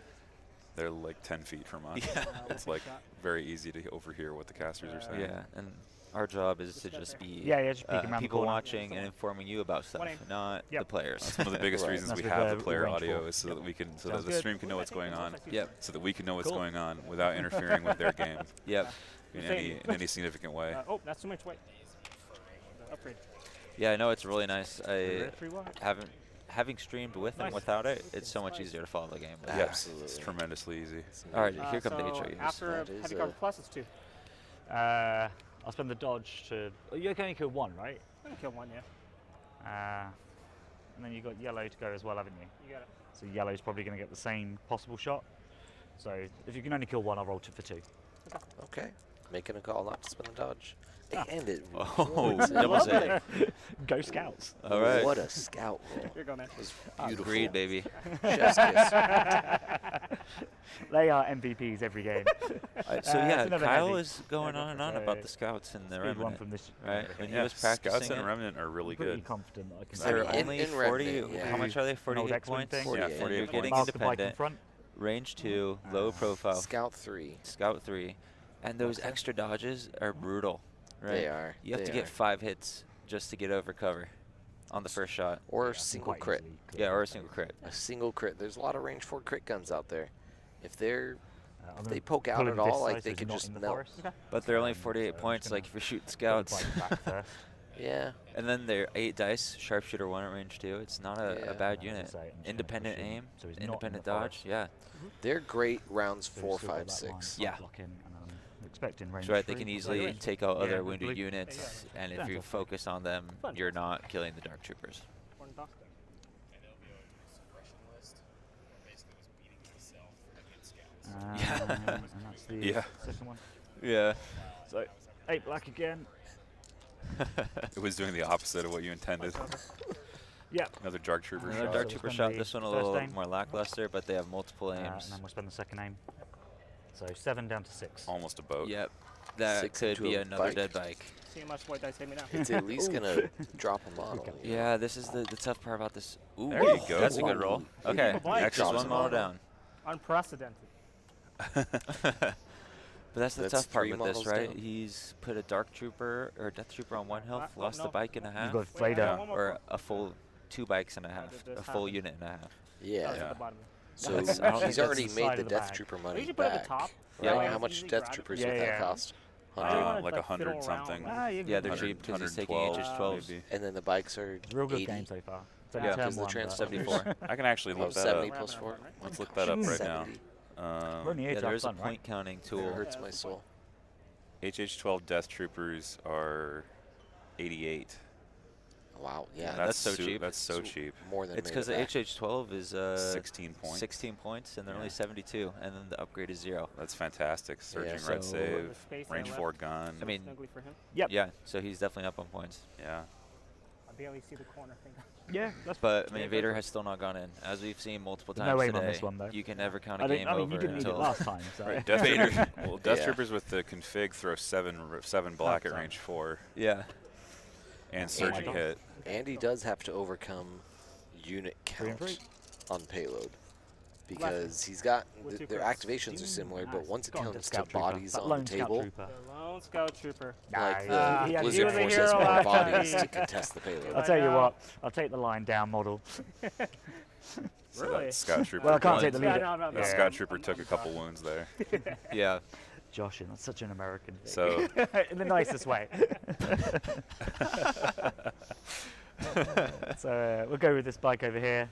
They're like 10 feet from us. Yeah. It's like very easy to overhear what the casters are saying. Yeah, and our job is to Just got just there. be Yeah, just peeking around the people corner. watching and informing you about stuff, aim. not Yep. the players. That's one of the biggest Right. reasons That's we with have the the player range audio four. is so that we can, so Sounds that the good. stream can know what's going on, Yep. so that we can know what's Cool. going on without interfering with their game Yep. in Same. any significant way. Oh, that's too much weight. Upgrade. Yeah, I know it's really nice. I Red 3-1. having streamed with and Nice. without it, it's so much easier to follow the game. Yeah, Absolutely. it's tremendously easy. All right, here come the so HRUs. after That is Heavy a- Cover Plus, it's 2. I'll spend the dodge to. Oh, you can only kill 1, right? I'm gonna kill 1, yeah. And then you got yellow to go as well, haven't you? You got it. So yellow's probably going to get the same possible shot. So if you can only kill 1, I'll roll for 2. Okay. Making a call not to spin the dodge. And it Oh, rewards it. double save. Go Scouts. All right. What a scout roll. Here you go, man. It was beautiful. Agreed, baby. Chef's kiss. They are MVPs every game. So it's yeah, another Kyle heavy. is going on and on about the scouts and the Speed 1 Remnant. from this. right? When he Yeah, was Scouts practicing and it, Remnant are really pretty good. confident that I can they're I mean, only in 40. Remnant, yeah. How much are they? An old 48 X-Wing points. thing. 48. And 48 you're getting points. Mark the bike in independent. front. Range 2, low profile, Scout 3. Scout 3, and those Okay. extra dodges are brutal. Right? They are. You have They to get are. 5 hits just to get over cover on the first shot. Or a Yeah, single quite crit. easily clear. Yeah, or a single crit. A single crit. There's a lot of range 4 crit guns out there. If they're I'm if gonna they poke out pull at him all, this like side they so could he's just not in the melt. forest. But they're only So 48 I'm points, just like gonna if you're shooting Put the scouts. bike back first. Yeah. And then they're 8 dice, sharpshooter 1 at range 2. It's not Yeah. a bad As I unit. say, I'm just gonna Independent push him aim, so he's not in independent the dodge. forest. Yeah. They're great rounds So 4, he's still got 5, that line 6. to Yeah. block in, and I'm expecting range That's right. They 3. can I'll easily take it. take out Yeah, other with wounded blue. units, and if Yeah. you focus on them, Fun. you're not killing the Dark Troopers. Important doctor. And that's the Yeah. second one. Yeah. So 8 black again. It was doing the opposite of what you intended. Yeah. Another Dark Trooper Another shot. Dark So Trooper it's shot. gonna be This one a first little aim. more lackluster, but they have multiple And aims. then we'll spend the second aim. So 7 down to 6. Almost a boat. Yep. That 6 could into be a another bike. dead bike. See how much white dice hit me now. It's at least going to drop a model. you know? Yeah, this is the tough part about this. Ooh, There you go. That's a good roll. Ooh. Okay, Bike. just Drops one a model model. down. Unprecedented. But that's the That's tough part 3 with this, models right? down. He's put a Dark Trooper or Death Trooper on 1 health, Oh, lost no. the bike in a half, You've got Wait, I Vader. got one more or point. a full 2 bikes and a half, this a full happened. unit and a half. Oh, Yeah. it's Yeah. at the bottom. So That's- I don't think he's that's already the made side the of the Death bag. Trooper You money should put it at back. the top. Yeah. Right? Yeah. How much Easily Death grab it. Troopers Yeah, would that yeah. cost? I don't wanna, like fiddle 100 around, something. like- Ah, you're Yeah, good. they're 100, cheap because he's taking 112 HH12s. maybe. And then the bikes are Real good 80. game so far. It's Yeah, only turn 'cause the one, trans but- 74. I can actually Oh, look that 70 up. plus 4? Right? Let's look that up right now. 70. We're only Yeah, eight there up is a front, right? point counting That tool. hurts Yeah, my that's the point. soul. HH12 Death Troopers are 88. Wow, yeah. That's so cheap. That's so cheap. More than It's made because it the back. HH12 is 16 points. 16 points, and they're Yeah. only 72, and then the upgrade is 0. That's fantastic. Surging so- red The save, space I range left 4 gun. I mean, snugly for him. Yep. Yeah, so he's definitely up on points. Yeah. I barely see the corner thing. Yeah, that's But I mean, Yeah, Vader go has still not gone in, as we've seen multiple There's times no aim today. on this one, though. You can never count a I, game I mean, over you didn't need it until last time, so. Right, Death Troopers. Well, Death Yeah. Troopers with the config throw 7 black at sorry. range 4 yeah. and surging God. hit. Andy does have to overcome unit 3 and count 3. on payload. Because he's got, With two their crits. activations are similar, but Nice. once it Go on, comes to Scout Trooper. bodies That on the lone Scout table, Trooper. The lone scout trooper. like Nah, the he had- Blizzard he was a Force hero has more last time. bodies to contest the payload. I'll tell you know. what, I'll take the line down model. So Really? that Scout Trooper. Well, I can't One. take the Yeah, lead. no, no, The no. Scout Trooper took a couple wounds there. Yeah. Joshing, that's such an American thing. So In the nicest way. So we'll go with this bike over here.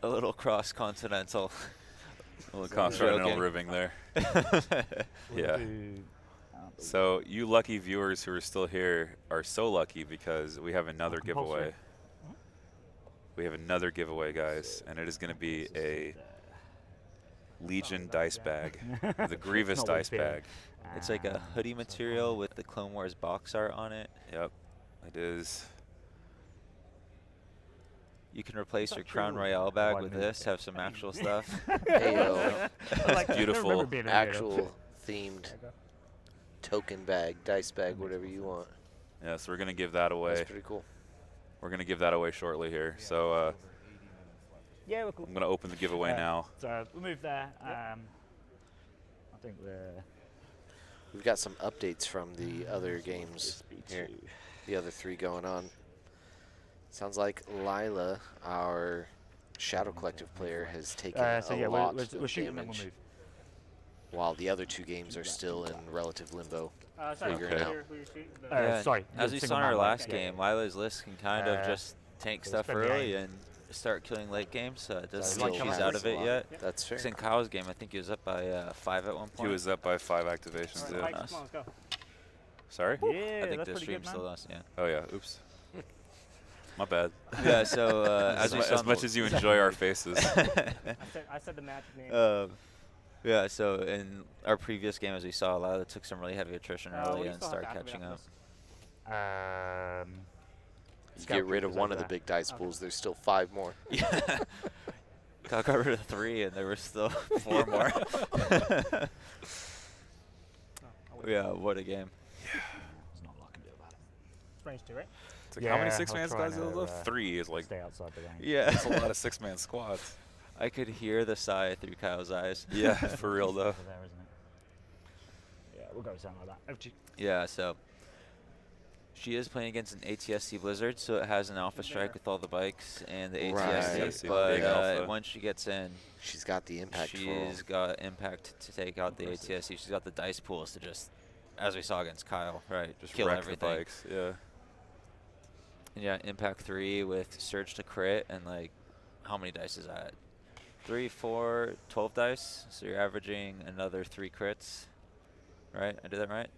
A little cross-continental. a little continental joking. ribbing there. We'll Yeah. do, So you lucky viewers who are still here are so lucky because we have another compulsory. giveaway. We have another giveaway, guys, and it is going to be a Legion dice bag, the Grievous Not what dice it's been. bag. It's like a hoodie material with the Clone Wars box art on it. Yep, it is. You can replace that your Crown true? Royale bag Why with me? this, have some actual stuff. Heyo, Beautiful. actual themed token bag, dice bag, whatever you want. Yeah, so we're going to give that away. That's pretty cool. We're going to give that away shortly here. So Yeah, we're cool. I'm going to open the giveaway now. So we'll move there. I think We've got some updates from the other games here, the other 3 going on. Sounds like Lila, our Shadow Collective player, has taken so a yeah, lot we're of shooting and we'll damage, move. while the other 2 games are still in relative limbo. Sorry, Figuring who out. you're shooting? The- Yeah, sorry, As the we saw single in our man last bike. game, Lila's list can kind of just tank so stuff spend the early aim. and start killing late game, so it doesn't Still seem like has she's out of a it lot. yet. That's fair. 'Cause in Kyle's game, I think he was up by 5 at one He point. was up by 5 activations. All right, Yeah. Mike, come on, let's go. Sorry? Yeah, I think that's the pretty stream good, still man. lost, yeah. Oh, yeah. Oops. My bad. Yeah, so as we saw As in much the- as you enjoy our faces. I said the magic name. Yeah, so in our previous game, as we saw, Lila took some really heavy attrition early we and still have to started activate catching up. this. You Scout get rid of Troopers one over of the there. big dice pools, there's still 5 more. Yeah. Got rid of 3, and there were still 4 more. Oh, I'll wait. Yeah, what a game. There's not a lot I can do about it. It's range 2, right? It's like, how many Yeah, 6-man I'll try squads and, is there? 3 is like, Stay outside the range. Yeah. that's a lot of 6-man squads. I could hear the sigh through Kyle's eyes. Yeah, for real though. Over there, isn't it? Yeah, we'll go something like that. Over to you. Yeah, so she is playing against an ATSC Blizzard, so it has an alpha strike with all the bikes and the Right. ATSC. Big But alpha. once she gets in, She's got the impact for she's got impact to take out the ATSC. She's got the dice pools to just, as we saw against Kyle, right, Just kill wreck everything. the bikes. Yeah. And yeah, impact 3 with surge to crit, and like, how many dice is that? 3, 4, 12 dice. So you're averaging another 3 crits, right? I did that right?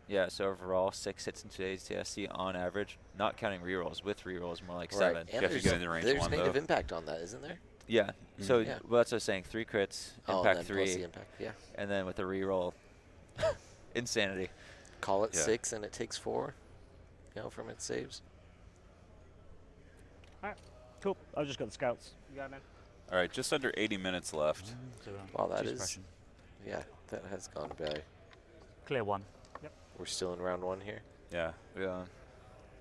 Yeah. So overall, 6 hits into ATSC on average, not counting rerolls. With rerolls, more like 7. And You have to there's, get into range there's 1 native though. impact on that, isn't there? Yeah. So Yeah. well, that's what I was saying. 3 crits, Oh, impact and then plus 3, the impact. Yeah. and then with a reroll, insanity. Call it Yeah. 6 and it takes 4, from its saves. Cool. I've just got the scouts. You got it, man. All right, just under 80 minutes left. So, Wow, that choose is- suppression. Yeah, that has gone by. Clear 1. We're still in round 1 here. Yeah. Yeah.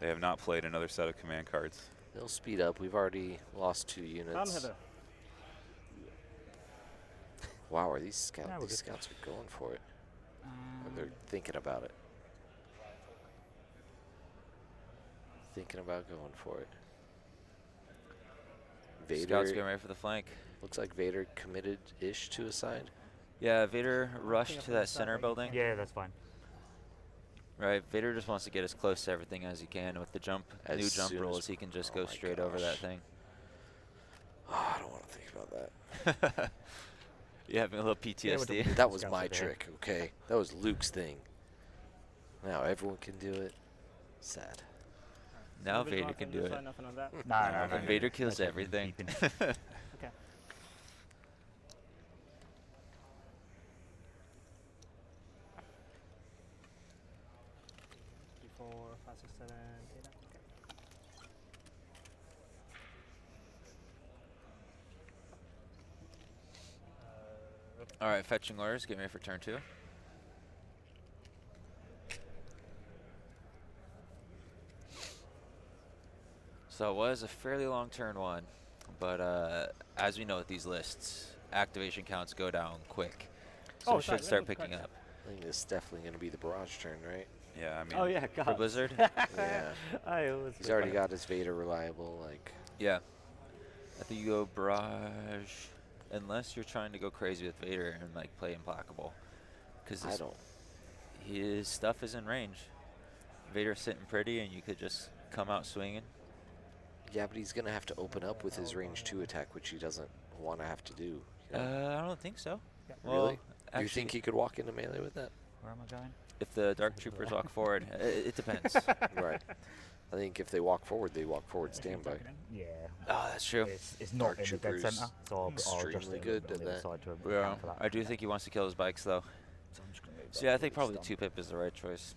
They have not played another set of command cards. They'll speed up. We've already lost 2 Come units. hither. Wow, are these scouts? Yeah, we're These good. scouts are going for it. Or they're thinking about it. Thinking about going for it. Vader Scouts getting ready for the flank. looks like Vader committed-ish to a side. Yeah, Vader rushed up to on the that side, center like, building. Yeah, that's fine. Right, Vader just wants to get as close to everything as he can. With the As new jump soon rules, as- he can just oh go my straight over that gosh. thing. Oh, I don't want to think about that. You having a little with PTSD? the- That was Scouts my are there. trick, okay? That was Luke's thing. Now everyone can do it. Sad. Now Moving Vader on can from do this it. side, nothing on that. No. And Vader No kills taking, everything. keeping. Okay. Four, 5, 6, 7, 8. Okay. All right, fetching orders. Get ready for turn 2. So it was a fairly long turn 1, but as we know with these lists, activation counts go down quick. So Oh, it sorry, should start we have picking cards. up. I think this is definitely going to be the barrage turn, right? Yeah, I mean, Oh yeah, For God. Blizzard? Yeah. I always He's already got his Vader reliable, like. Yeah. I think you go barrage, unless you're trying to go crazy with Vader and like play implacable, because I don't. his stuff is in range. Vader's sitting pretty, and you could just come out swinging. Yeah, but he's going to have to open up with his range 2 attack, which he doesn't want to have to do. You know? I don't think so. Really? Well, You actually, think he could walk into melee with that? Where am I going? if the Dark Troopers walk forward, it depends. Right. I think if they walk forward standby. Yeah. Oh, that's true. It's not Dark in the dead Troopers centre, so I'll adjust extremely it good on at the other that. side to Yeah, account for that. I do think he wants to kill his bikes though. So I'm just gonna move So that yeah, I to think the probably stump. 2-pip is the right choice.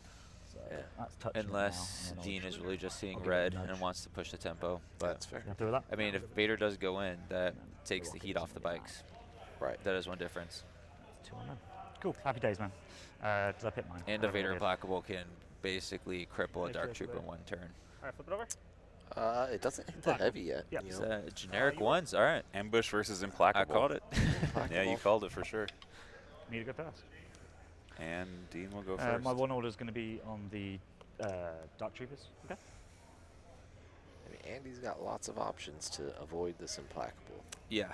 So Yeah. that's touching it now, Unless and then I'll Dean just- is really just seeing I'll give it a red nudge. and wants to push the tempo. But That's fair. You happy with that? I mean, if Vader does go in, that then takes we'll the walk heat into off the somebody bikes. Right. That is one difference. That's 2 on them. Cool. Happy days, man. Did I pick mine? And a Whatever Vader it is. implacable can basically cripple a Yeah, Dark sure, Trooper sure. in 1 turn. All right, flip it over. It doesn't hit that heavy yet. Yep. You Is know? that generic you- ones? All right. ambush versus I implacable. called it. Yeah, you called it for sure. Need to go first. And Dean will go first. My one order is going to be on the Dark Troopers. Okay. I mean, Andy's got lots of options to avoid this implacable. Yeah.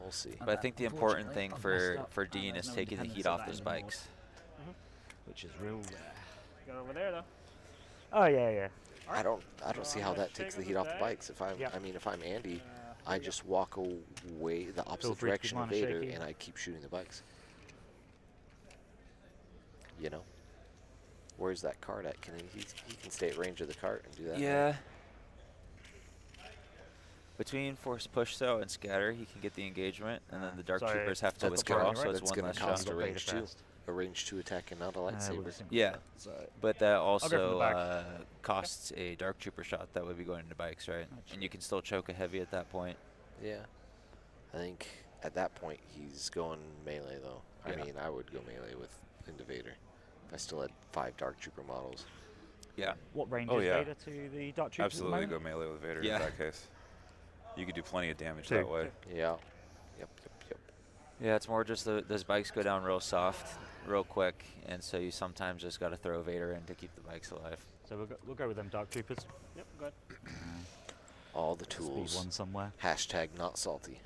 We'll see. But I think the important Unfortunately, thing I've for, messed up, for and Dean there's is no taking the independence heat of off that those anymore. bikes. Which is real rare. Got over there though. Oh yeah, yeah. I don't see I'm how gonna that takes shake the on heat the off the bag. bikes. If I'm, Yeah. I mean, if I'm Andy, Here I we go. just walk away the opposite free to keep direction of mine Vader, shaky. and I keep shooting the bikes. You know, where's that cart at? He can stay at range of the cart and do that? right? Yeah. Between force push though and scatter, he can get the engagement, and then the Dark So Troopers have to that's withdraw, gonna- so it's that's one gonna less cost shot. a Vader range 2. first. A range 2 attack and not a With lightsaber. a simple Yeah. shot, So But that go from the also back. costs a Dark Trooper shot that would be going into bikes, right? And you can still choke a heavy at that point. Yeah. I think at that point he's going melee though. I Yeah. mean, I would go melee with into Vader. If I still had 5 Dark Trooper models. Yeah. what range Oh, is yeah. Vader to the Dark Troopers? Absolutely at the go moment? melee with Vader Yeah. in that case. You could do plenty of damage 2. that way. Yeah. Yep. Yeah, it's more just those bikes go down real soft, real quick, and so you sometimes just got to throw Vader in to keep the bikes alive. So we'll go with them Dark Troopers. Yep, good. All the Speed tools. one somewhere. Hashtag not salty.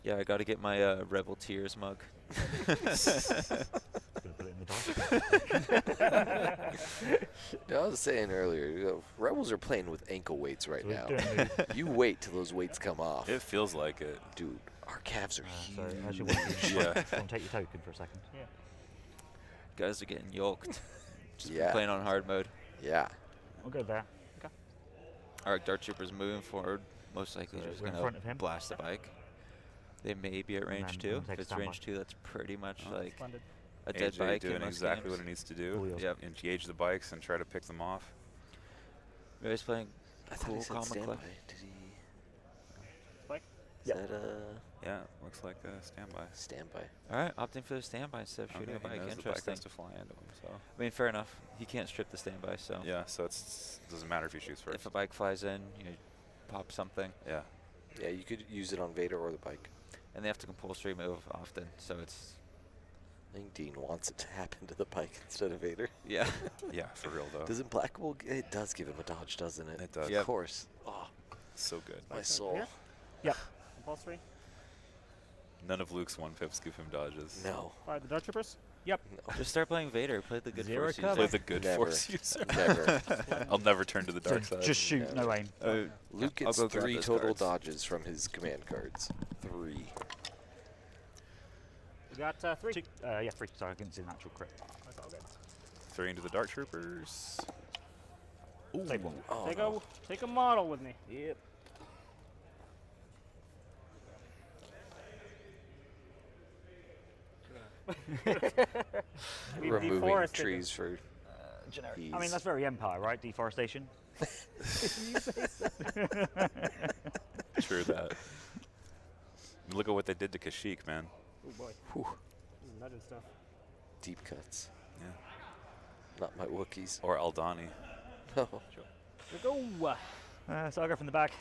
Yeah, I got to get my Rebel Tears mug. Gonna put it in the dark. I was saying earlier, you know, Rebels are playing with ankle weights right So we're now. doing the- You wait till those weights come off. It feels like it. Dude, our calves are so huge. actually, Yeah. want to take your token for a second? Yeah. Guys are getting yoked. Just Yeah. playing on hard mode. Yeah. We'll go there. Our Dark Troopers moving forward, most likely So just we're in going front of to him. blast the bike. They may be at range then 2. take If it's standby. range 2, that's pretty much like Splendid. a dead AJ bike doing in most exactly games. what it needs to Cool do. wheels. Yep. Engage the bikes and try to pick them off. You guys playing I thought cool he said comic standby. clip? Did he? Spike. Is Yep. that Yeah, looks like a standby. standby? All right, opting for the standby instead of shooting Okay, a he bike. knows the bike Interesting. has to fly into him, so. I mean, fair enough. He can't strip the standby, so Yeah, so it doesn't matter if he shoots first. if a bike flies in, you pop something, Yeah. Yeah, you could use it on Vader or the bike. and they have to compulsory move often, so it's I think Dean wants it to happen to the bike instead of Vader. Yeah. Yeah, for real though. Doesn't Blackwell? It does give him a dodge, doesn't it? It does. Of Yep. course. Oh, So good. my soul. Here? Yep. Compulsory. None of Luke's 1-5s give him dodges. No. Fire the Dark Troopers. Yep. No. Just start playing Vader. Play the good Zero force cover. Play user. the good Never. force user. Never. I'll never turn to the So dark side. just shoot, no aim. Luke I'll gets go grab 3 those total cards. dodges from his command cards. 3. We got 3. Yeah, 3. Sorry, I couldn't see the natural crit. That's all good. 3 into the dark troopers. Save one. Oh, Take no. a model with me. Yep. We Removing deforested them. trees for Generic. ease. I mean, that's very Empire, right? Deforestation. True that. Look at what they did to Kashyyyk, man. Oh boy. Whew. This is nutted stuff. Deep cuts. Yeah. Not my Wookiees. Or Aldani. No. We go. So I'll go from the back.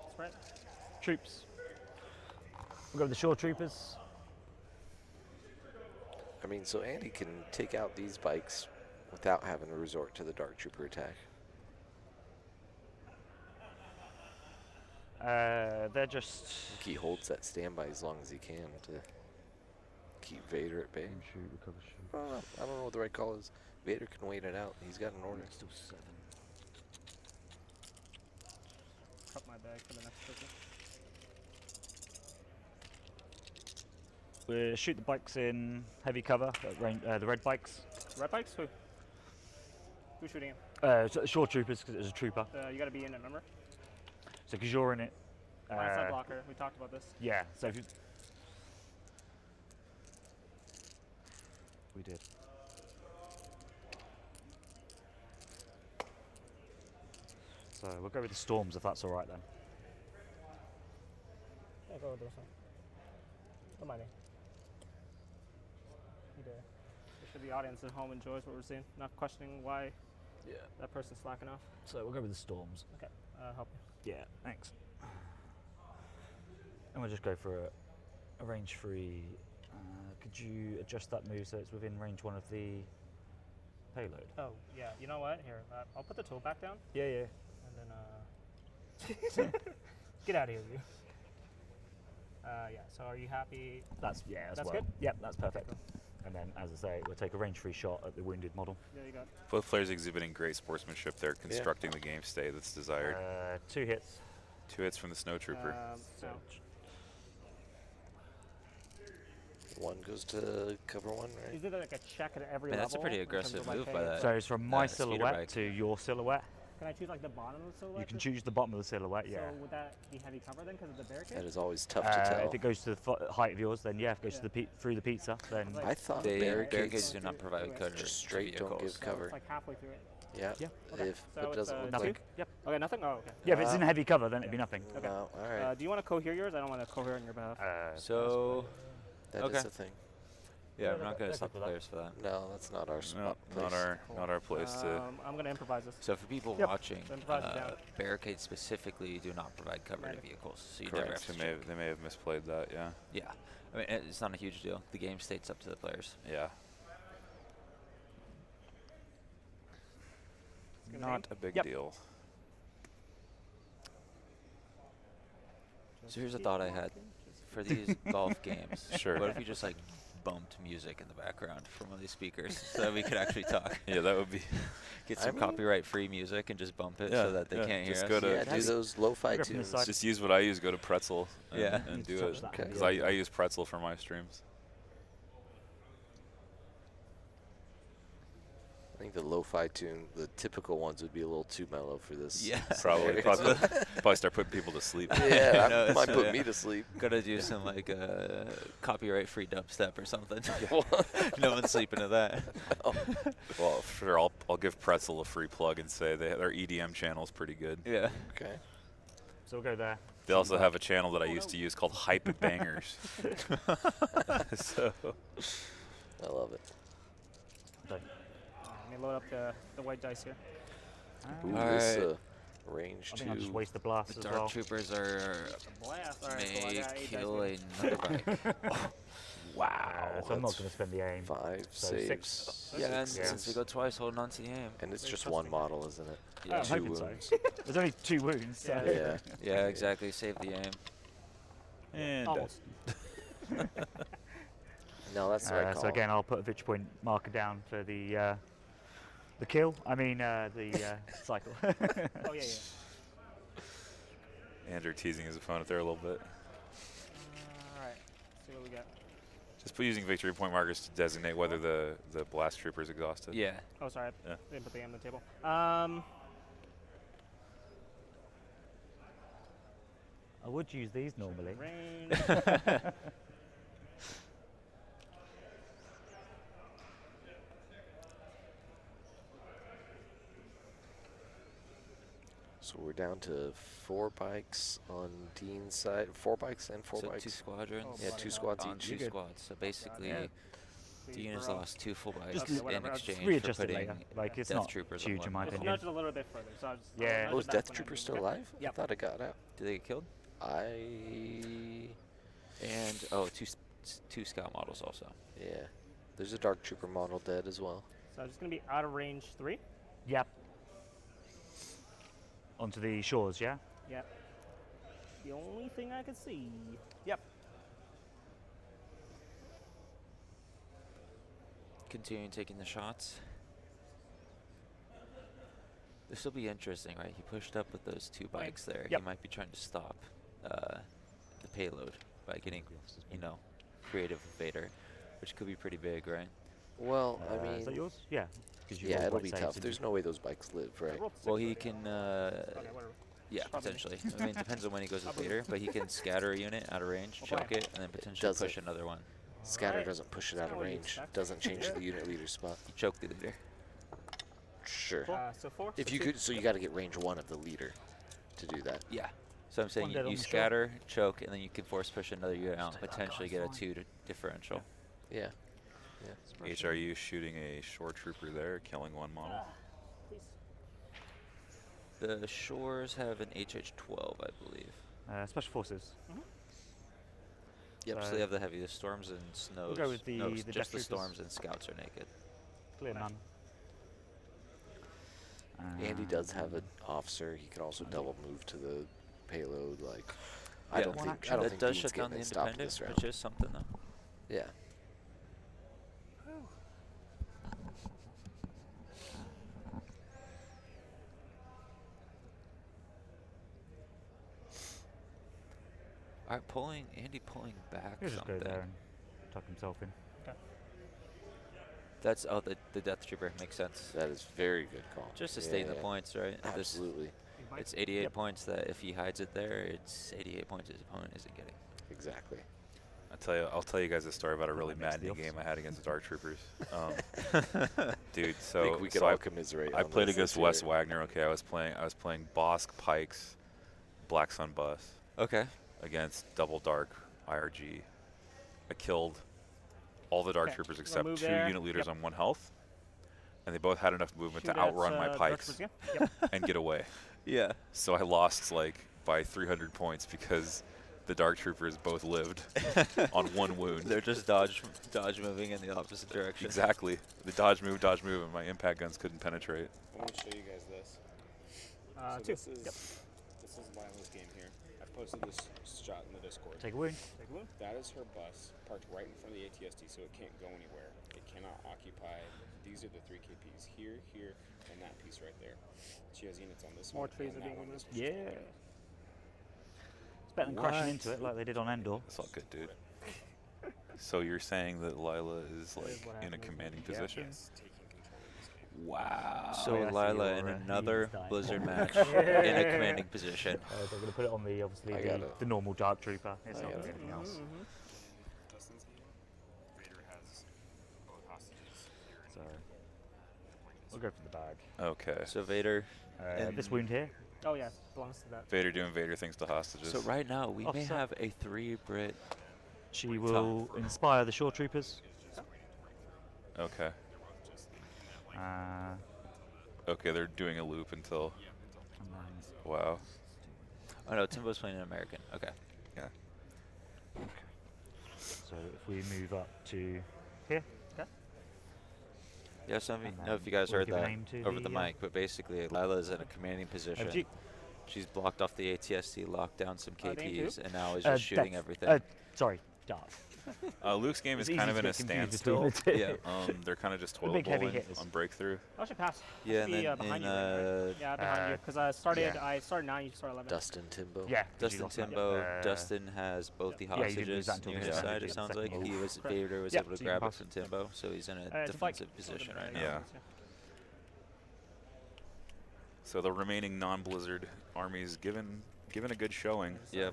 That's right. Troops. We'll go with the shore troopers. I mean, so Andy can take out these bikes without having to resort to the Dark Trooper attack. They're just. I think he holds that standby as long as he can to keep Vader at bay. Shoot, recover, shoot. Well, I don't know what the right call is. Vader can wait it out. He's got an order. Still 7. Cut my bag for the next person. We'll shoot the bikes in heavy cover, the red bikes. Red bikes? Who? Who's shooting him? So shore troopers, because it was a trooper. You gotta be in it, remember? So because you're in it. Blind side blocker. We talked about this. Yeah, so if you. We did. So we'll go with the storms if that's alright then. Yeah, go with this one. Don't mind me. You do. Make sure the audience at home enjoys what we're seeing, not questioning why that person's slacking off. So we'll go with the storms. Okay, help you. Yeah, thanks. And we'll just go for a range 3. Could you adjust that move so it's within range 1 of the payload? Oh, yeah. You know what? Here, I'll put the tool back down, Yeah, yeah. and then get out of here, you. Yeah. So, are you happy? That's That's well. good? Yep, that's perfect. And then, as I say, we'll take a range 3 shot at the wounded model. There you go. Both players exhibiting great sportsmanship. They're constructing the game state that's desired. 2 hits. 2 hits from the snow trooper. So Ouch. 1 goes to cover 1, right? Is it like a check at every Man, level? that's a pretty in terms aggressive of, like, move hey, by that. So it's from my speeder silhouette bike. to your silhouette. Can I choose like the bottom of the silhouette? You can choose the bottom of the silhouette, yeah. So would that be heavy cover then because of the barricade? That is always tough to tell. If it goes to the height of yours, then yeah. If it goes to the through the pizza, then Like- I thought Barricades barricades do not provide cover. just to straight don't vehicles. give So cover. it's like halfway through it. Yeah. Yeah. Okay. If So it it's, doesn't look nothing. like. Yep. Okay, nothing? Oh, okay. Yeah, if it's in heavy cover, then it'd be nothing. Okay. No, all right. Do you want to cohere yours? I don't want to cohere on your behalf. So, That is okay. a thing. yeah, I'm they're not going good to stop for that. players for that. No, that's not our No, spot. not our place to. I'm going to improvise this. So for people Yep. watching, Then provide it down. barricades specifically do not provide cover to vehicles, so you never Correct. have They to may, check. they may have misplayed that. Yeah. Yeah, I mean it's not a huge deal. The game state's up to the players. Yeah. gonna Not be- a big Yep. deal. So here's a thought I had for these golf games. Sure. What if we just like bumped music in the background from one of these speakers so that we could actually talk? Yeah, that would be. Get I some mean- copyright-free music and just bump it Yeah, so that they yeah, can't hear just us. go to- Yeah, do That's- those lo-fi Go from the tunes. side. Just use what I use. Go to Pretzel. And, Yeah. and Need do to it. touch that Okay. Because I use Pretzel for my streams. I think the lo-fi tune, the typical ones would be a little too mellow for this. Yeah. Probably. Probably start putting people to sleep. Yeah, No, that it's, might put yeah. me to sleep. Gotta do some like copyright-free dubstep or something. No one's sleeping to that. Well, sure. I'll give Pretzel a free plug and say their EDM channel is pretty good. Yeah. Okay. So we'll go there. They also have a channel that I used to use called Hype Bangers. So I love it. Okay. Let me load up the white dice here. Ooh, All this right. range I think I'll just 2. waste the blast The as Dark well. Troopers are Blast. All right, cool. I may got 8 dice kill with me. another bike. Wow. So I'm not going to spend the aim. 5 So saves. six. Yeah, and Six since we go twice, holding on to the aim. And it's Very just trusting. one model, isn't it? Yeah. I'm 2 hoping so. wounds. There's only 2 wounds. So. Yeah. Yeah. Yeah, exactly. Save the aim. And Almost. No, that's the right call. So again, I'll put a victory point marker down for the kill. I mean the cycle. Oh yeah, yeah. Andrew teasing his opponent there a little bit. All right. See what we got. Just using victory point markers to designate whether the blast trooper is exhausted. Yeah. Oh, sorry. Yeah. I didn't put the aim on the table. I would use these normally. Range. So we're down to 4 bikes on Dean's side. 4 bikes and 4 So bikes. 2 squadrons. Oh, Yeah, bloody 2 hell. squads On each. 2 good. squads. So basically, Yeah. Dean has lost 2 full bikes Just whatever, in I'll just exchange for readjust it putting later. Like it's Death not Troopers on huge in my one. Just opinion. nudge it a little bit further. So I'll just. Yeah. I'll Oh, nudge is it back Death when I Trooper need still to. alive? I Yep. thought it got out. Do they get killed? And oh, two scout models also. Yeah. There's a Dark Trooper model dead as well. So I'm just gonna be out of range 3. Yep. Onto the shores, yeah? Yep. The only thing I could see. Yep. Continuing taking the shots. This will be interesting, right? He pushed up with those 2 bikes there. Yep. He might be trying to stop the payload by getting, creative with Vader, which could be pretty big, right? Well, I Is that mean, yours? Yeah. 'Cause you yeah, rolled it'll white be saves, tough. didn't There's you? no way those bikes live, I right? rolled 6 Well, he already. can, Okay, whatever. yeah, Probably. potentially. I mean, it depends on when he goes with Probably. Vader, but he can scatter a unit out of range, Okay. choke it, and then potentially does push it. another one. Scatter Alright. doesn't push it That's out of kinda what you range. expect. Doesn't change Yeah. the unit leader's spot. You choke the leader. Sure. So 4. If so you 2. could, so you got to get range 1 of the leader to do that. Yeah. So I'm saying One dead on you the shore. scatter, choke, and then you can force push another unit out, take that potentially guy, get a fine. 2 differential. Yeah. H, are you shooting a shore trooper there, killing 1 model? Please. The shores have an HH-12, I believe. Special forces. Yep. So they have the heavy. The storms and snows. go with the no, Death just the Troopers. storms and scouts are naked. Clear Nice. none. Andy does have an officer. He can also double move to the payload. Like, I Yeah. don't One think action. I don't That think does Dean's shut down the getting it stopped independent, this round. which is something though. Yeah. All right, Andy pulling back He'll just go something. there and tuck himself in. That's the Death Trooper makes sense. That is very good call. Just to stay in the Yeah. points, right? This- Absolutely. it's 88 Yep. points that if he hides it there, it's 88 points his opponent isn't getting. Exactly. I'll tell you guys a story about a really That makes the maddening game I had against the Dark Troopers. Dude, I so think we could so all I- commiserate. I on played this. against Let's Wes hear it. Wagner. Okay, I was playing Bosk Pikes, Black Sun Bus Okay. against Double Dark IRG. I killed all the Dark Okay, Troopers we'll except move 2 there. unit leaders Yep. on 1 health, and they both had enough movement Shoot to at, outrun my Dark pikes Troopers, yeah. Yep. and get away. Yeah. So I lost like by 300 points because the Dark Troopers both lived on 1 wound. They're just dodge moving in the opposite direction. Exactly. The dodge, move, and my impact guns couldn't penetrate. I want to show you guys this. So 2. this is Yep. this is Lila's game here. I posted this shot in the Discord. Take a wound. Take a wound. That is her bus parked right in front of the ATSD, so it can't go anywhere. It cannot occupy. These are the 3 KPs here, here, and that piece right there. She has units on this More one. trees and are that being one removed. is Yeah. It's better than crashing into it like they did on Endor. It's all good, dude. So you're saying that Lila is That is like what in a happened. commanding Yeah. position? Yes, taking control of this game. Wow. So yeah, I see Lila in your, another knees dying. Blizzard match in a commanding position. They're going to put it on the obviously I the, got it. the normal Dark Trooper. It's I not got gonna it. be anything else. Dustin's game. Vader has both hostages here. So we'll go for the bag. Okay. So Vader. This wound here. Oh yeah, belongs to that. Vader doing Vader things to hostages. So right now we may Offset. have a 3 Brit. She will inspire the Shore Troopers. Okay. Uh, Okay, they're doing a loop until. and then Wow. Oh no, Timbo's playing an American. Okay. Yeah. So if we move up to here, Yeah, so I And don't know if you then guys we'll heard give a that name to over the the, mic, but basically Lila's in a commanding position. FG. She's blocked off the ATST, locked down some Are they in KPs, two? and now is just shooting Depth. everything. Sorry, Dart. Luke's game It's is easy kind of to in a get confused between standstill. the two. Yeah. They're kind of just The toilet big heavy bowling hitters. on breakthrough. I should pass. Yeah, I should and be then behind in you. Right? Yeah, behind you. Because I started. yeah. I started 9. You started 11. Dustin Timbo. Yeah. 'cause you Dustin lost that. Timbo, Dustin has both the Yeah, you didn't lose hostages that until near the his second side, move. it sounds Second like. move. He was, Correct. Vader was Yeah, able to so you can grab it pass. from Timbo, so he's in a It's a bike. defensive position right Yeah. now. So the remaining non-Blizzard armies given a good showing, Yep.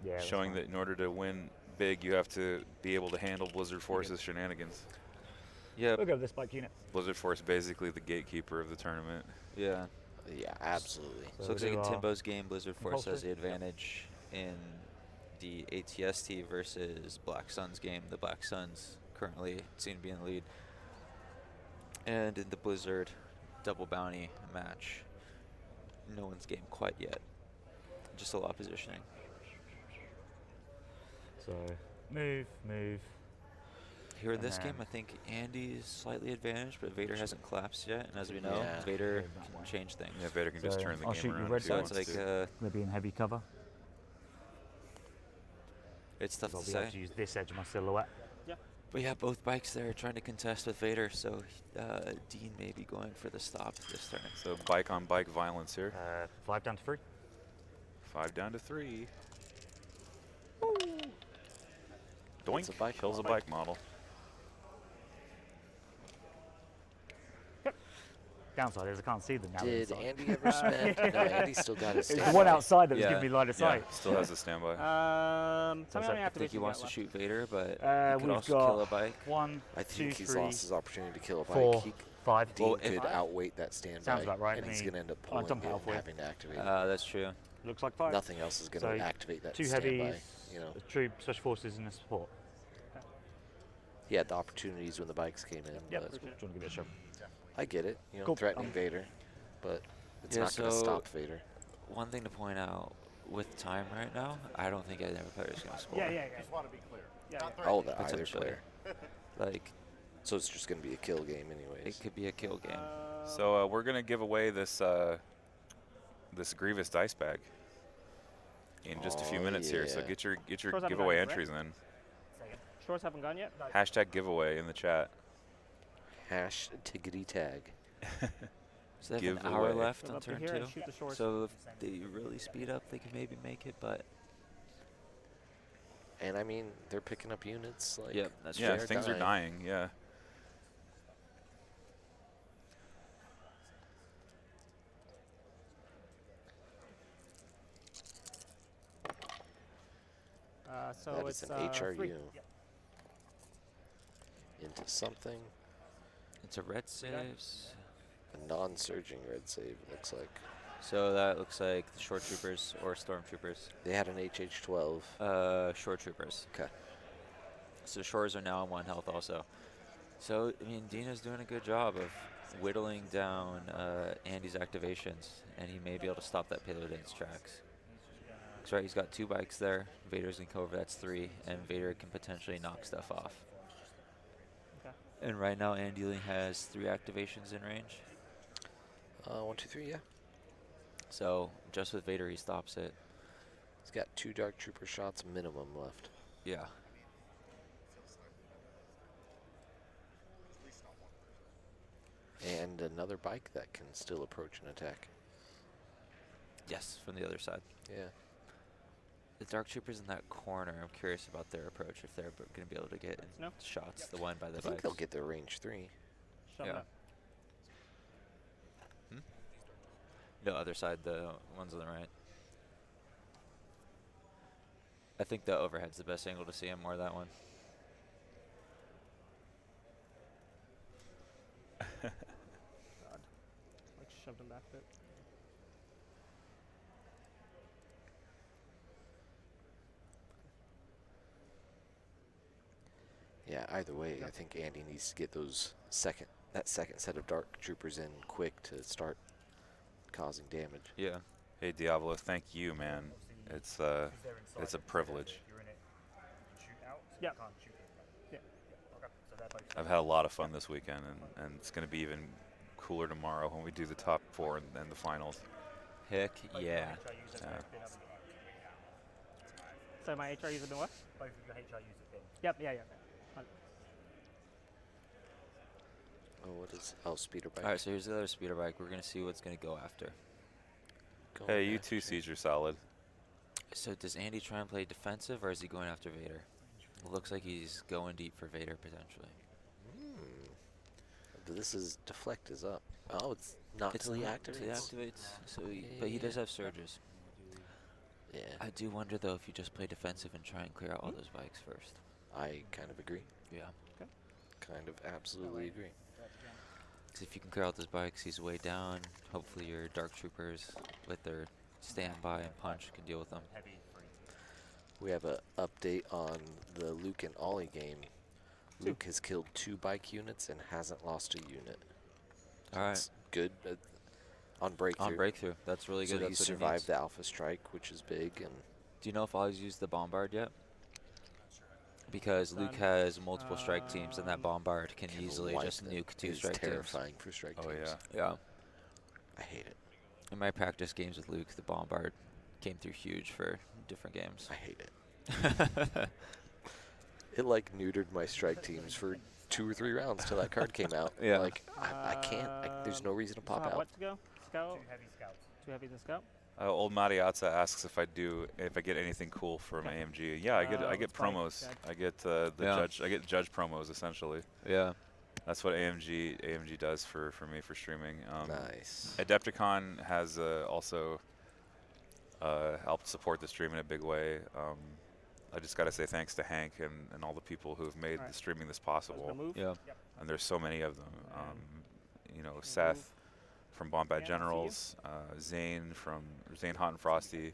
Yeah, that's showing fine. that in order to win big, you have to be able to handle Blizzard Force's shenanigans. Yep. We'll go with this bike unit. Blizzard Force basically the gatekeeper of the tournament. Yeah. Yeah, absolutely. So it looks like in Timbo's game, Blizzard Force has compulsory. the advantage in the ATST versus Black Sun's game. The Black Suns currently seem to be in the lead. And in the Blizzard double bounty match, no one's game quite yet. Just a lot of positioning. So move. Here in And this game, then- I think Andy's slightly advantaged, but Vader hasn't collapsed yet. And as we know, Yeah. Vader Move that can one. change things. Yeah, Vader can just So turn the I'll game shoot you around. red if he So dots. it's wants like, to. They'll be in heavy cover. it's tough I'll to be able say. to use this edge of my silhouette. But yeah, both bikes there trying to contest with Vader, so Dean may be going for the stop this turn. So bike on bike violence here. 5 down to 3. 5 down to 3. It's Doink. a bike Kills a model. bike model. Downside is I can't see them now. Did inside. Andy ever spend? No, Andy still got his It's the standby. one outside that was Yeah. giving me line of Yeah, sight. still has a standby. Tell me So how many I think activations he you wants got to left. shoot Vader, but he could We've also got kill a bike. 1, I 2, think he's 3, lost his opportunity to kill a bike. 4, He, 5. Dean Well, if- could outweight that standby. Sounds about right And to he's me. going to end up I'll pulling dump it it and halfway. having to activate it. That's true. Looks like 5. Nothing else is going So to activate that 2 standby. heavies, You know, a troop, special forces, and a support. he had the opportunities when the bikes came in. Yep. but Do you want to give it a shove? I get it. You know, Cool. threatening Vader, but it's Yeah, not going to so- stop Vader. One thing to point out, with time right now, I don't think either player is going to score. Yeah. Oh, the either Potentially. player. Like, So it's just going to be a kill game, it anyways. could be a kill game. So we're gonna give away this this Grievous dice bag in just a few Oh, minutes here. So yeah. get your Shores haven't giveaway gone yet, entries in. Shores haven't gone yet. Hashtag giveaway in the chat. Hash tiggity tag. So they have an hour Giveaway. left Go on up to turn here and 2. shoot the shores. So if they really speed up, they can maybe make it, but And I mean, they're picking up units. Like, yep, that's Yeah, true. things are dying. Yeah. So That it's is an HRU 3. into something. It's a red saves. A non-surging red save, it looks like. So that looks like the shore troopers or stormtroopers. They had an HH-12. Shore troopers. Okay. So shores are now on 1 health also. So, I mean, Dina's doing a good job of whittling down Andy's activations, and he may be able to stop that payload in its tracks. That's right, he's got 2 bikes there. Vader's going to come over, that's 3, and Vader can potentially knock stuff off. Okay. And right now, Andy only has 3 activations in range. 1, 2, 3, yeah. So, just with Vader, he stops it. He's got 2 Dark Trooper shots minimum left. Yeah. And another bike that can still approach and attack. Yes, from the other side. Yeah. The Dark Troopers in that corner, I'm curious about their approach, if they're going to be able to get No. shots, the one by the I think bikes. they'll get their range 3. Shove Yeah. it up. No, other side, the ones on the right. I think the overhead's the best angle to see him, more that one. Like shoved him back a bit. Yeah, either way, I think Andy needs to get that second set of Dark Troopers in quick to start causing damage. Yeah. Hey Diablo, thank you, man. It's a privilege. You're in it, you can shoot out, so Yeah. Can't shoot it. Yeah. Okay. So they're both. I've had a lot of fun this weekend, and it's going to be even cooler tomorrow when we do the top 4 and the finals. Heck Both yeah. Your HRUs have Yeah. both been, haven't you? So my HRUs have been what? Both of your HRUs have been. Yep. Yeah. Oh, what is? Oh, speeder bike. All right, so here's the other speeder bike. We're gonna see what's gonna go after. Going Hey, you after. two Caesar solid. So does Andy try and play defensive, or is he going after Vader? It looks like he's going deep for Vader potentially. This is deflect is up. Oh, it's not till he not till he activates. activates. So, but he does have surges. Yeah, I do wonder though if you just play defensive and try and clear out all those bikes first. I kind of agree. Yeah. Kind of absolutely agree. Because if you can clear out those bikes, he's way down. Hopefully your Dark Troopers with their standby and punch can deal with them. Heavy free. We have an update on the Luke and Ollie game. Luke has killed 2 bike units and hasn't lost a unit. All right. That's good on breakthrough. On breakthrough. That's really So good. he That's what he survived needs. the Alpha Strike, which is big. And Do you know if Ollie's used the Bombard yet? Because Luke has multiple strike teams, and that Bombard can easily wipe just them. nuke 2 It's strike teams. terrifying for strike Oh, teams. yeah. Yeah. I hate it. In my practice games with Luke, the Bombard came through huge for different games. I hate it. It like neutered my strike teams for 2 or 3 rounds till that card came out. Yeah. Like I can't. there's no reason to pop out. What to go? Scout. 2 heavy scouts. Too heavy to scout. Old Mariazza asks if I get anything cool from AMG. Yeah, I get let's play. promos. Yeah. I get the Yeah. judge. I get judge promos essentially. Yeah. That's what AMG does for me for streaming. Nice. Adepticon has also helped support the stream in a big way. I just got to say thanks to Hank and all the people who have made Alright. the streaming this Let's possible. go move. Yeah. And there's so many of them. You know, Move. Seth from Bombad Yeah, I see you. Generals, Zane Hot and Frosty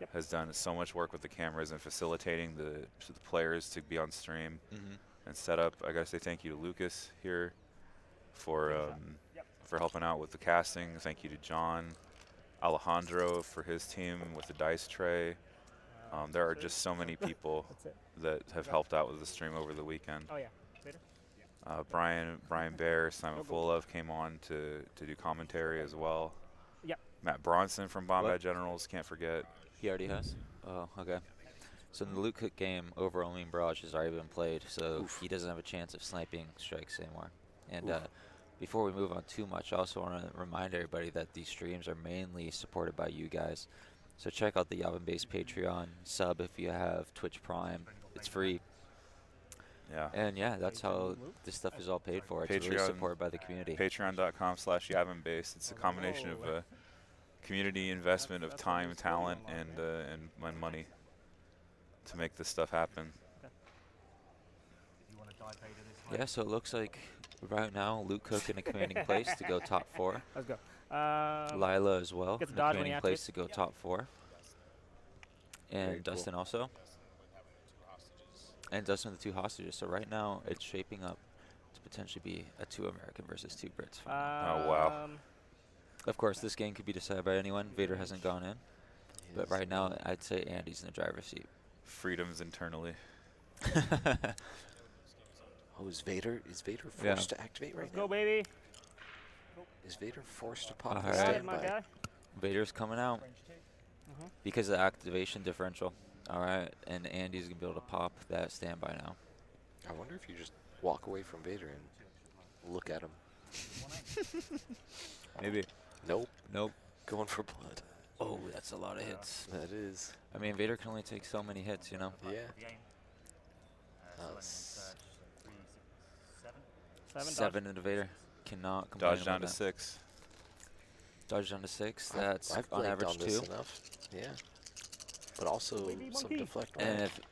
Yep. has done so much work with the cameras and facilitating the players to be on stream Mm-hmm. and set up. I gotta say thank you to Lucas here for helping out with the casting. Thank you to John, Alejandro for his team with the dice tray. There are just so many people That's it. that have helped out with the stream over the weekend. Oh yeah. Vader. Brian Bear, Simon Go, go. Fullove came on to do commentary as well. Yep. Matt Bronson from Bombad What? Generals, can't forget. He already has? Oh, okay. So in the Luke Cook game, Overwhelming Barrage has already been played, so he doesn't have a chance of sniping strikes anymore. And before we move on too much, I also want to remind everybody that these streams are mainly supported by you guys. So check out the Yavin Base Patreon, sub if you have Twitch Prime. It's free. Yeah. And yeah, that's how this stuff is all paid for. It's really Patreon- supported by the community. Patreon.com/YavinBase. It's a combination of community investment of time, talent, and money to make this stuff happen. If you want to dive Vader this way. Yeah, so it looks like right now Luke Cook in a commanding place to go top 4. Let's go. Lila as well, gets in a a dodge when he commanding place activates. to go top 4. And Very cool. Dustin also. And Dustin with the 2 hostages. So right now it's shaping up to potentially be a 2 American versus 2 Brits final. Oh, wow. Of course, this game could be decided by anyone. Vader hasn't gone in. But right now, I'd say Andy's in the driver's seat. Freedoms internally. Oh, is Vader forced Yeah. to activate right Let's now? go, baby. Is Vader forced to pop All the right. Go ahead, my standby? guy. Vader's coming out because of the activation differential. All right, and Andy's going to be able to pop that standby now. I wonder if you just walk away from Vader and look at him. Maybe. Nope. Nope. Going for blood. Oh, that's a lot of hits. That is. I mean, Vader can only take so many hits, you know? Yeah. The aim. S- 3, 6, 7. 7 into Vader. Cannot complain Dodge down about to that. 6. Dodge down to 6. I've- That's I've on blanked average on this 2. enough. Yeah. But also Wavy some monkey. deflect. And range. if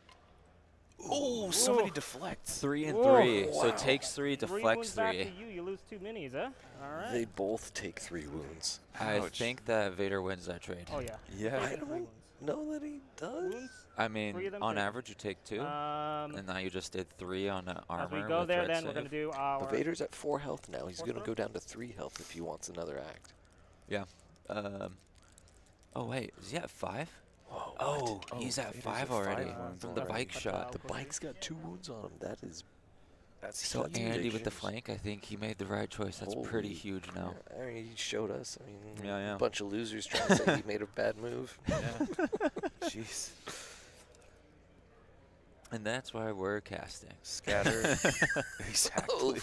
Oh, so many deflects. 3 and Whoa. 3, so Wow. takes 3, 3 deflects wounds back 3. to you. You lose 2 minis, huh? All right. They both take 3 wounds. I Ouch. think that Vader wins that trade. Oh yeah. Yeah. I Three don't wounds. know that he does. Wounds. I 3 mean, of them on take- average, you take 2. and now you just did 3 on armor. As we go with there, red then we're save. going to do our. But Vader's at 4 health now. He's Four going to star? go down to 3 health if he wants another act. Yeah. Oh, wait. Is he at 5? Whoa. Oh, Oh, he's at Vader's 5 at already 5 wounds from the already. bike shot. The bike's got 2 wounds on him. That's So huge. Andy with the flank, I think he made the right choice. That's pretty Holy- huge now. Yeah, I mean, he showed us. I mean, Yeah. a bunch of losers trying to say he made a bad move. Jeez. And that's why we're casting. Scatter. Exactly.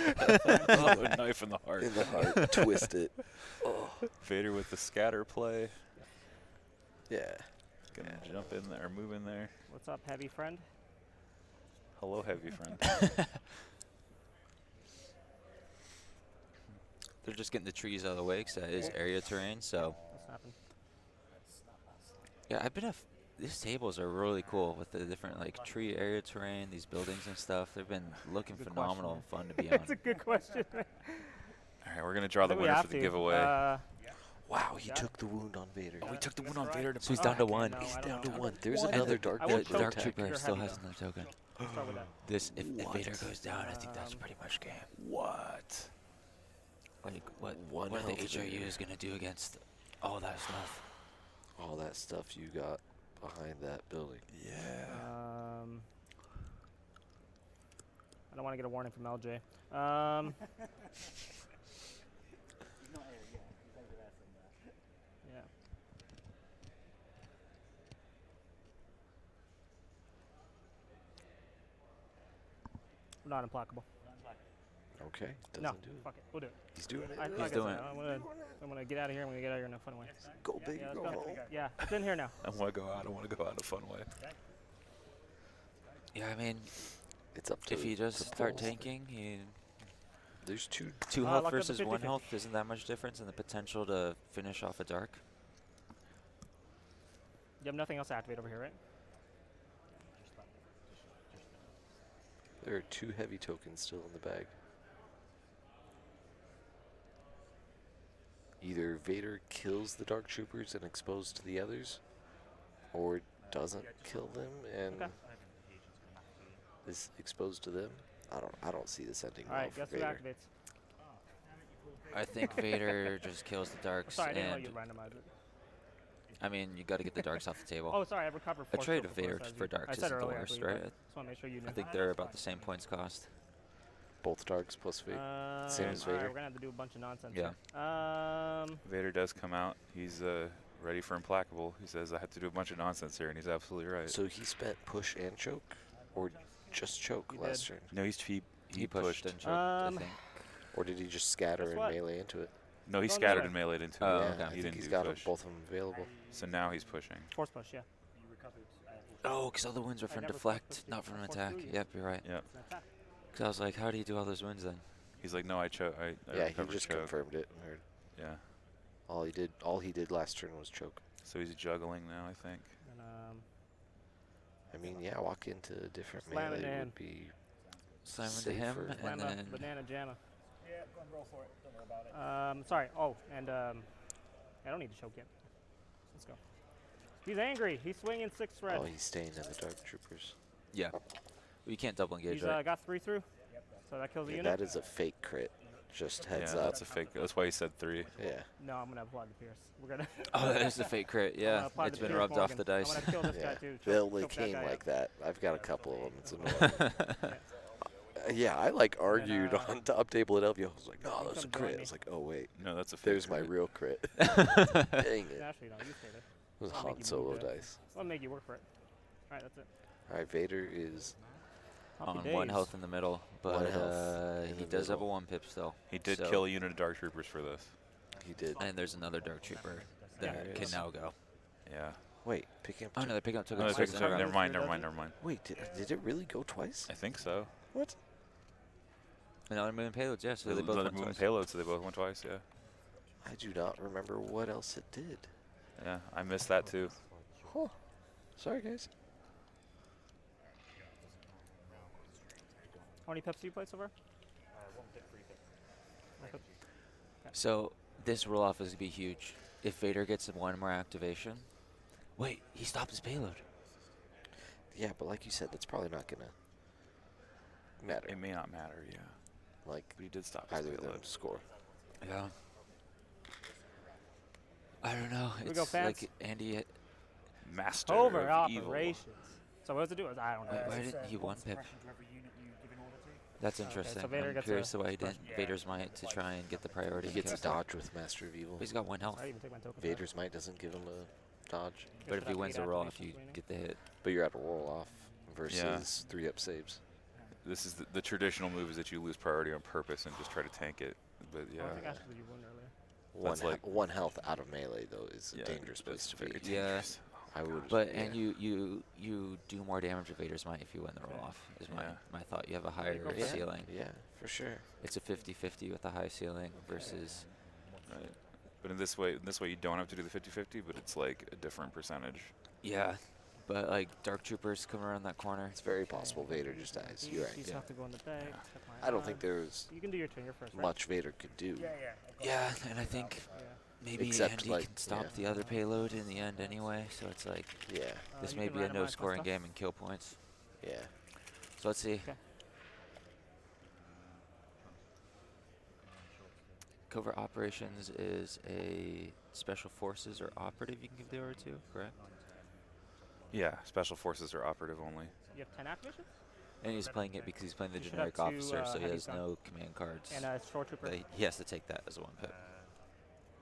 Oh, Oh, a knife in the heart. in the heart, twist it. Oh, Vader with the scatter play. yeah. Gonna jump in there, move in there. What's up, heavy friend? Hello, heavy friend. They're just getting the trees out of the way because that is area terrain. So What's happened? yeah, these tables are really cool with the different like tree area terrain, these buildings and stuff. They've been looking Good phenomenal and fun to be on. That's a good question. All right, we're gonna draw the I think we winner have for the to. giveaway. Wow, he Yeah. took the wound on Vader. Oh, we took the one on Vader to So he's Oh, down to okay, 1. no, He's I don't down to know. 1. There's What? another And Dark I the would Trooper Dark choke attack. Trooper You're still heavy, has another token. Start with that. This if Vader What? goes down, I think that's pretty much game. What? Like what One the health HRU Vader. is gonna do against all that stuff. All that stuff you got behind that building. Yeah. I don't want to get a warning from LJ. Yeah. We're not implacable. Okay, doesn't No, do it. fuck it. We'll do it. He's doing it. Like I He's said, doing it. I'm gonna get out of here. I'm gonna get out of here in a fun way. Go big, Yeah, go let's go. home. Yeah, it's in here now. I want to go out. I want to go out in a fun way. Yeah, I mean, It's up to if you just to start Paul's. tanking, There's two. 2 locked health up to versus 1 50-50. health isn't that much difference in the potential to finish off a dark. You have nothing else to activate over here, right? There are 2 heavy tokens still in the bag. Either Vader kills the Dark Troopers and exposed to the others, or doesn't kill them and Okay. is exposed to them. I don't see this ending All well right, for guess who Vader. activates? I think Vader just kills the darks, Sorry, I didn't know and you'd randomize it. I mean, you got to get the darks off the table. Oh, sorry, I recovered. A Force trade field of before, Vader so for I darks said isn't the earlier, I worst, believe, right? but just want to make sure you knew. I think they're about the same points cost. Both Darks plus Vader. Same as all right, Vader. we're gonna have to do a bunch of nonsense. Yeah. Here. Vader does come out. He's ready for implacable. He says, I have to do a bunch of nonsense here, and he's absolutely right. So he spent push and choke, or just choke He last did. turn, No, he pushed and choked, I think. or did he just scatter Guess and what? melee into it? No, he Going this scattered way. and meleeed into Oh, it. okay. I He think didn't he's do got push. both of them available. So now he's pushing. Force push, yeah. Oh, because all the wins are I from never deflect, pushed not from force attack. through you. Yep, you're right. Yep. It's an attack. Because I was like, how do you do all those wins then? He's like, no, I choke. I Yeah, he recovered just choke. confirmed it. Or Yeah. all he did last turn was choke. So he's juggling now, I think. And, I mean, yeah, walk into a different Slam it melee in. would be Slam into him, safer. and slam then up, banana jamma. Yeah, go and roll for it. Don't worry about it. Sorry. Oh, and I don't need to choke yet. Let's go. He's angry. He's swinging 6 red. Oh, he's staying in the Dark Troopers. yeah. Well, you can't double engage, He's right? got 3 through. So that kills the Yeah, unit. that is a fake crit. Just heads yeah, up. that's a fake. That's why he said 3. Yeah. No, I'm gonna apply the pierce. We're gonna. Oh, that is the fake crit. I'm Yeah, gonna apply it's the been Pierce rubbed off Morgan. the dice. I'm gonna kill this Yeah. guy too. They choke only that came guy like up. that. I've got a couple of them. It's annoying. Yeah, I like argued on top table at LV. I was like, no, that's a come join crit. I me. was like, oh wait, No, that's a fake. there's my crit. real crit. Dang it. Actually, no, you stay there. It was I'll make Han you Solo move that. dice. I'll make you work for it. All right, that's it. All right, Vader is Happy On 1 days. health in the middle, but One health in he the does have a middle. 1 pip still. He did So- kill a unit of Dark Troopers for this. he did. And there's another Dark Trooper Yeah, that there can is. now go. Yeah. Wait, picking up. Oh no, they're picking up No, tokens. it's twice like- in a row. never mind. Does Never it? mind. Never mind. Wait, did it really go twice? I think so. What? Another moon payloads, yeah, so they both Another went moving twice. payload, so they both went twice. Yeah. I do not remember what else it did. Yeah, I missed that too. Huh. Sorry, guys. How many pips do you play so far? So this roll off is gonna be huge. If Vader gets 1 more activation, wait, he stopped his payload. Yeah, but like you said, that's probably not gonna matter. It may not matter. Yeah. Like But he did stop his either of them payload. score. Yeah. I don't know. we It's go, fans? like Andy. Master Covert of evil. operations. So what does it do? I don't know. Wait, why It's, didn't he one one pip? suppression to every unit you give an order to. That's Okay, so interesting. Vader I'm gets curious a why he didn't suppression. Vader's Might to try and get the priority. He gets a kill. dodge with Master of Evil. But he's got 1 health. I didn't even take my token. Vader's Might doesn't give him a dodge. But if he wins the roll off, you get the hit. But you're at a roll off versus 3-up saves. This is the traditional move is that you lose priority on purpose and just try to tank it. But yeah, I think I should leave one earlier. That's like- One health out of melee though is a yeah, dangerous place that's to very be. Yeah. dangerous. I would. But yeah. and you do more damage with Vader's Might if you win the roll off. Is Yeah. my thought. You have a higher go for yeah, ceiling. Yeah, for sure. It's a 50-50 with a high ceiling versus. Right. But in this way you don't have to do the 50-50, but it's like a different percentage. Yeah, but like Dark Troopers come around that corner. It's very possible Vader just dies. You're right. You just have to go in the deck. check my I don't think odds. there's You can do your turn. You're first, right? much Vader could do. Yeah, yeah. I've got Yeah, it. and I think Yeah. maybe Except, Andy like, can stop yeah. the other payload in the end anyway. So it's like Yeah, this you may can be a randomize no my scoring stuff. game and kill points. yeah. So let's see. Okay. Covert operations is a special forces or operative you can give the order to, correct? Yeah, special forces are operative only. You have 10 activations? And he's playing it because he's playing the You should have generic two, officer, so he heavy has gun. no command cards. And a short trooper. But he has to take that as a 1 pip.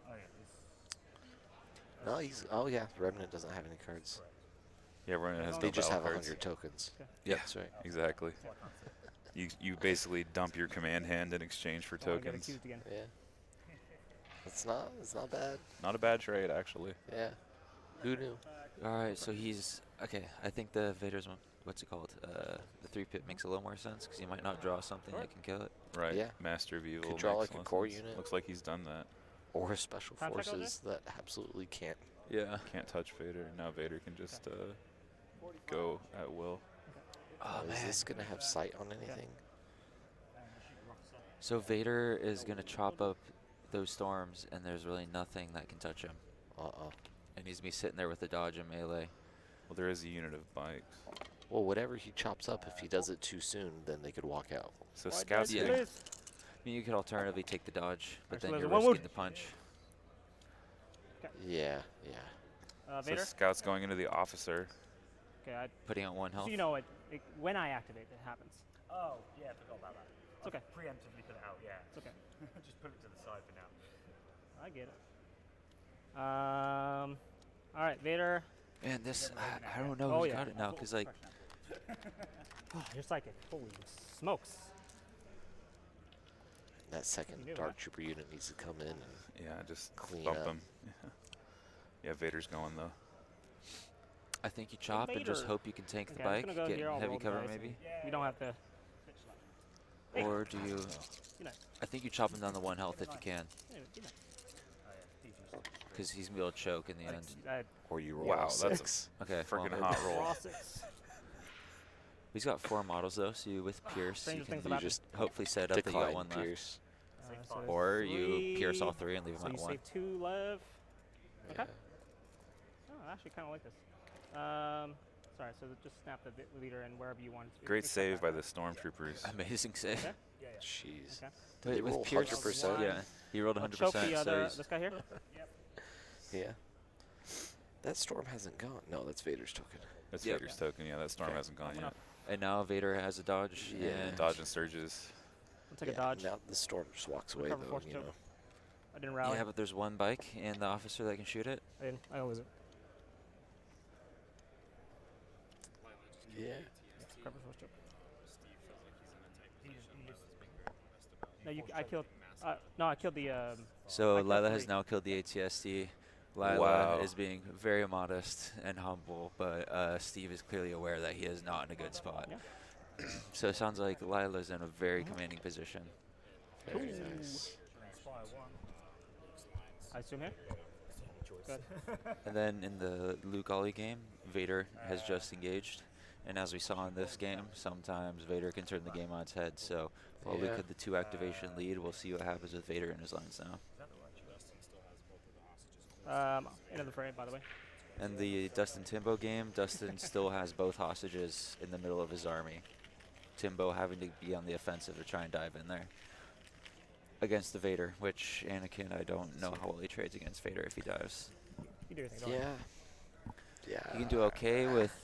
Oh, yeah. It's, No, he's. Oh yeah, Remnant doesn't have any cards. Yeah, Remnant has They no just have battle cards. 100 tokens. Yeah, That's right. exactly. You basically dump your command hand in exchange for Oh, I get tokens. accused again. Yeah. It's not bad. Not a bad trade, actually. Yeah. Who knew? All right, so he's okay. I think the Vader's one. What's it called? The 3 pip makes a little more sense because he might not draw something that can kill it. Right. Yeah. Master of Evil. Could draw makes like a less core sense. unit. Looks like he's done that. Or special Time check, forces that absolutely can't. Yeah. Can't touch Vader. Now Vader can just go at will. Oh Is man. this gonna have sight on anything? So Vader is gonna chop up those storms, and there's really nothing that can touch him. Uh-oh. And he's gonna be sitting there with the dodge and melee. Well, there is a unit of bikes. Well, whatever he chops up, if he does it too soon, then they could walk out. So Why scouts did I do getting this? I mean, you could alternatively take the dodge, but Actually, then you're there's one risking the punch. Yeah, yeah. so Vader? scouts going into the officer. Okay, Putting out 1 health. so you know when I activate, it happens. oh, yeah, I forgot about that. It's okay. I've preemptively put it out, yeah. It's okay. Just put it to the side for now. I get it. All right, Vader. Man, this I don't know Oh, who's yeah. got it now because like Oh, you're psychic. Holy smokes. That second You knew, Dark huh? Trooper unit needs to come in and Yeah, just Clean bump up. him. Yeah, Vader's going though. I think you chop and just Vader. hope you can tank Okay, the I'm bike, just gonna go get here, I'll heavy roll the cover dice. maybe, You don't have to. Hey. or do you? Good night. I think you chop him down to 1 health if you can, Hey, good night. because he's gonna be able to choke in the end. or you roll Wow, a that's a 6. Okay, Freaking well, hot roll. Raw 6. he's got 4 models though, so you with Pierce, Stranger you things can about just hopefully set up that you got decline 1 left, Pierce. So there's or you pierce all 3, 3 and leave So him you at 1. save 2 left. Okay. Yeah. Oh, I actually kind of like this. Sorry, so just snap the leader and wherever you want. Great Except save that. by the stormtroopers. Amazing save. Okay. Jeez. Okay. Did they With roll Pierce, 100%? yeah, he rolled I'll choke 100%. the So other, he's, this guy here. Yeah. That storm hasn't gone. No, that's Vader's token. That's Yep. Vader's token. Yeah, that storm Okay. hasn't gone yet. and now Vader has a dodge. Yeah. and Dodge and surges. I'll take a Yeah, dodge. Now the storm just walks away, Recover though, force you choke. know. I didn't rally. Yeah, but there's 1 bike and the officer that can shoot it. I don't lose it. Yeah. Recover force choke. No, I killed. No, I killed the. So I killed Lila has 3. now killed the ATSD. Lila Wow. is being very modest and humble, but Steve is clearly aware that he is not in a good spot. Yeah. So it sounds like Lila's in a very commanding position. Very nice. I assume here. Good. And then in the Luke Ollie game, Vader has just engaged. And as we saw in this game, sometimes Vader can turn the game on its head. So while Luke Yeah. had the 2 activation lead, we'll see what happens with Vader in his lines now. End of the frame, by the way. And the Dustin Timbo game, Dustin still has both hostages in the middle of his army. Timbo having to be on the offensive to try and dive in there. Against the Vader, which Anakin, I don't know how well he trades against Vader if he dives. You do your thing. Don't worry. Yeah. Yeah. You can do okay with,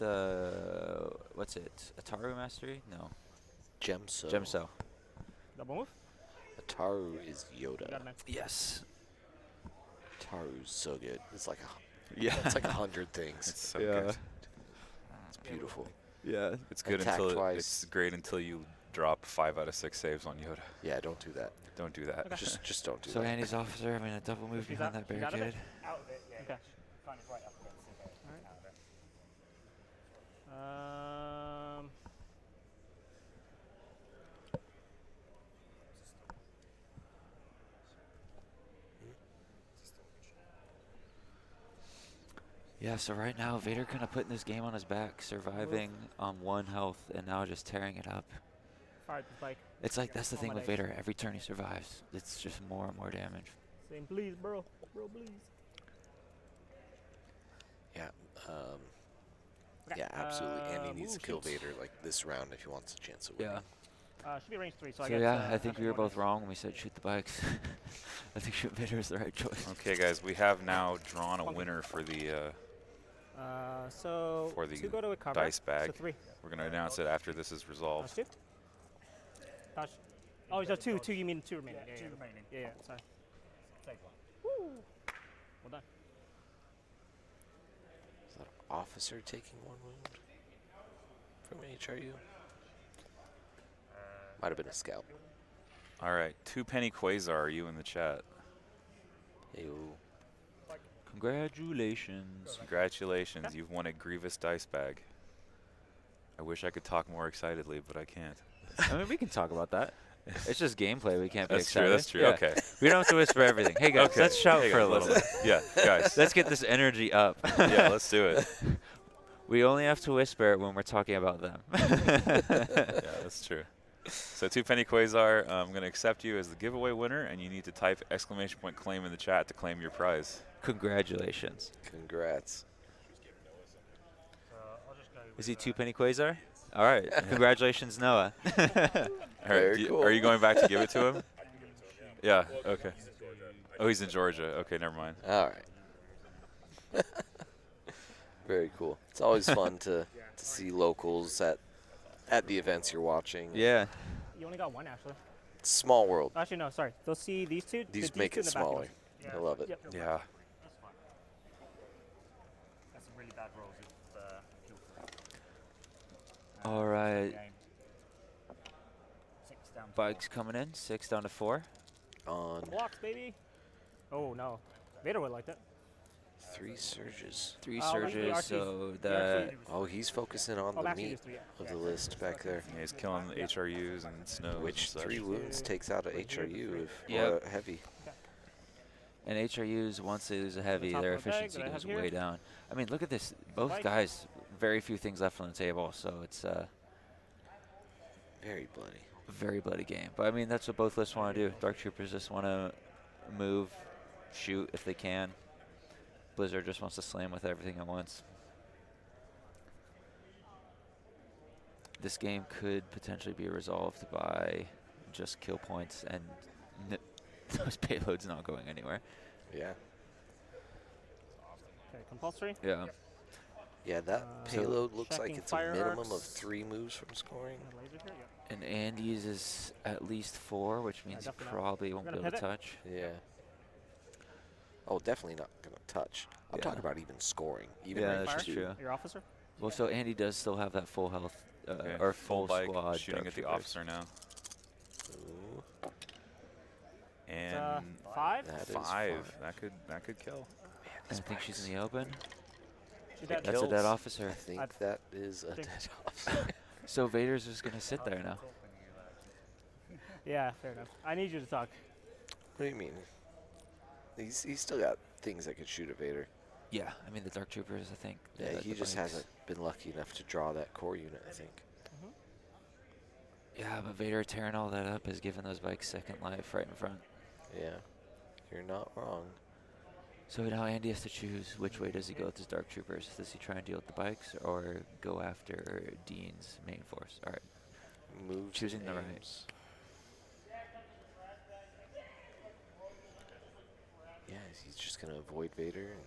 what's it? Ataru Mastery? No. Gemso. Gemso. Double move. Ataru is You got Yoda. it, man. Yes. Ataru's so good. It's like Yeah. it's like 100 things. It's so good. It's beautiful. Yeah. It's good Attack until twice. it's great until you drop 5 out of 6 saves on Yoda. Yeah, don't do that. Don't do that. Just don't do So that. Andy's officer having a double move She's behind out- that she's out of it? barricade. Out of it, yeah. Okay. Kind of right up against it. Alright. Out of it. Yeah, so right now, Vader kind of putting this game on his back, surviving on 1 health, and now just tearing it up. Fire the spike. It's like, that's the On thing my with leg. Vader. Every turn he survives, it's just more and more damage. Same, please, bro. Bro, please. Yeah. Okay, Yeah, absolutely. Andy needs to move, kill shoot. Vader like this round if he wants a chance of winning. Should be range 3, so I So get. yeah, I think we were one both hit. wrong when we said shoot the bikes. I think shoot Vader is the right choice. Okay, guys, we have now drawn a winner for the So for the 2 go to a cover. dice bag. So 3. We're gonna announce it after this is Touch resolved. 2. Touch. Oh, so 2. 2, you mean 2 remaining. Yeah, Yeah, two yeah, remaining. yeah, sorry. Take one. Woo. Well done. Is that an officer taking 1 wound from HRU? Might have been a scout. All right, 2 Penny Quasar, are you in the chat? Ew. Congratulations. Congratulations, you've won a Grievous dice bag. I wish I could talk more excitedly, but I can't. I mean, we can talk about that. It's just gameplay. We can't be That's true. excited. That's true. Yeah. Okay. We don't have to whisper everything. Hey guys, Okay. let's shout Hey, for a guys, little bit. Yeah, guys. Let's get this energy up. Yeah, let's do it. We only have to whisper it when we're talking about them. Yeah, that's true. So 2 Penny Quasar, I'm going to accept you as the giveaway winner, and you need to type !claim in the chat to claim your prize. Congratulations. Congrats. So I'll just go Is with, he 2 Penny Quasar? All right. Congratulations, Noah. All right, Very cool. Are you going back to give it to him? Yeah, okay. Oh, he's in Georgia. Okay, never mind. All right. Very cool. It's always fun to see locals at the events you're watching. Yeah. You only got 1, actually. Small world. Actually, no, sorry. They'll see these 2. These make two it in the back of smaller. us. I love it. Yep. Yeah. That's fine. That's some really bad rolls with kill. All right. Game. 6 down. to Bikes coming in. 6 down to 4. On Blocks, baby. Oh, no. Vader would like that. 3 surges. 3 Oh, wait, the surges, RT. so The that... RT. Oh, he's focusing on Oh, the actually, meat just 3, yeah. of the list back there. Yeah, he's killing the HRUs and snows. Which and 3 such. wounds takes out a HRU if Yep. or a heavy. And HRUs, once they lose a heavy, top their of the bag efficiency that I have goes here. way down. I mean, look at this. Both Bike. guys, very few things left on the table, so it's a Very bloody. very bloody game. But I mean, that's what both lists want to do. Dark Troopers just want to move, shoot if they can. Blizzard just wants to slam with everything at once. This game could potentially be resolved by just kill points and those payloads not going anywhere. Yeah. Okay, compulsory. Yeah. Yeah, that So payload looks like checking it's a minimum of fireworks. 3 moves from scoring. And a laser here, yeah. And Andy's is at least 4, which means he definitely not. probably won't be Gonna able to pivot. touch. Yeah. Oh, definitely not going to touch. I'm Yeah. talking about even scoring. Even Yeah, range that's two. true. Your officer? Well, so Andy does still have that full health, Okay, or full full bike squad. shooting Dark at the Troopers. officer now. Ooh, And 5? that is 5. fun. That could kill. And I think she's in the open. She's dead. That's a dead kills. officer. I think I'd that is a think- dead officer. So Vader's just going to sit there now. Yeah, fair enough. I need you to talk. What do you mean? He's still got things that could shoot at Vader. Yeah, I mean, the Dark Troopers, I think. Yeah, he the just bikes. hasn't been lucky enough to draw that core unit, I think. Yeah, but Vader tearing all that up has given those bikes second life right in front. Yeah, you're not wrong. So now Andy has to choose which way does he go with his Dark Troopers. Does he try and deal with the bikes or go after Dean's main force? All right. Moves Choosing and the right. aims. Yeah, he's just going to avoid Vader. And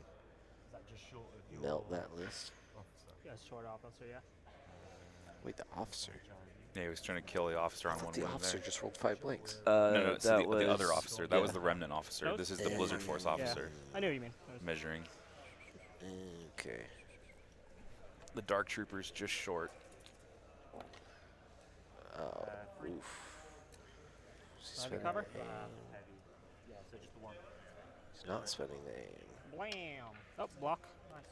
just short of your melt that list. officer. Yeah, short officer, yeah. Wait, the officer? Yeah, he was trying to kill the officer I on thought one the wing officer there. just rolled 5 blanks. No, it's that the other was- officer. That was yeah. the Remnant officer. Nope. This is the Blizzard Force officer Yeah, I knew what you mean. I was- measuring. Okay. The Dark Trooper's just short. Oh, Free. oof. Is he Heavy spending cover? the aim? Heavy. Yeah, so just the one. He's not spending the aim. Blam! Oh, block. Nice.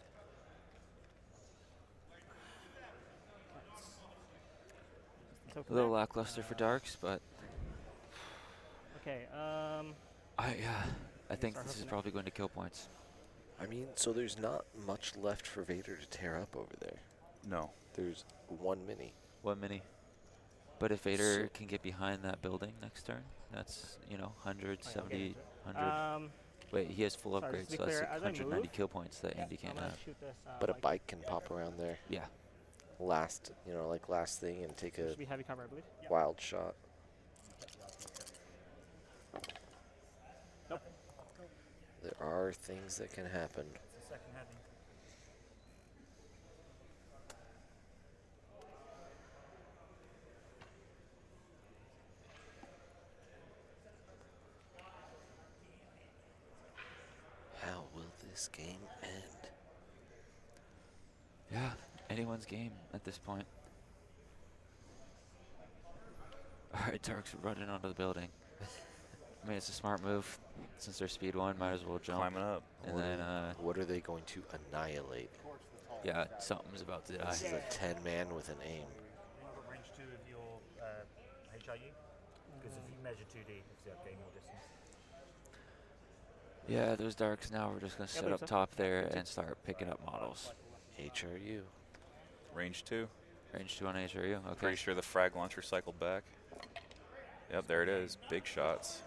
A little lackluster for Darks, but Okay, I think start this is hooking it. probably going to kill points. I mean, so there's not much left for Vader to tear up over there. No. There's one mini. 1 mini. But if Vader So- can get behind that building next turn, that's, you know, 100, Oh, yeah, 70, 100. Wait, he has full sorry, just upgrades, to be so that's clear, like as I 190 move- kill points that Andy I'm can't gonna have. shoot this. But a like, bike can pop around there. Yeah. Last, like last thing and take It a should be heavy cover, I believe. wild shot. Nope. There are things that can happen. It's the second heavy. How will this game end? Yeah, anyone's game at this point. Alright, Darks running onto the building. I mean, it's a smart move. Since they're speed 1, might as well jump. Climbing up. And then, What are they going to annihilate? yeah, something's about to die. This is a 10-man with an aim. You've got range 2 of your HIU. Because if you measure 2D, it's that game more distance. Yeah, those Darks now we're just going to Yeah, I set believe up so. top there and start picking up models. HRU. Range 2. Range 2 on HRU, okay. Pretty sure the frag launcher cycled back. Yep, there it is. Big shots.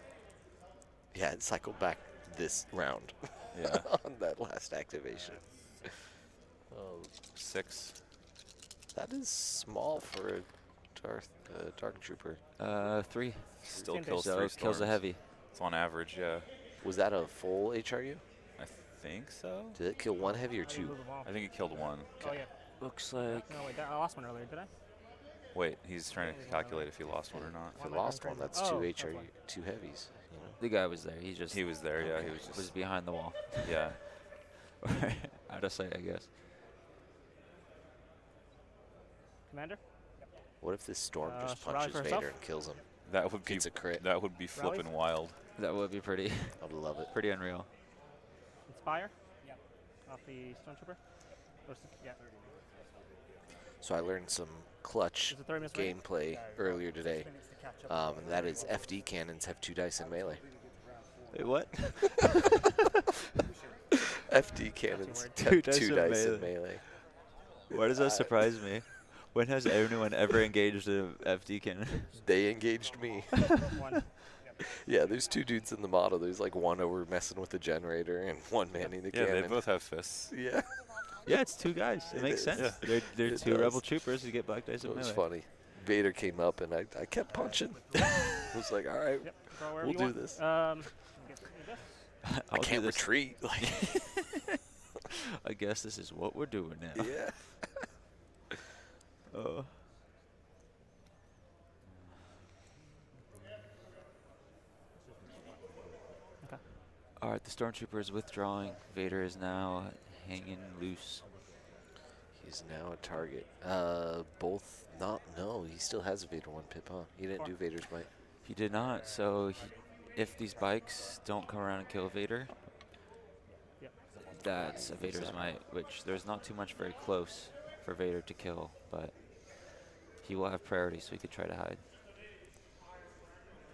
Yeah, it cycled back this round Yeah. on that last activation. Oh, 6. that is small for a Dark Trooper. 3. Still Same kills thing. 3 So kills the storms. heavy. It's on average, yeah. Was that a full HRU? I think so. Did it kill one heavy or I didn't two? move them all. I think it killed 1. Oh, yeah. Looks like No, wait, I lost one earlier, did I? Wait, he's trying to calculate if he lost one or not. If it am I lost going one, crazy? that's two Oh, that's HRU, why. 2 heavies. You know? the guy was there. He just He was there, yeah. He was was just, behind the wall. yeah. Out of sight, I guess. Commander? What if this storm just so rally punches for Vader herself? and kills him? That would be Gets a crit. That would be Rallies? flipping wild. That would be pretty, I'd love it. pretty unreal. Inspire? Yep. Off the Stormtrooper? Yeah. So I learned some clutch Is it 30 minutes remaining? gameplay earlier today, 6 minutes to catch up. and that is FD cannons have 2 dice in melee. Wait, what? FD cannons word. have 2 2 dice in dice in melee. melee. Why does that surprise me? When has anyone ever engaged a FD cannon? They engaged me. One. Yeah, there's 2 dudes in the model. There's like one over messing with the generator and one manning the Yeah, cannon. they both have fists. Yeah, Yeah, it's 2 guys. It It makes is. sense. Yeah. They're It 2 does. rebel troopers who get black dice in it was melee. funny. Vader came up and I kept punching. I was like, all right, Yep. Draw wherever we'll you do want. this. Get this. I I'll do can't this. retreat. Like, I guess this is what we're doing now. yeah. Oh. Okay. All right, the stormtrooper is withdrawing. Vader is now hanging loose. He's now a target. Both not. No, he still has a Vader 1 pip, huh? He didn't do Vader's bite. He did not. So if these bikes don't come around and kill Vader, Yep. that's a Vader's might, which there's not too much very close for Vader to kill, but he will have priority, so he could try to hide.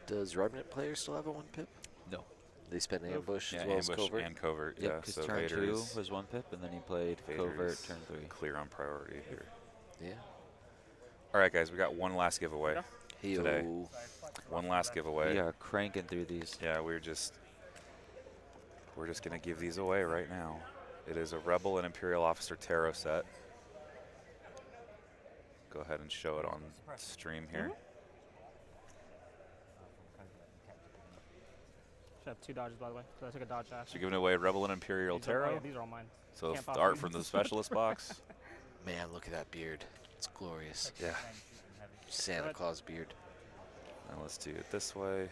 Does Remnant players still have a 1 pip? No. They spend Nope. ambush Yeah, as well as ambush covert. and covert. Yep, Yeah, because so turn Vader 2 is, was 1 pip, and then he played Vader covert is turn 3. clear on priority here. Yeah. All right, guys, we got one last giveaway. Yeah. Today. Heyo. One last giveaway. We are cranking through these. Yeah, we're just gonna give these away right now. It is a Rebel and Imperial Officer Tarot set. Go ahead and show it on stream here. Should have 2 dodges, by the way. So I took a dodge dash. So you're giving away Rebel and Imperial These are, oh, Terrell. yeah, these are all mine. So Can't the art possibly- from the specialist box. Man, look at that beard. It's glorious. Yeah. Santa Good. Claus beard. And let's do it this way.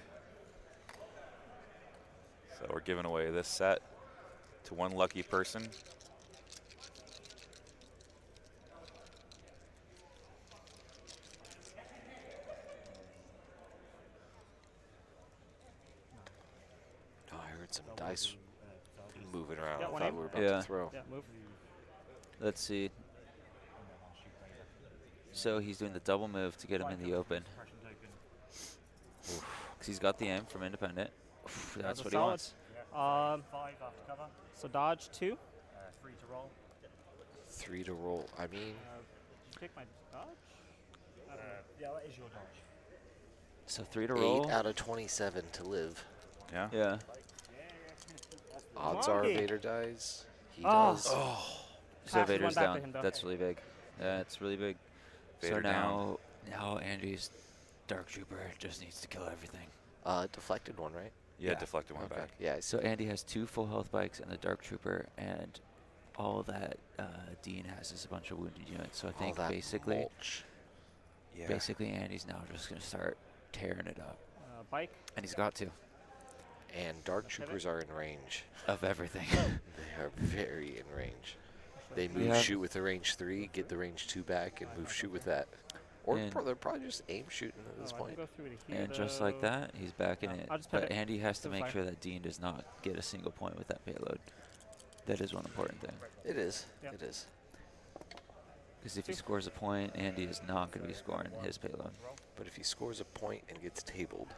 So we're giving away this set to one lucky person. Oh, I heard some dice moving around. Yeah, I one thought aim. we were about Yeah. to throw. Yeah, move. Let's see. So he's doing the double move to get him in the open. Because he's got the aim from independent. That's a what he solid. wants. 5 after cover. So dodge 2. 3 to roll. 3 to roll. I mean, Did you take my dodge? Yeah, that is your dodge. So 3 to 8 roll. out of 27 to live. Yeah. Yeah. Odds are Monkey. Vader dies. He Oh. does. So Passes one Vader's back to down. him, though. That's really big. That's really big. Vader so down. now Andy's Dark Trooper just needs to kill everything. Deflected one, right? Yeah, Yeah. deflected one Okay. back. Yeah, I see. So Andy has 2 full health bikes and the Dark Trooper, and all that Dean has is a bunch of wounded units. So I All think that basically, mulch. Yeah. basically Andy's now just gonna start tearing it up, Bike. and he's got to And Dark Troopers are in range. of everything. They are very in range. They move Yeah. shoot with the range 3, get the range 2 back, and move shoot with that. Or And- they're probably just aim shooting at this Oh, I can point. go through to here, And just like though. that, he's back in Yeah, it. I'll just But pivot Andy has to to the make fire. sure that Dean does not get a single point with that payload. That is one important thing. It is. Yep. It is. Because if he 2. scores a point, Andy is not going to be scoring his payload. But if he scores a point and gets tabled,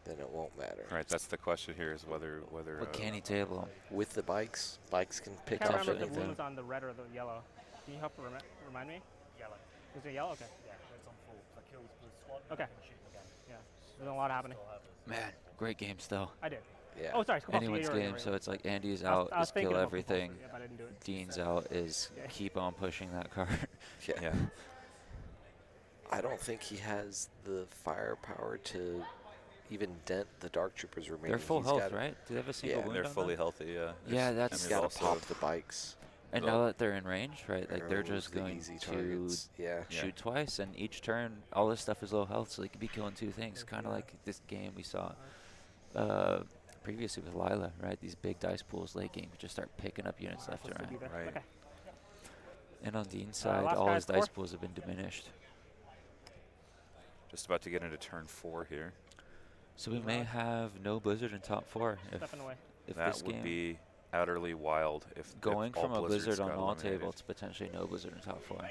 then it won't matter. Right. That's the question here: is whether But can he table him? With the bikes can pick Can't up remember if the anything. blue was on the red or the yellow. Can you help remind me? Yellow. Was it yellow? Okay. Yeah, it's on full. So kills the squad. Okay. And shoot them again. Yeah. There's a lot happening. Still have this. Man, great game still. I did. Yeah. Oh, sorry. come off, Anyone's you're right, game, you're so right. it's like Andy's I was- out I was is thinking kill about everything. compulsory, yeah, but I didn't do it. Dean's out is Yeah. keep on pushing that cart. Yeah. Yeah. I don't think he has the firepower to even dent the Dark Troopers remaining. They're full He's health, gotta- right? Do they have a single Yeah, wound They're on fully them? healthy. Yeah. Yeah, And that's- He's there's got to also- pop the bikes. And now that they're in range, right? Like they're Arrows, just the going easy to targets. Yeah. Yeah. shoot twice, and each turn, all this stuff is low health, so they could be killing 2 things. Kind of like this game we saw previously with Lila, right? These big dice pools late game, you just start picking up units left and Supposed to be right. there. Right. Okay. And on Dean's side, last all guy's his dice fourth. pools have been diminished. Just about to get into turn 4 here. So we may have no Blizzard in top 4 Stepping away. if That this would game be utterly wild if going all from a Blizzards Blizzard on got all eliminated. table to potentially no Blizzard in top 4.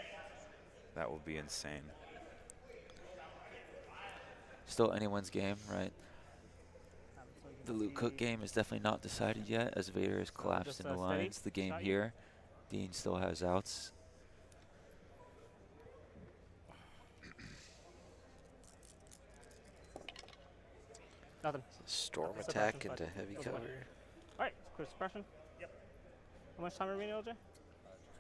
That would be insane. Still anyone's game, right? The Luke Cook game is definitely not decided yet, as Vader is collapsed just, in the steady lines. The game shot you. here, Dean still has outs. Nothing. Storm Suppression attack fight. into heavy Goes away. cover. All right. Clear suppression. Yep. How much time are we remaining, LJ? Just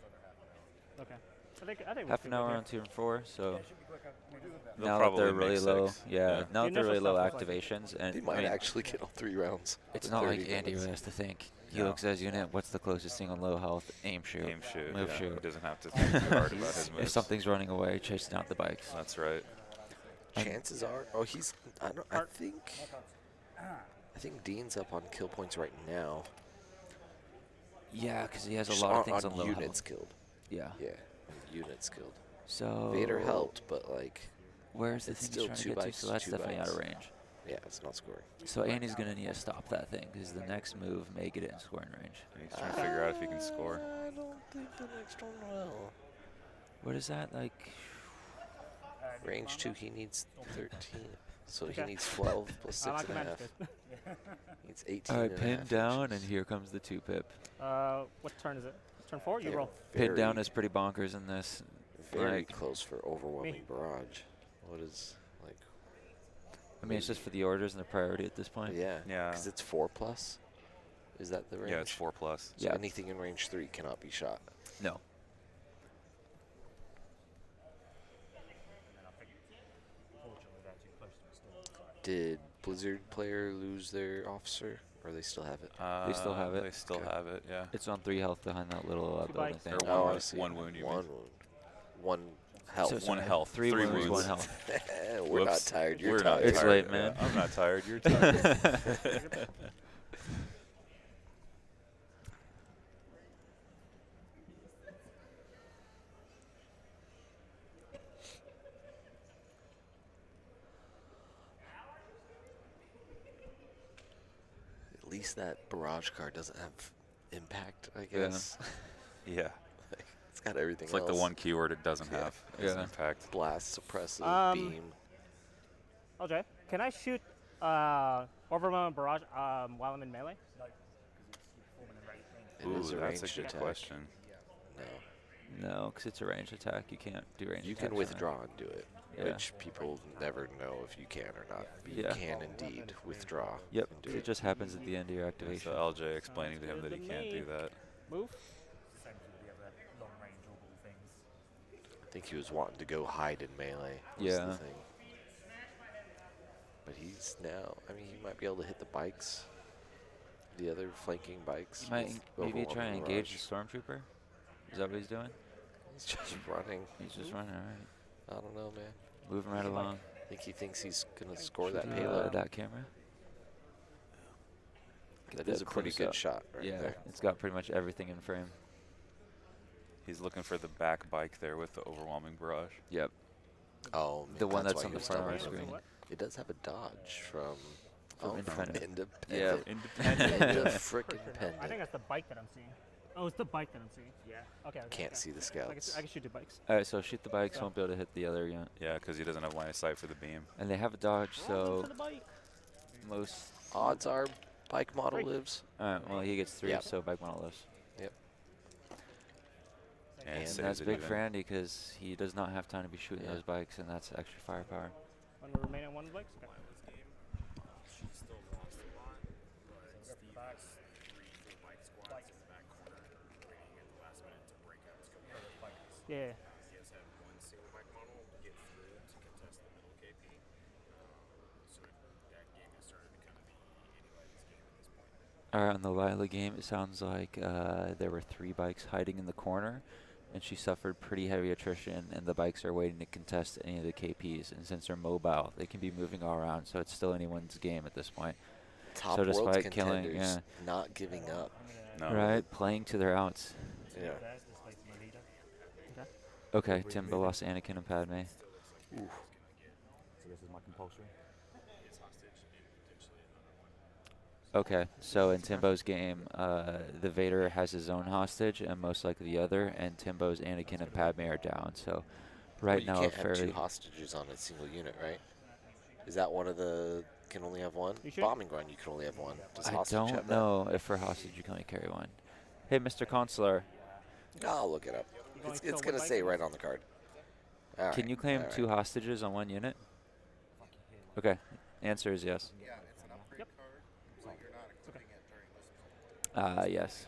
under half an hour. Okay. I think we're Half pretty an good hour here. on turn 4, so It should be quicker. We'll do that. They'll now that they're probably really make low, 6. yeah, now The that they're initial really low stuff was like- activations, and They I might mean, actually get all 3 rounds. it's in not 30 like Andy minutes. really has to think. He No. looks at his unit, what's the closest thing on low health? Aim shoot. Aim shoot. Move yeah. shoot. He doesn't have to think too hard about his If moves. something's running away, chasing out the bikes. That's right. Chances are, he's. I think Dean's up on kill points right now. Yeah, because he has a Just lot of things on low units health. killed. Yeah. Yeah, units killed. So Vader helped, but like, Where's the It's thing he's still trying to 2 get to? bikes, So that's 2 definitely out of bikes. range. yeah, it's not scoring. So Andy's gonna need to stop that thing because the next move may get it in scoring range. He's trying to figure out if he can score. I don't think the next one will. What is that like? Range 2, he needs 13. So he Okay. needs 12 plus I like 6 the and a magic. half. He needs 18 All right, and a pin half down, inches. and here comes the 2-pip. What turn is it? Turn 4? You They're roll. Pin down very- is pretty bonkers in this. very like- close for overwhelming Me. barrage. What is like? I mean, it's just for the orders and the priority at this point. Yeah. Yeah. Because it's 4+. Is that the range? Yeah, it's 4+. So Yeah. anything in range 3 cannot be shot. No. And then I think, fortunately, they're too close to the storm. So Did Blizzard player lose their officer, or they still have it? They still have it. They still Okay. have it, yeah. It's on 3 health behind that little 2 building bikes. thing. Or Oh, one, I see. one wound, you One mean. wound. One health. So One sorry. health. 3 Three wounds, 1 wounds. health. We're not Whoops. tired. You're We're not tired. It's tired. late, Yeah, man. I'm not tired. You're tired. At least that barrage card doesn't have impact, I Yeah. guess. Yeah. It's got everything It's like else. the one keyword it doesn't Yeah. have. Is Yeah. impact. Blast, suppressive, beam. Okay. Can I shoot overwhelming barrage while I'm in melee? No, because you're performing a range. It Ooh, is a that's ranged a good attack. question. No. No, because it's a ranged attack. You can't do ranged You attacks can on it. withdraw and do it, Yeah. which people never know if you can or not. But you Yeah. can indeed withdraw. Yep, and do 'cause it just happens at the end of your activation. So LJ explaining to him that he can't do that. Move. It's the same as the other long range orbital things. I think he was wanting to go hide in melee. Was Yeah. The thing. But he's now. I mean, he might be able to hit the bikes. The other flanking bikes. You might with maybe try and overwhelming engage the barrage. stormtrooper. Is that what he's doing? He's just running. He's just running, all right. I don't know, man. Moving right along. I think he thinks he's gonna score that Shooting, payload. that camera. That Get is the a pretty close good up. shot right Yeah, there. it's got pretty much everything in frame. He's looking for the back bike there with the overwhelming barrage. Yep. Oh, man, The one that's that's why on he the was front of our stumbling. screen. It does have a dodge from Independent. Independent. Yeah. Independent. Into frickin' I think pendant. that's the bike that I'm seeing. Oh, it's the bike that I'm seeing. Yeah. Okay. Can't see the So I scouts. can shoot the bikes. All right, so shoot the bikes. So- Won't be able to hit the other unit. Yeah, because he doesn't have line of sight for the beam. And they have a dodge, Roll so into the bike. most. Odds are bike model Three. lives. All right, well he gets 3, Yep. so bike model lives. And, And saves And that's it big even. for Andy because he does not have time to be shooting Yeah. those bikes, and that's extra firepower. One will remain on one of the bikes. Okay. She still lost a lot, but Steve has 3 full bike squads in the back corner, waiting at the last minute to break out to go get the bike. Yeah. He has had 1 single bike model get through to contest the middle KP. So that game has started to kind of be anybody's game at this point. All right, on the Lila game, it sounds like there were 3 bikes hiding in the corner, and she suffered pretty heavy attrition, and the bikes are waiting to contest any of the KPs. And since they're mobile, they can be moving all around, so it's still anyone's game at this point. Top So world despite killing, contenders yeah. not giving up. No. Right, playing to their outs. Yeah. There's this way to my leader. Okay, Timbo lost Anakin and Padme. So this is my compulsory. Okay, so in Timbo's game, the Vader has his own hostage, and most likely the other, and Timbo's Anakin and Padme are down. So right Well, now, you can't have fairly 2 hostages on a single unit, right? Is that one of the can only have one? You sure? Bombing run, you can only have one. Does I hostage don't have that? know if for hostage you can only carry one. Hey, Mr. Consular, I'll look it up. You going It's, to kill it's one gonna bike? say right on the card. All can right, you claim all right. 2 hostages on one unit? Okay, answer is yes. Yes.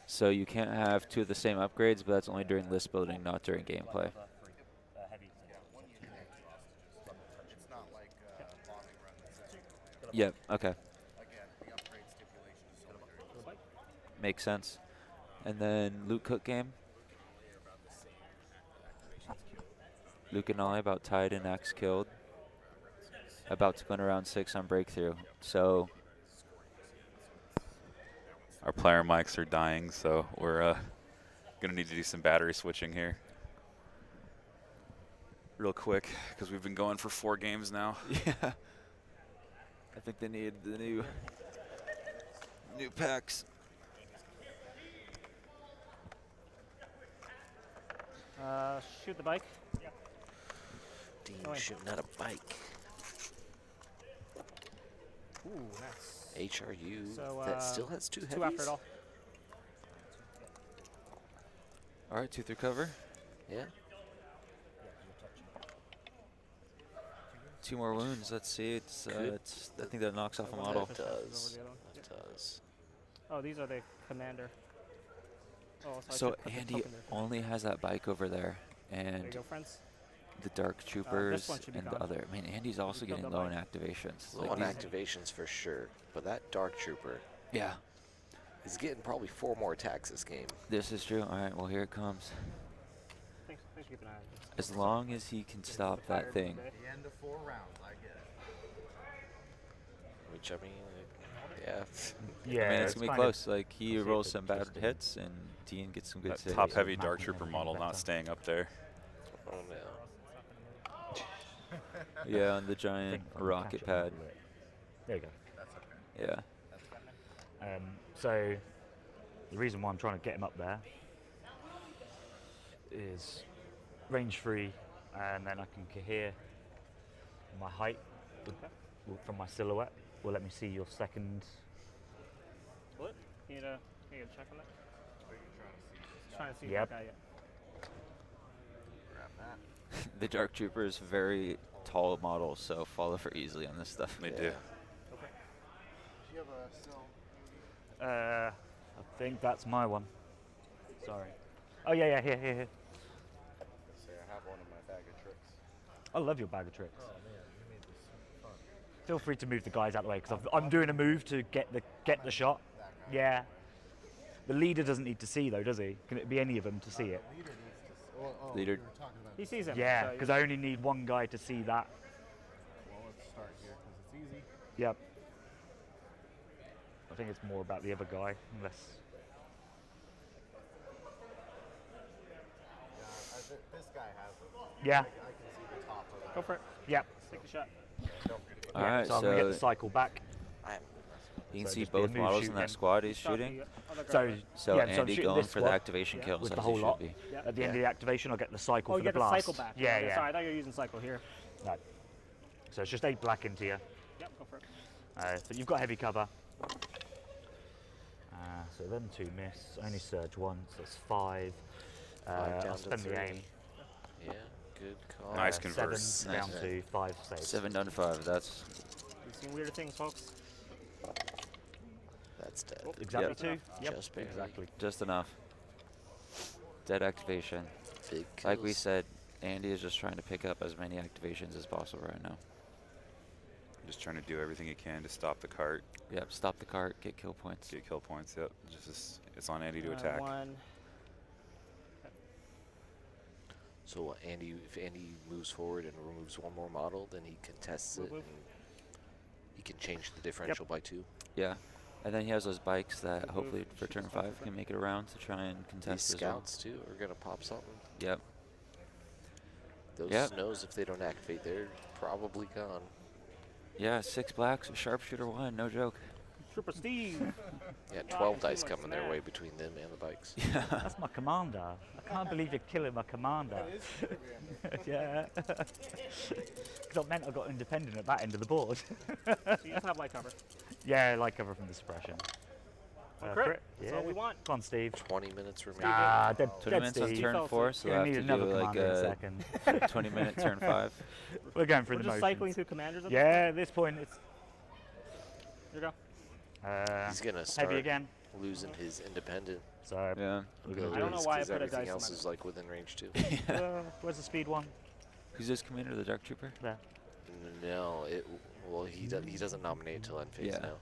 So you can't have 2 of the same upgrades, but that's only during list building, not during gameplay. Heavy. Yep, okay. Makes sense. And then Luke Cook game. Luke and I about tied in axe killed. About to go into round 6 on breakthrough. So Our player mics are dying, so we're going to need to do some battery switching here. Real quick, because we've been going for 4 games now. yeah. I think they need the new packs. Shoot the bike. Dean Oh, wait. shooting at a bike. Ooh, nice. HRU So, that still has 2 heavies. 2 after it all. All right, 2 through cover. Yeah. 2 more wounds. Let's see. It's Good. I think that knocks off a model. That does. That does. Oh, these are the commander. Oh, I So should put the Andy token there. only has that bike over there, There and you go, friends. the Dark Troopers one should be and the gone. other. I mean, Andy's also killed getting the low in bike. activations. Low on these- activations for sure, but that Dark Trooper Yeah, is getting probably 4 more attacks this game. this is true. All right, well, here it comes. Thanks for keeping an eye on this. As long as he can stop that thing. The end of 4 rounds, I get it. Which, I mean, yeah. Yeah, I mean, it's going to be kind of- close. Like, he see if rolls it's some bad interesting. hits, and Dien gets some good That saves. top heavy Mapping Dark Trooper everything model not better. staying up there. Oh, no. Yeah, on the I giant think I can rocket catch it pad. a little bit. There you go. That's okay. Yeah. That's fine. So the reason why I'm trying to get him up there is range free, and then I can cohere my height from my silhouette. Will let me see your second. What? You need a check on that? What are you trying to see? Just trying to see Yep. if that guy yet. Grab that. The Dark Trooper is very tall model, so fall over easily on this stuff. They Yeah. do. Do you have a still? I think that's my one. Sorry. Oh yeah, here. Say I have one in my bag of tricks. I love your bag of tricks. Oh man, you made this fun. Feel free to move the guys out of the way because I'm doing a move to get the shot. That guy. Yeah. The leader doesn't need to see though, does he? Can it be any of them to see it? The leader needs to. Oh, Leader- you were talking about. He sees him. Yeah, so because I only need one guy to see that. Well, let's start here because it's easy. Yep. I think it's more about the other guy, unless. Yeah, this guy has it. Yeah. I can see the top of that. Go for it. Yep. Take a shot. Don't forget to get All right, so I'm gonna get the so cycle back. I'm you can so see just be a both move models in shoot that then. squad he's Stop shooting. the other guy. So So yeah, so I'm Andy shooting going this for the squad activation Yeah. kills with as the he whole should lot. be. Yeah. At the end of Yeah. the activation, I'll get the cycle Oh, for you the get the blast. cycle back. Yeah, yeah. Sorry, I thought you were using cycle here. No. So it's just 8 black into you. Yep, go for it. But you've got heavy cover. So then 2 miss. Only surge once. That's 5. 5 down I'll to spend 3. the aim. Yeah, good call. Nice 7 converse. down Nice. to 5 saves. 7 down to 5. That's We've seen weirder things, folks. That's dead. Exactly Yep. 2. Yep. Just barely. Exactly. just enough. Dead activation. Big Like we kills. said, Andy is just trying to pick up as many activations as possible right now. Just trying to do everything he can to stop the cart, Yep, stop the cart, get kill points. get kill points. Yep. It's on Andy to attack. One. So what, if Andy moves forward and removes one more model, then he contests it Move. and he can change the differential by 2. Yeah. And then he has those bikes that Move, hopefully for shoot turn this one 5 for can front. make it around to try and These contest as well. scouts too are gonna pop something. Yep. Those Yep. snows, if they don't activate, they're probably gone. Yeah, 6 blacks, a sharpshooter 1, no joke. Trooper Steve. Yeah, Yeah, 12 I can dice see coming what's their there. way between them and the bikes. That's my commander. I can't believe you're killing my commander. Yeah. Because I meant I got independent at that end of the board. So you just have light cover. Yeah, like cover from the suppression. Crit. That's all we want. Come on, Steve. 20 minutes remaining. Ah, dead, 20 dead minutes on Steve. turn fell 4, asleep. so You're I gonna have need to another do like commander in a a second. 20-minute turn 5. We're going through We're the just motions. cycling through commanders. At Yeah, at this point it's Here you go. He's gonna heavy start again. losing his independent. So Yeah. we're gonna I don't know abilities why I 'cause put a everything dice on else my- is like within range too. where's the speed one? Who's this commander, the Dark Trooper? There. No, well he doesn't nominate until end phase Yeah. now.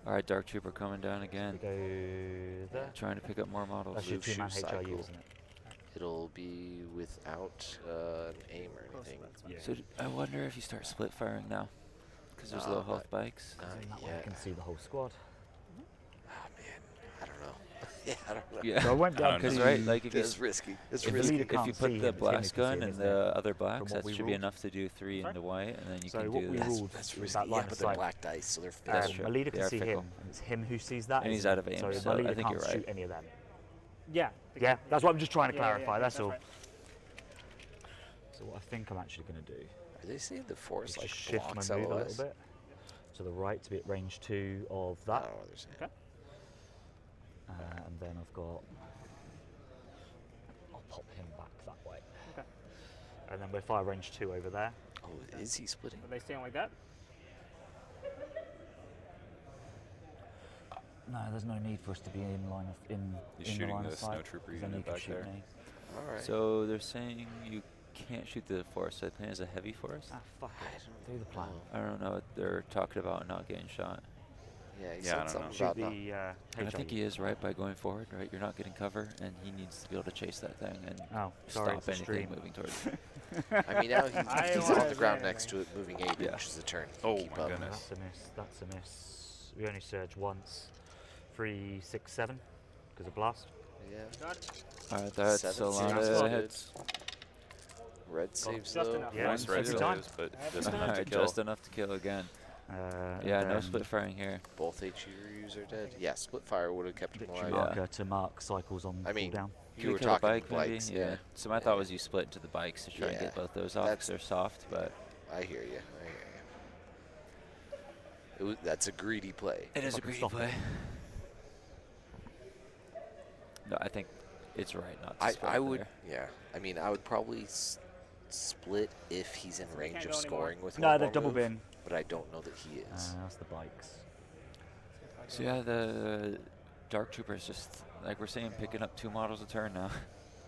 All right, Dark Trooper coming down We again. go there. Trying to pick up more models. That's your Move, 2-man shoot, HRU, cycle. isn't it? It'll be without an aim or Close to anything. that spot. Yeah. So I wonder if you start split firing now, because there's No, low health not- bikes. Not That way I yet. can see the whole squad. Oh man, I don't know. Yeah, I don't know. Yeah. So I went I down don't to Because right, like if you It's risky. It's If the risky. leader if you can't see put him, the it's him who blast can see gun him, and isn't it? the other blacks, what that we should be ruled. enough to do 3 Sorry? into white, and then you So can what do we this. ruled That's was risky. that Yeah, line of but they're sight. black dice, so they're That's true. My leader They can are see fickle. him, and it's him who sees that. And he's isn't out it? of aim, So so my I leader think can't you're right. shoot any of them. Yeah. Yeah, that's what I'm just trying to Yeah, yeah, clarify. yeah, that's that's all. right. So what I think I'm actually going to do Are they saying the force is like just shift my blocks move a LOS? little bit to the right to be at range 2 of I that. don't know what they're saying. Okay. And then I've got. I'll pop him back that way. Okay. And then we'll fire range 2 over there. Oh, is he splitting? Are they staying like that? No, there's no need for us to be in line of He's in the shooting line the of snow sight, trooper 'cause then unit he can back shoot there. me. All right. So they're saying you can't shoot through the forest, so I think it's a heavy forest. Ah, fuck it. Do the plan. I don't know what they're talking about not getting shot. Yeah, he Yeah, I said don't know. something Shoot about the not. And I think HIE. he is right by going forward, right? You're not getting cover, and he needs to be able to chase that thing and Oh, sorry, stop it's a anything stream. moving towards it. I mean, now I he's wanna on the ground say next to it, moving 8 Yeah. inches a turn. Oh Keep my up. goodness. That's a miss. That's a miss. We only surge once. 3, 6, 7 because of blast. Yeah. Got it. All right, that's a 7 lot seems of good. hits. Red saves just though. enough. Yeah, Nice red every time. saves, but Every just time. enough to Alright, kill. just enough to kill again. And Yeah, no then split firing here. Both HUs are dead. Yeah, split fire would have kept him victory alive. marker to mark cycles on I mean, cooldown. You were kill a talking bike, maybe? bikes, yeah. So my thought was you split into the bikes to try and Yeah, get both those off that's- because they're soft, but I hear you. That's a greedy play. it is a Fucking greedy stop it. play. No, I think it's right not to I split would, there. yeah. I mean, I would probably split if he's in range can't of go anymore. scoring with No, one they've more double move, bin. but I don't know that he is. That's the bikes. So yeah, the Dark Troopers just, like we're saying, picking up 2 models a turn now.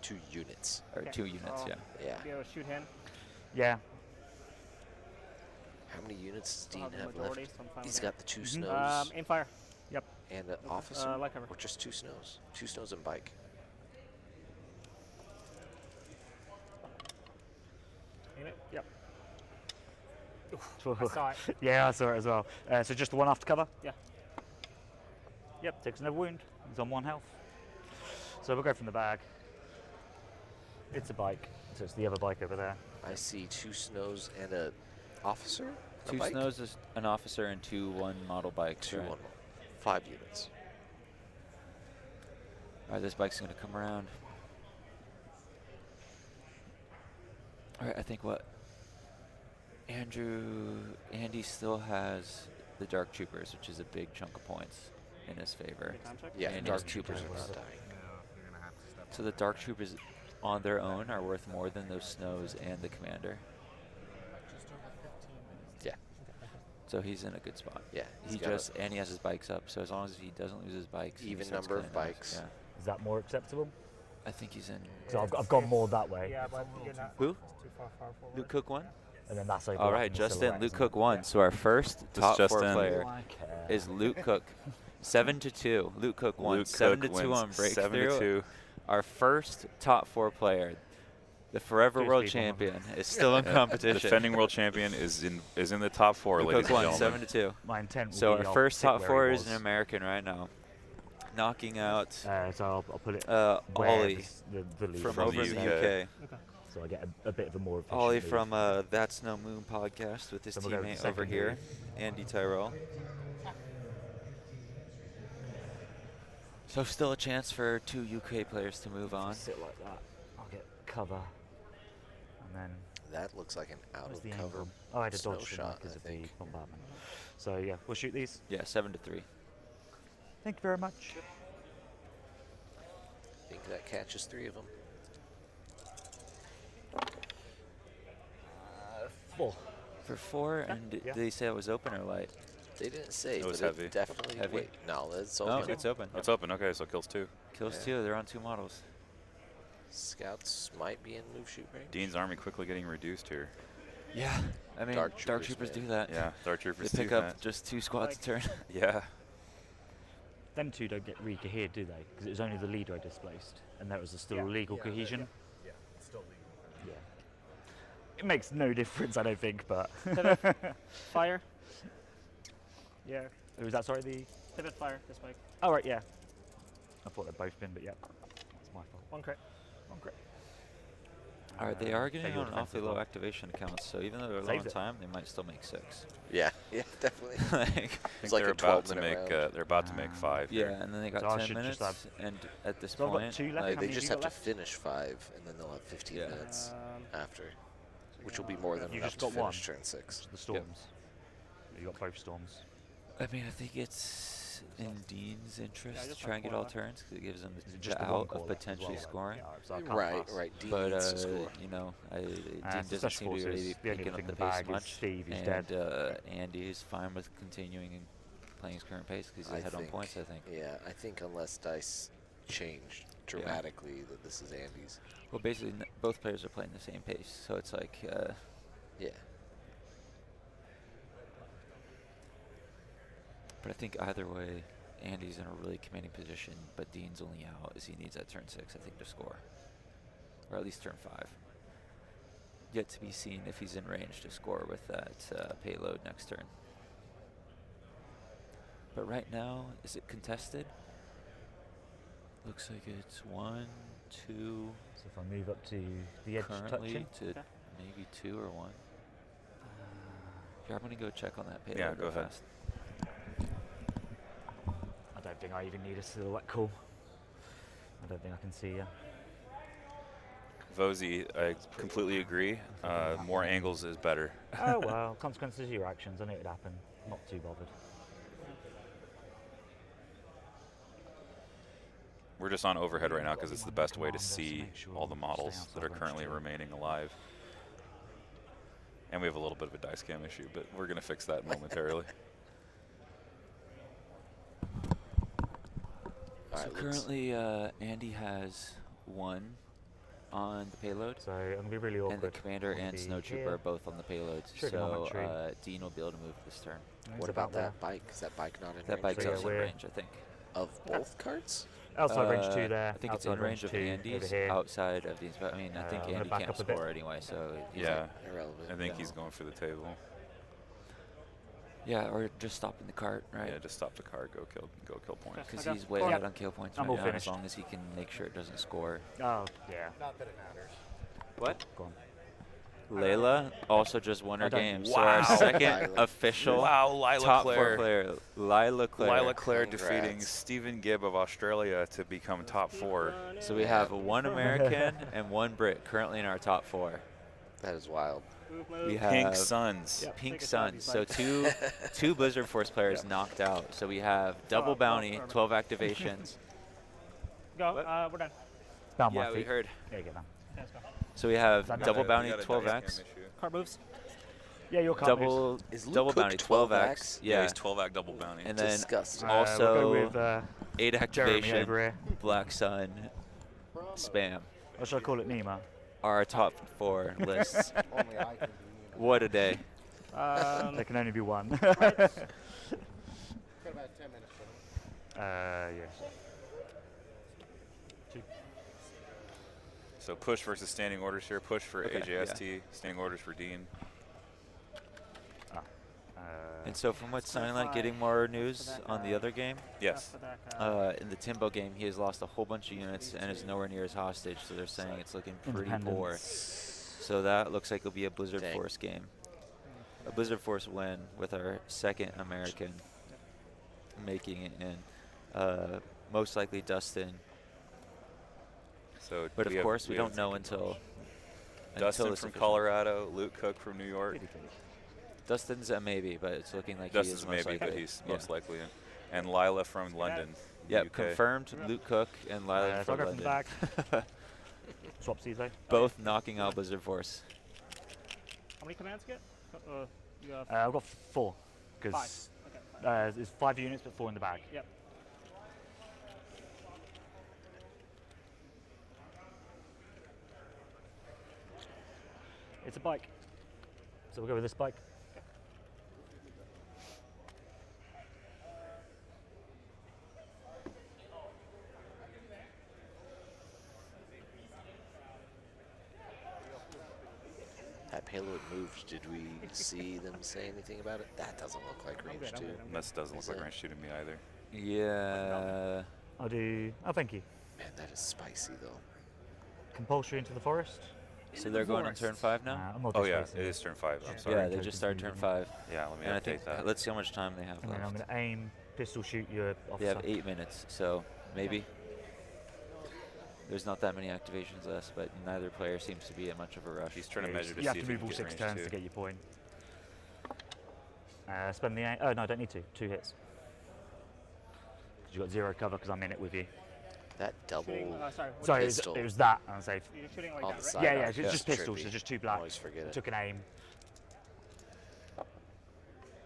2 units. Or Okay. 2 units, Oh. yeah. Yeah. Be able to shoot him. Yeah. How many units does Still Dean have the have majority, left? so I'm fine He's with got the 2 Mhm. snows aim fire. and an officer, light cover. or just 2 snows? 2 snows and bike. Aim it. Yep. I I saw it. Yeah, I saw it as well. So just the one after cover? Yeah. Yep, takes another wound. He's on 1 health. So we'll go from the bag. It's a bike, so it's the other bike over there. I see 2 snows and a officer. A 2 bike? snows, is an officer, and 2 1-model bikes. 2 right? 1. 5 units. Alright, this bike's gonna come around. Alright, I think what Andy still has the Dark Troopers, which is a big chunk of points in his favor. Time check. Yeah, And dark his troopers are troopers. not dying. You're gonna have to step So the Dark Troopers on their own are worth more than those snows and the commander. just over 15 minutes. Yeah. So he's in a good spot. Yeah. He got just and he has his bikes up, so as long as he doesn't lose his bikes, and he Even starts number of clearing those, bikes. Yeah, Is that more acceptable? I think he's in. So I've gone more that way. Yeah, but you're not. Who? It's too far forward. Luke Cook won. And then that's All overlapping right, the just in. silhouette, Luke isn't Cook it? won. So our first top just 4 in. player Oh, I care. is Luke Cook. 7-2. Luke Cook won. Luke 7-2 Cook on wins breakthrough. 7-2. Our first top 4 player, the forever Cheers, world people. champion, is still in competition. Defending world champion is in the top 4, Luke ladies Cook and won gentlemen. 7-2. My intent will So be our I'll first sit top where 4 he is an was. American right now, knocking out So I'll put it Ollie where the lead from From over the in the UK. UK. so I get a bit of a more efficient Ollie lead. from That's No Moon podcast with his Then we'll go with teammate the over second here, lead. Andy Terrell. So still a chance for 2 UK players to move on. Sit like that. I'll get cover, and then That looks like an out where's of the aim cover. from? Oh, I had to snow dodge them shot, because I of the think. bombardment. So yeah, we'll shoot these. Yeah, 7-3. Thank you very much. I think that catches 3 of them. 4. For 4, and did Yeah. they say it was open or light? They didn't say, It was but heavy. it definitely. Heavy? Wait, no, that's Oh, open. it's open. It's open. Okay, so kills 2. Kills Yeah. 2. They're on 2 models. Scouts might be in move shoot range. Dean's army quickly getting reduced here. Yeah, I mean, Dark Dark Troopers, Troopers man. do that. Yeah, Dark They Troopers pick do up that. just 2 squads a turn. Yeah. Them 2 don't get re-cohered, do they? Because it was only the leader I displaced, and that was still Yeah. legal Yeah, cohesion. Yeah, it's still legal. Yeah. It makes no difference, I don't think, but. Fire. Yeah. Who was that? Sorry, the. Pivot fire. This bike. Oh right, yeah. I thought they'd both been, but yeah, it's my fault. 1 crit. Oh, great. All right, they are Take getting your on defensive awfully low roll. activation counts, so even though they're low Saves on it. time, they might still make 6. Yeah, yeah, definitely. Like, I think It's like they're a about to 12-minute make round. they're about to make 5 yeah, here. and then they So I got 10 should just minutes, and at this So I've got point, 2 left, like, how They many just have have you to got finish 5, and then they'll have 15 Yeah. minutes Um, after, which will be more than You enough just to got one? finish turn 6. The storms. You got both storms. I mean, I think it's in Dean's interest just to try and get one all left. turns because it gives him Is it the just the one out core of left as potentially well, scoring. Yeah, so I can't Right, pass. right. Dean But needs to score. you know, Dean the doesn't special seem to be really forces, the only picking thing up in the the pace bag is much, Steve, he's and dead. Andy's fine with continuing and playing his current pace because he's I ahead on think- points. I think. Yeah, I think unless dice change dramatically, that this is Andy's. Well, basically, both players are playing the same pace, so it's like, Yeah. but I think either way, Andy's in a really commanding position, but Dean's only out as he needs that turn 6, I think, to score. Or at least turn 5. Yet to be seen if he's in range to score with that payload next turn. But right now, is it contested? Looks like it's 1, 2, So if I move up to the edge currently touching. to maybe 2 or 1. Here, I'm going to go check on that payload Yeah, real go ahead. fast. I don't think I even need a silhouette call. I don't think I can see you. Vozy, I completely agree. More angles is better. Oh well, consequences of your actions. I knew it'd happen. Not too bothered. We're just on overhead right now because it's the best way to Commander, so see make sure all the you models stay that are outside currently range two. remaining alive. And we have a little bit of a dice cam issue, but we're going to fix that momentarily. All So right, currently, Andy has 1 on the payload, So I'm gonna be really awkward. and the commander I'm gonna and be snowtrooper here. are both on the payloads. So Trigonometry. Dean will be able to move this turn. It's what about there. that bike? Is that bike not in That range? bike's So yeah, also in we're- range, I think. Of both cards? Outside range 2 there. I think it's in outside range of 2 over Andy's, here. outside of Dean's. But I mean, I think I'm gonna Andy back can't up a bit. score anyway, so he's Yeah, like, Irrelevant. I think Yeah. he's going for the table. yeah, or just stopping the cart, right? Yeah, just stop the car, go kill point. Because Okay. he's way Cool. ahead on kill points I'm right all now, finished. as long as he can make sure it doesn't score. Oh yeah. Not that it matters. What? Go on. Layla also just won her I don't- game. So our Wow. second Lila. official Wow, Lila top Claire. 4 player, Lila Claire. Lila Claire defeating Congrats. Stephen Gibb of Australia to become top 4. So we have 1 American and 1 Brit currently in our top 4. That is wild. We have Pink Suns. Yep. Pink Take a shot, Suns. So he's two Blizzard Force players knocked out. So we have double bounty, 12 activations. Go. We're done. Down my Yeah, we feet. heard. There you go. Now. Okay, let's go. So we have That double got bounty, 12x. Card moves. Yeah, your card moves. Double Is Luke double Cook bounty, 12x? 12x. Yeah, Yeah. he's 12-act double bounty. And then Disgusting. We'll also go with 8 Jeremy activation, over here. Black Sun, spam. Or should I call it Nima? Are our top 4 lists. Only I can do What a day. There can only be one. Got about 10 minutes for them. Yes. So push versus standing orders here. Push for Okay, AJST, standing orders for Dean. And so from what's sounding like, getting more news on the other game, Yes. in the Timbo game, he has lost a whole bunch of units and is nowhere near his hostage, so they're saying it's looking pretty poor. So that looks like it'll be a Blizzard Dang. Force game. A Blizzard Force win with our second American making it in. Most likely Dustin. So But of have- course, we have don't know until Dustin it's from official. Colorado, Luke Cook from New York. Dustin's a maybe, but it's looking like Dustin's he is most maybe, but likely. he's Yeah. most likely in. And Lila from London. Yeah, UK. confirmed Luke Cook and Lila So I'll from go from the London. back. Swap Caesar. Both knocking out Blizzard Force. How many commands you get? You have I've got 4. 5. Because Okay. 5. there's 5 units, but 4 in the bag. Yep. It's a bike. So we'll go with this bike. That payload moved. Did we see them say anything about it? That doesn't look like range good, I'm 2. good, I'm This doesn't Is look like it? range 2 to me either. Yeah. I'll do. Oh, thank you. Man, that is spicy though. Compulsory into the forest. So they're going on turn 5 now? I'm not Oh yeah, displacing it it. is turn 5. I'm sorry. Yeah, they just started turn 5. Yeah, let me And I update think, that. let's see how much time they have And then I'm left. going to aim, pistol shoot your They officer. have 8 minutes, so maybe. There's not that many activations left, but neither player seems to be in much of a rush. He's trying to You measure to have see to if he move can all get 6 range turns 2. to get your point. Spend the. Oh no, I don't need to. 2 hits. Because you got 0 cover because I'm in it with you. That double. Shooting, sorry. what Sorry, Pistol. it was that. And safe. You're shooting like On that, the right? side. Yeah, Side yeah, eye, it's yeah. just pistols. Trippy. It's just 2 black. Always forget it. Took an aim.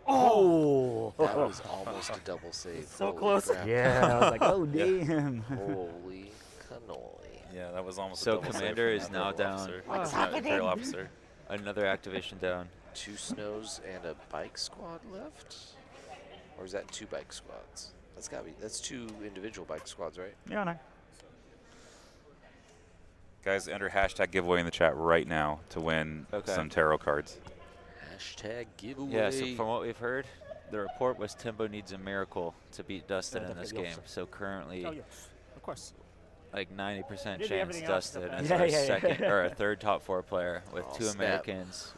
Oh! That was almost a double save. So Holy close. crap. Yeah, I was like, oh damn. Holy cannoli. Yeah, that was almost. So a double save Commander from is the now Imperial down. officer. What's Imperial officer. Another activation down. 2 snows and a bike squad left? Or is that 2 bike squads? That's gotta be, that's 2 individual bike squads, right? Yeah, I know. Guys, enter hashtag giveaway in the chat right now to win some tarot cards. Hashtag giveaway. Yeah, so from what we've heard, the report was Timbo needs a miracle to beat Dustin in this game. So currently, Oh, yes. Of course. like 90% Did chance everything else Dustin except is that. our Yeah, yeah, yeah. second or a third top 4 player with Oh, 2 snap. Americans.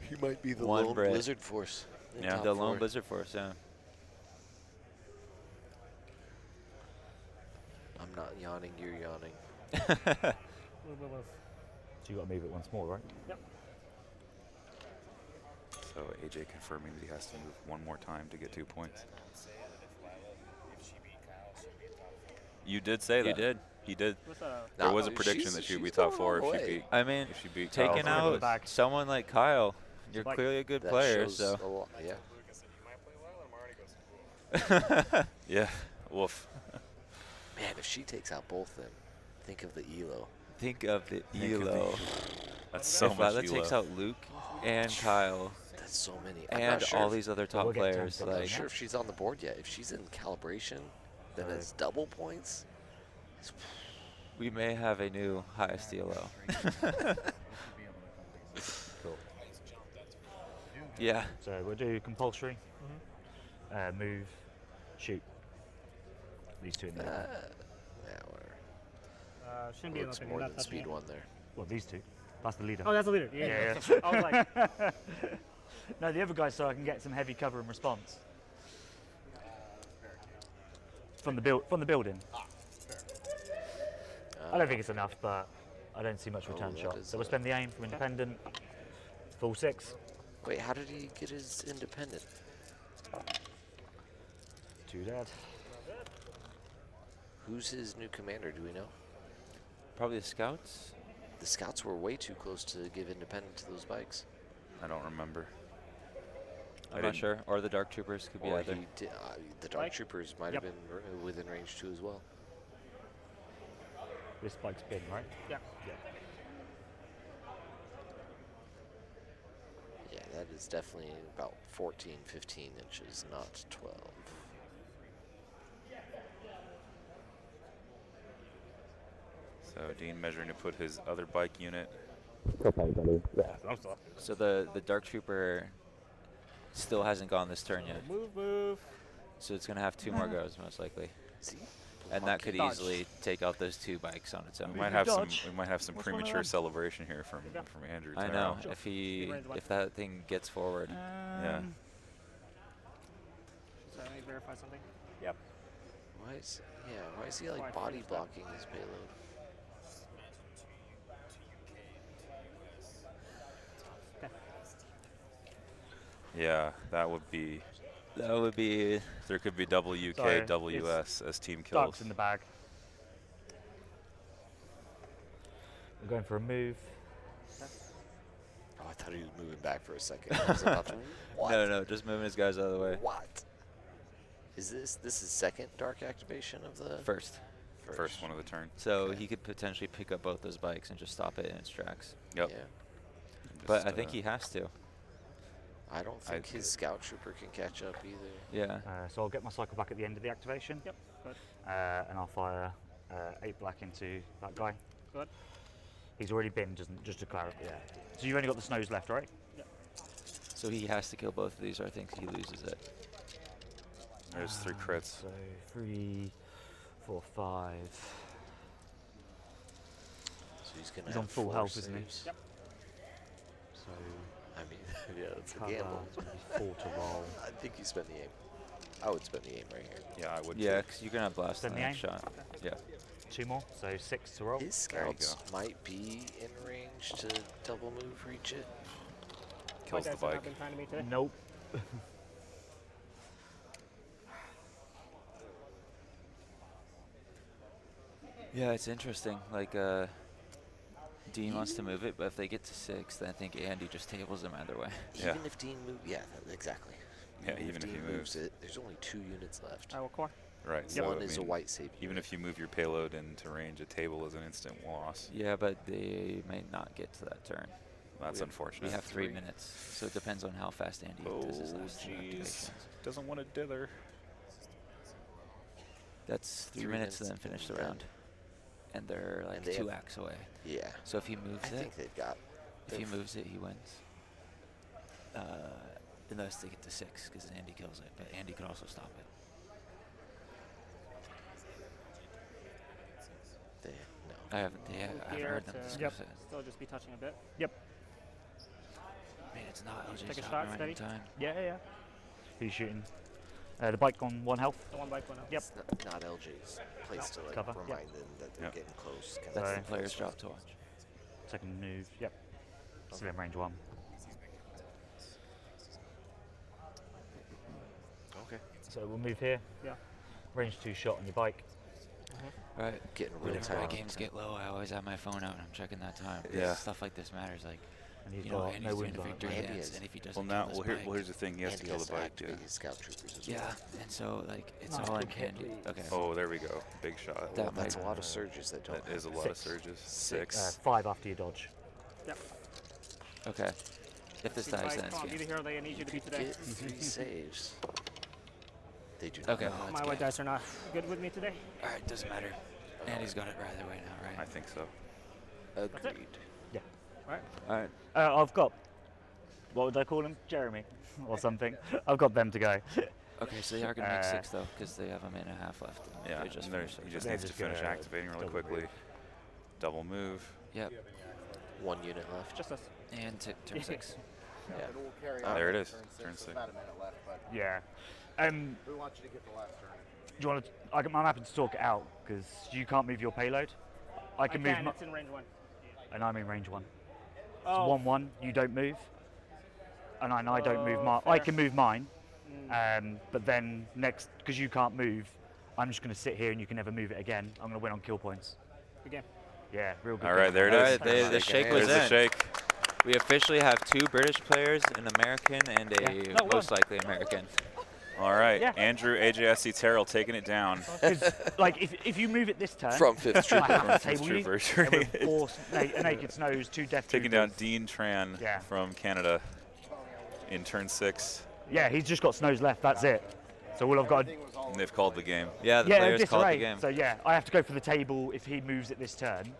He might be the One lone Brit. Blizzard Force. in Yeah. top The lone 4. Blizzard Force, yeah. I'm not yawning, you're yawning. So you got to move it once more, right? Yep. So AJ confirming that he has to move one more time to get 2 points. You did say that. You did. He did. What's up? There No, was a prediction she's- that she would be she's top going all 4 the if she way. beat. I mean, If she beat taking Kyle. out someone like Kyle, you're Like, clearly a good That player. shows So a lot, yeah. Yeah. Woof. Man, if she takes out both of them, think of the elo. think of the Think of the elo. That's so If much Lila takes elo. out Luke and Kyle That's so many. I'm and not sure all if- these other we'll top get players, I'm not like sure if she's on the board yet. If she's in calibration, then it's double points. we may have a new highest elo. Cool. Yeah. So we'll do compulsory, move, shoot. These 2 in the air. Yeah, whatever. Shouldn't be Looks enough. more Not than touching speed it. 1 there. Well, these 2. That's the leader. Oh, that's a leader. Yeah. Yeah, yeah. I was like, No, the other guys, so I can get some heavy cover and response from the building. I don't think it's enough, but I don't see much return that shot. is So we'll a- spend the aim from independent, full 6. Wait, how did he get his independent? 2 dead. Who's his new commander? Do we know? Probably the scouts. The scouts were way too close to give independent to those bikes. I don't remember. I'm not sure. Or the Dark Troopers could be Or either. he did, the Dark Bike? Troopers might Yep. have been within range 2 as well. This bike's big, right? yeah. Yeah, that is definitely about 14, 15 inches, not 12. So Dean measuring to put his other bike unit. So the Dark Trooper still hasn't gone this turn yet. Move. So it's gonna have 2 more goes most likely. See? And that could Dodge. easily take out those 2 bikes on its own. We might have some. dodge. We might have some Which one of premature them? celebration here from Andrew. I Terrell. know. Sure. If that thing gets forward. Yeah. Sorry, let me verify something. Why is he like Quite body fast. blocking his payload? Yeah, that would be. That would be There could be double UK, Sorry, WS as team kills. Ducks in the bag. We're going for a move. Oh, I thought he was moving back for a second. I was about to, what? no, just moving his guys out of the way. What? Is this is second dark activation of the First. First one of the turn. So Okay. he could potentially pick up both those bikes and just stop it in its tracks. Yep. Yeah. But Just, I think he has to. I don't think his scout trooper can catch up either. Yeah. So I'll get my cycle back at the end of the activation. Yep. Good. And I'll fire 8 black into that guy. Good. He's already been, just to clarify. Yeah. So you've only got the snows left, right? So he has to kill both of these or I think he loses it. There's 3 crits. So 3, 4, 5. So he's gonna He's have on full 4 health, isn't he? saves. Yep. So I mean, yeah, it's a cover, gamble. it's going to be 4 to roll. I think you spend the aim. I would spend the aim right here. Yeah, I would. Yeah, too. because you're going to blast Send on the that aim? shot. Yeah. 2 more, so 6 to roll. His There you scouts might be in range to double move reach it. Kills the Like I said, bike. I've been trying to meet today. Nope. Yeah, it's interesting. Like, Dean wants to move it, but if they get to 6, then I think Andy just tables them either way. Yeah. Even if Dean moves, yeah, exactly. Yeah, even if he Dean moves. it, there's only 2 units left. All right, what core? Right. So One I is a mean, white savior. even if you move your payload into range, a table is an instant loss. Yeah, but they may not get to that turn. That's unfortunate. We have 3 minutes, so it depends on how fast Andy does his Oh, last two jeez. activations. Doesn't want to dither. That's 3 minutes to then finish the round. And they're like And they 2 have- acts away. Yeah. So if he moves I it, think they've got. if he moves it, he wins. Unless they get to 6, because Andy kills it. But Andy could also stop it. They, no. I haven't. Yeah, I've Here heard them to discuss it. still just be touching a bit. Yep. I mean, it's not LJ's Take a job shot, to run steady. in time. Yeah. Who's shooting? The bike on 1 health. The one bike one out. Yep. It's not LJ's place to like Cover, remind them that they're Yep. getting close. kinda That's thing. the player's job to watch. Second move. Yep. Still in range 1. Okay. So we'll move here. Yeah. Range 2 shot on your bike. Right. Getting real Whenever my time. games get low, I always have my phone out and I'm checking that time. because Yeah. Stuff like this matters. Like, And he's you know, got Andy's no doing wind a on it. victory Andy dance, is- and if he doesn't Well, kill now, this well, bike, here's the thing. He has to And kill the has bike, activate too. his scout troopers as yeah, well. and so like it's Nice all in little hit, Andy. please. Okay. Oh, there we go. Big shot. That That's a might- lot of surges that don't. That is a happen. lot of 6. surges. 6. 5 after your dodge. Yep. Okay. If this Team dies, fight, then come on, be it's the game. hero they need you to be today. Get 3 saves. They do not. Okay. know. My white dice are not good with me today. All right, doesn't matter. Andy's got it either way now, I right? think so. Agreed. Yeah. Right? All right. I've got, what would I call him? Jeremy or something. I've got them to go. Okay, so they are gonna make Uh, 6 though, because they have a minute and a half left. Yeah, They just and there's, finished he their just turn. They're needs to just finish gonna activating really double quickly. move. Double move. Yep. 1 unit left. Just us. And turn 6. Yeah. It will carry Oh, on there it to is, Turn turn 6, six. about a minute left, but Yeah. we want you to get the last turn. Do you want to? I'm happy to talk it out because you can't move your payload. I can move, It's in range 1. and I'm in range 1. It's Oh, 1-1. You don't move, and I don't move Oh, mine. I fair. can move mine, but then next, because you can't move, I'm just going to sit here and you can never move it again. I'm going to win on kill points. good game. Yeah, real good. All right, game. there it All is. right, the shake There's was the in. shake. We officially have 2 British players, an American and a Yeah. No, most likely American. All right, Yeah. Andrew AJSC Terrell taking it down. 'Cause, like, if you move it this turn, From 5th I Trooper. have to table you. Troopers. and with 4 naked snows, 2 death Taking down troopers. Dien Tran Yeah. from Canada in turn 6. Yeah, he's just got snows left. That's it. So all I've got. Everything was all And they've called the game. Yeah, the Yeah, players called the disarray. game. So yeah, I have to go for the table if he moves it this turn.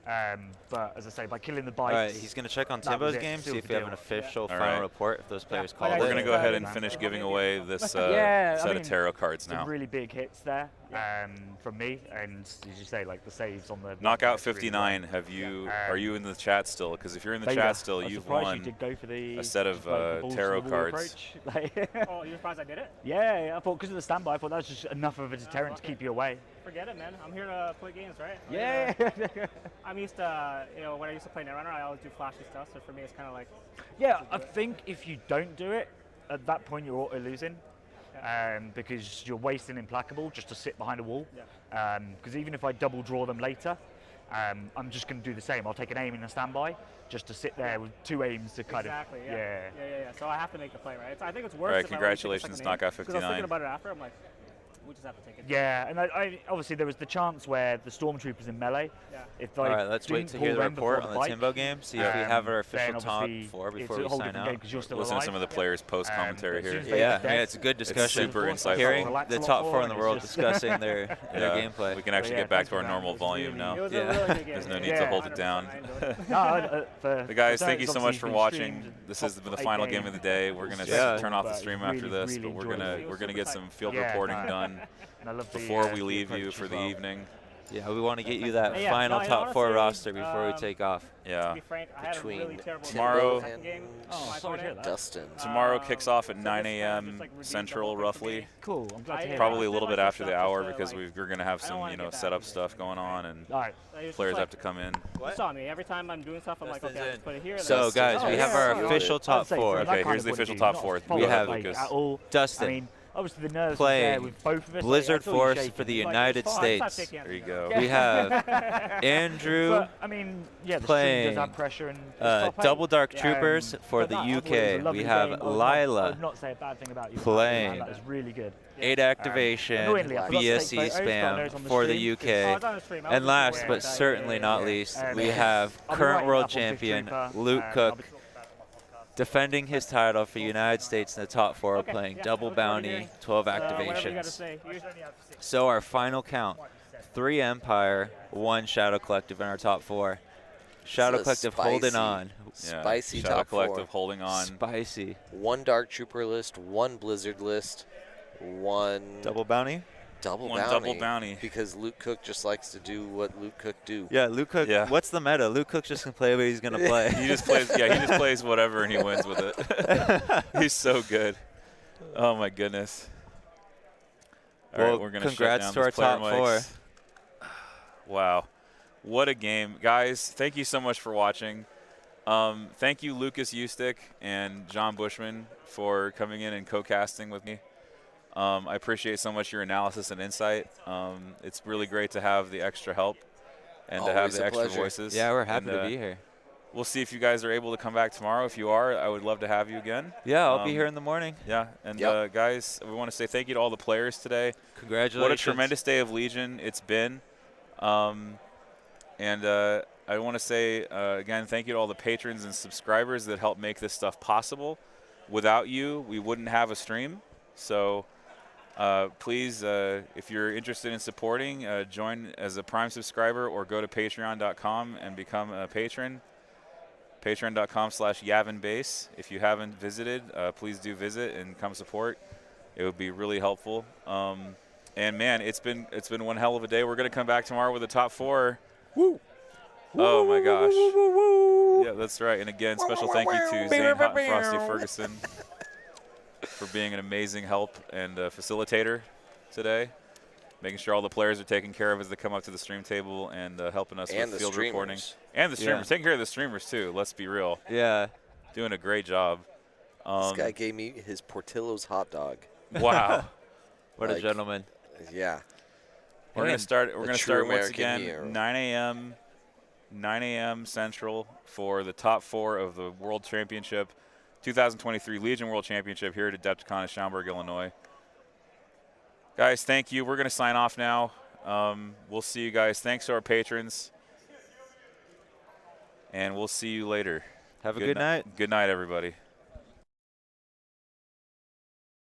But as I say, by killing the All right, bikes, he's going to check on That was Timbo's it. game, see Seal if the we have an deal. official All final right. report if those players Yeah, called but We're it. going to go ahead and man. finish giving away this Yeah, I set mean, of tarot cards some now. really big hits there from me, and as you say, like the saves on the Knockout that's really 59. Have you? Are you in the chat still? Because if you're in the Vader, chat still, I was you've surprised won. You did go for the, a set of, just like the balls to tarot the wall cards. approach. Like, Oh, you're surprised I did it? yeah, I thought because of the standby, I thought that was just enough of a deterrent to fuck keep it. you away. Forget it, man. I'm here to play games, right? Yeah. I'm used to, when I used to play Netrunner, I always do flashy stuff. So for me, it's kind of like, Yeah, I think if you don't do it, at that point you're auto losing. Because you're wasting Implacable just to sit behind a wall. yeah. Because even if I double draw them later, I'm just going to do the same. I'll take an aim in a standby just to sit there with 2 aims to kind Exactly. of. Yeah. So I have to make the play, right? So I think it's worth. All right, if I were to take a congratulations, second aim, Knockout 'cause I was 59. thinking about it after. I'm like, we just have to take it. Yeah, and I obviously there was the chance where the stormtroopers in melee. Yeah. If I All right, let's wait didn't to pull hear the them before report on the bike, Timbo game, see if we have our official then top obviously 4 it's before a we whole sign different out. game 'cause you're still Listen to alive. some of the players' post commentary but as soon here. as they Yeah, get I mean, dead, it's a good discussion. super insightful. Hearing Relax a the lot top more 4 in and the it's world just- discussing their gameplay. We can actually yeah, get back thanks to our for that. normal It was volume really- now. It was Yeah. a really good game. There's no man. need to hold it 100%, down. I enjoyed it. No, But guys, for thank you so obviously much it's for been watching. streamed This top has been the 8 final game game. of the day. We're gonna Yeah. turn off the But stream really, after this, really but we're enjoyed it. gonna get some field Yeah, reporting no. done And I love the, before we the leave you approach for as the well. evening. Yeah, we want to get you that Yeah, final no, top 4 honestly, roster before we take off. To Yeah. be frank, I had a Between really terrible Tomorrow- second game. Oh, my sorry to hear opponent. that. Dustin. Tomorrow kicks off at so 9 this kind of a.m. just, like, redeemed the Central, whole thing for roughly. me. Cool, I'm glad to hear Probably I a little did bit like after this the stuff hour just to, because like, we're gonna have I don't some, wanna get that setup into stuff it. going on, and that. All right. Like, it's players just have like, to come in. You saw me. Every time I'm doing stuff, I'm like, Dustin's okay, I'll in. just put it here. and So, then- guys, we have our yeah. official I'd top say 4. from that Okay, kind here's of the point of official view, top not 4. follow We up, have like, Lucas. at all. Dustin, I mean, obviously the nerves was playing there with both of us. Blizzard like, I saw you Force shaking. for the You're like, United "It's fine." States. There you go. We have Andrew But, I mean, yeah, the stream playing does have pressure and it's top eight. Double Dark Troopers for but the that, I thought it was a UK. lovely We have game. I Lila would not say a bad thing about you. playing That was really good. 8 activation Annoyingly, I forgot to take BSC photos, but I know it's spam on the for the stream, 'cause Oh, UK. it's on the stream. And last but certainly not least, we have I'll be current writing world up on Fifth champion Trooper, Luke I'll Cook be talking about it on my podcast. defending his title for United States in the top 4, Okay, playing yeah, double look forward to bounty, hearing, 12 whatever you got to activations. say. So our final count, 3 Empire, 1 Shadow Collective in our top 4. Shadow This is Collective holding spicy. on. Yeah, Spicy Shadow top Collective 4. holding on. Spicy. 1 Dark Trooper list, 1 Blizzard list, 1 Double bounty? double One bounty. double bounty. Because Luke Cook just likes to do what Luke Cook do. Yeah, Luke Cook. Yeah. What's the meta? Luke Cook's just going to play what he's going to play. He just plays. Yeah, he just plays whatever and he wins with it. He's so good. Oh my goodness. All Well, right, we're gonna congrats shut to down our these player top 4. mics. Wow, what a game, guys! Thank you so much for watching. Thank you, Lucas Ustick and John Bushman, for coming in and co-casting with me. I appreciate so much your analysis and insight. It's really great to have the extra help and to have Always the a extra pleasure. voices. Yeah, we're happy And, to be here. We'll see if you guys are able to come back tomorrow. If you are, I would love to have you again. Yeah, I'll be Um, here in the morning. Yeah, and Yep. guys, we want to say thank you to all the players today. Congratulations. What a tremendous day of Legion it's been. I want to say, again, thank you to all the patrons and subscribers that help make this stuff possible. Without you, we wouldn't have a stream. So please, if you're interested in supporting, join as a Prime subscriber or go to patreon.com and become a patron. Patreon.com/YavinBase. If you haven't visited, please do visit and come support. It would be really helpful. And man, it's been one hell of a day. We're gonna come back tomorrow with the top 4. Woo! Oh my gosh. Yeah, that's right. And again, special thank you to Zane Hot and Frosty Ferguson for being an amazing help and facilitator today. Making sure all the players are taken care of as they come up to the stream table and helping us And with the field reporting. streamers. And the streamers. Yeah. Taking care of the streamers too, let's be real. Yeah. Doing a great job. This guy gave me his Portillo's hot dog. Wow. What Like, a gentleman. Yeah. We're gonna start. We're A gonna true start once American again, hero. 9 a.m. Central for the top 4 of the World Championship, 2023 Legion World Championship here at Adepticon in Schaumburg, Illinois. Guys, thank you. We're gonna sign off now. We'll see you guys. Thanks to our patrons, and we'll see you later. Have a good night. Good night, everybody.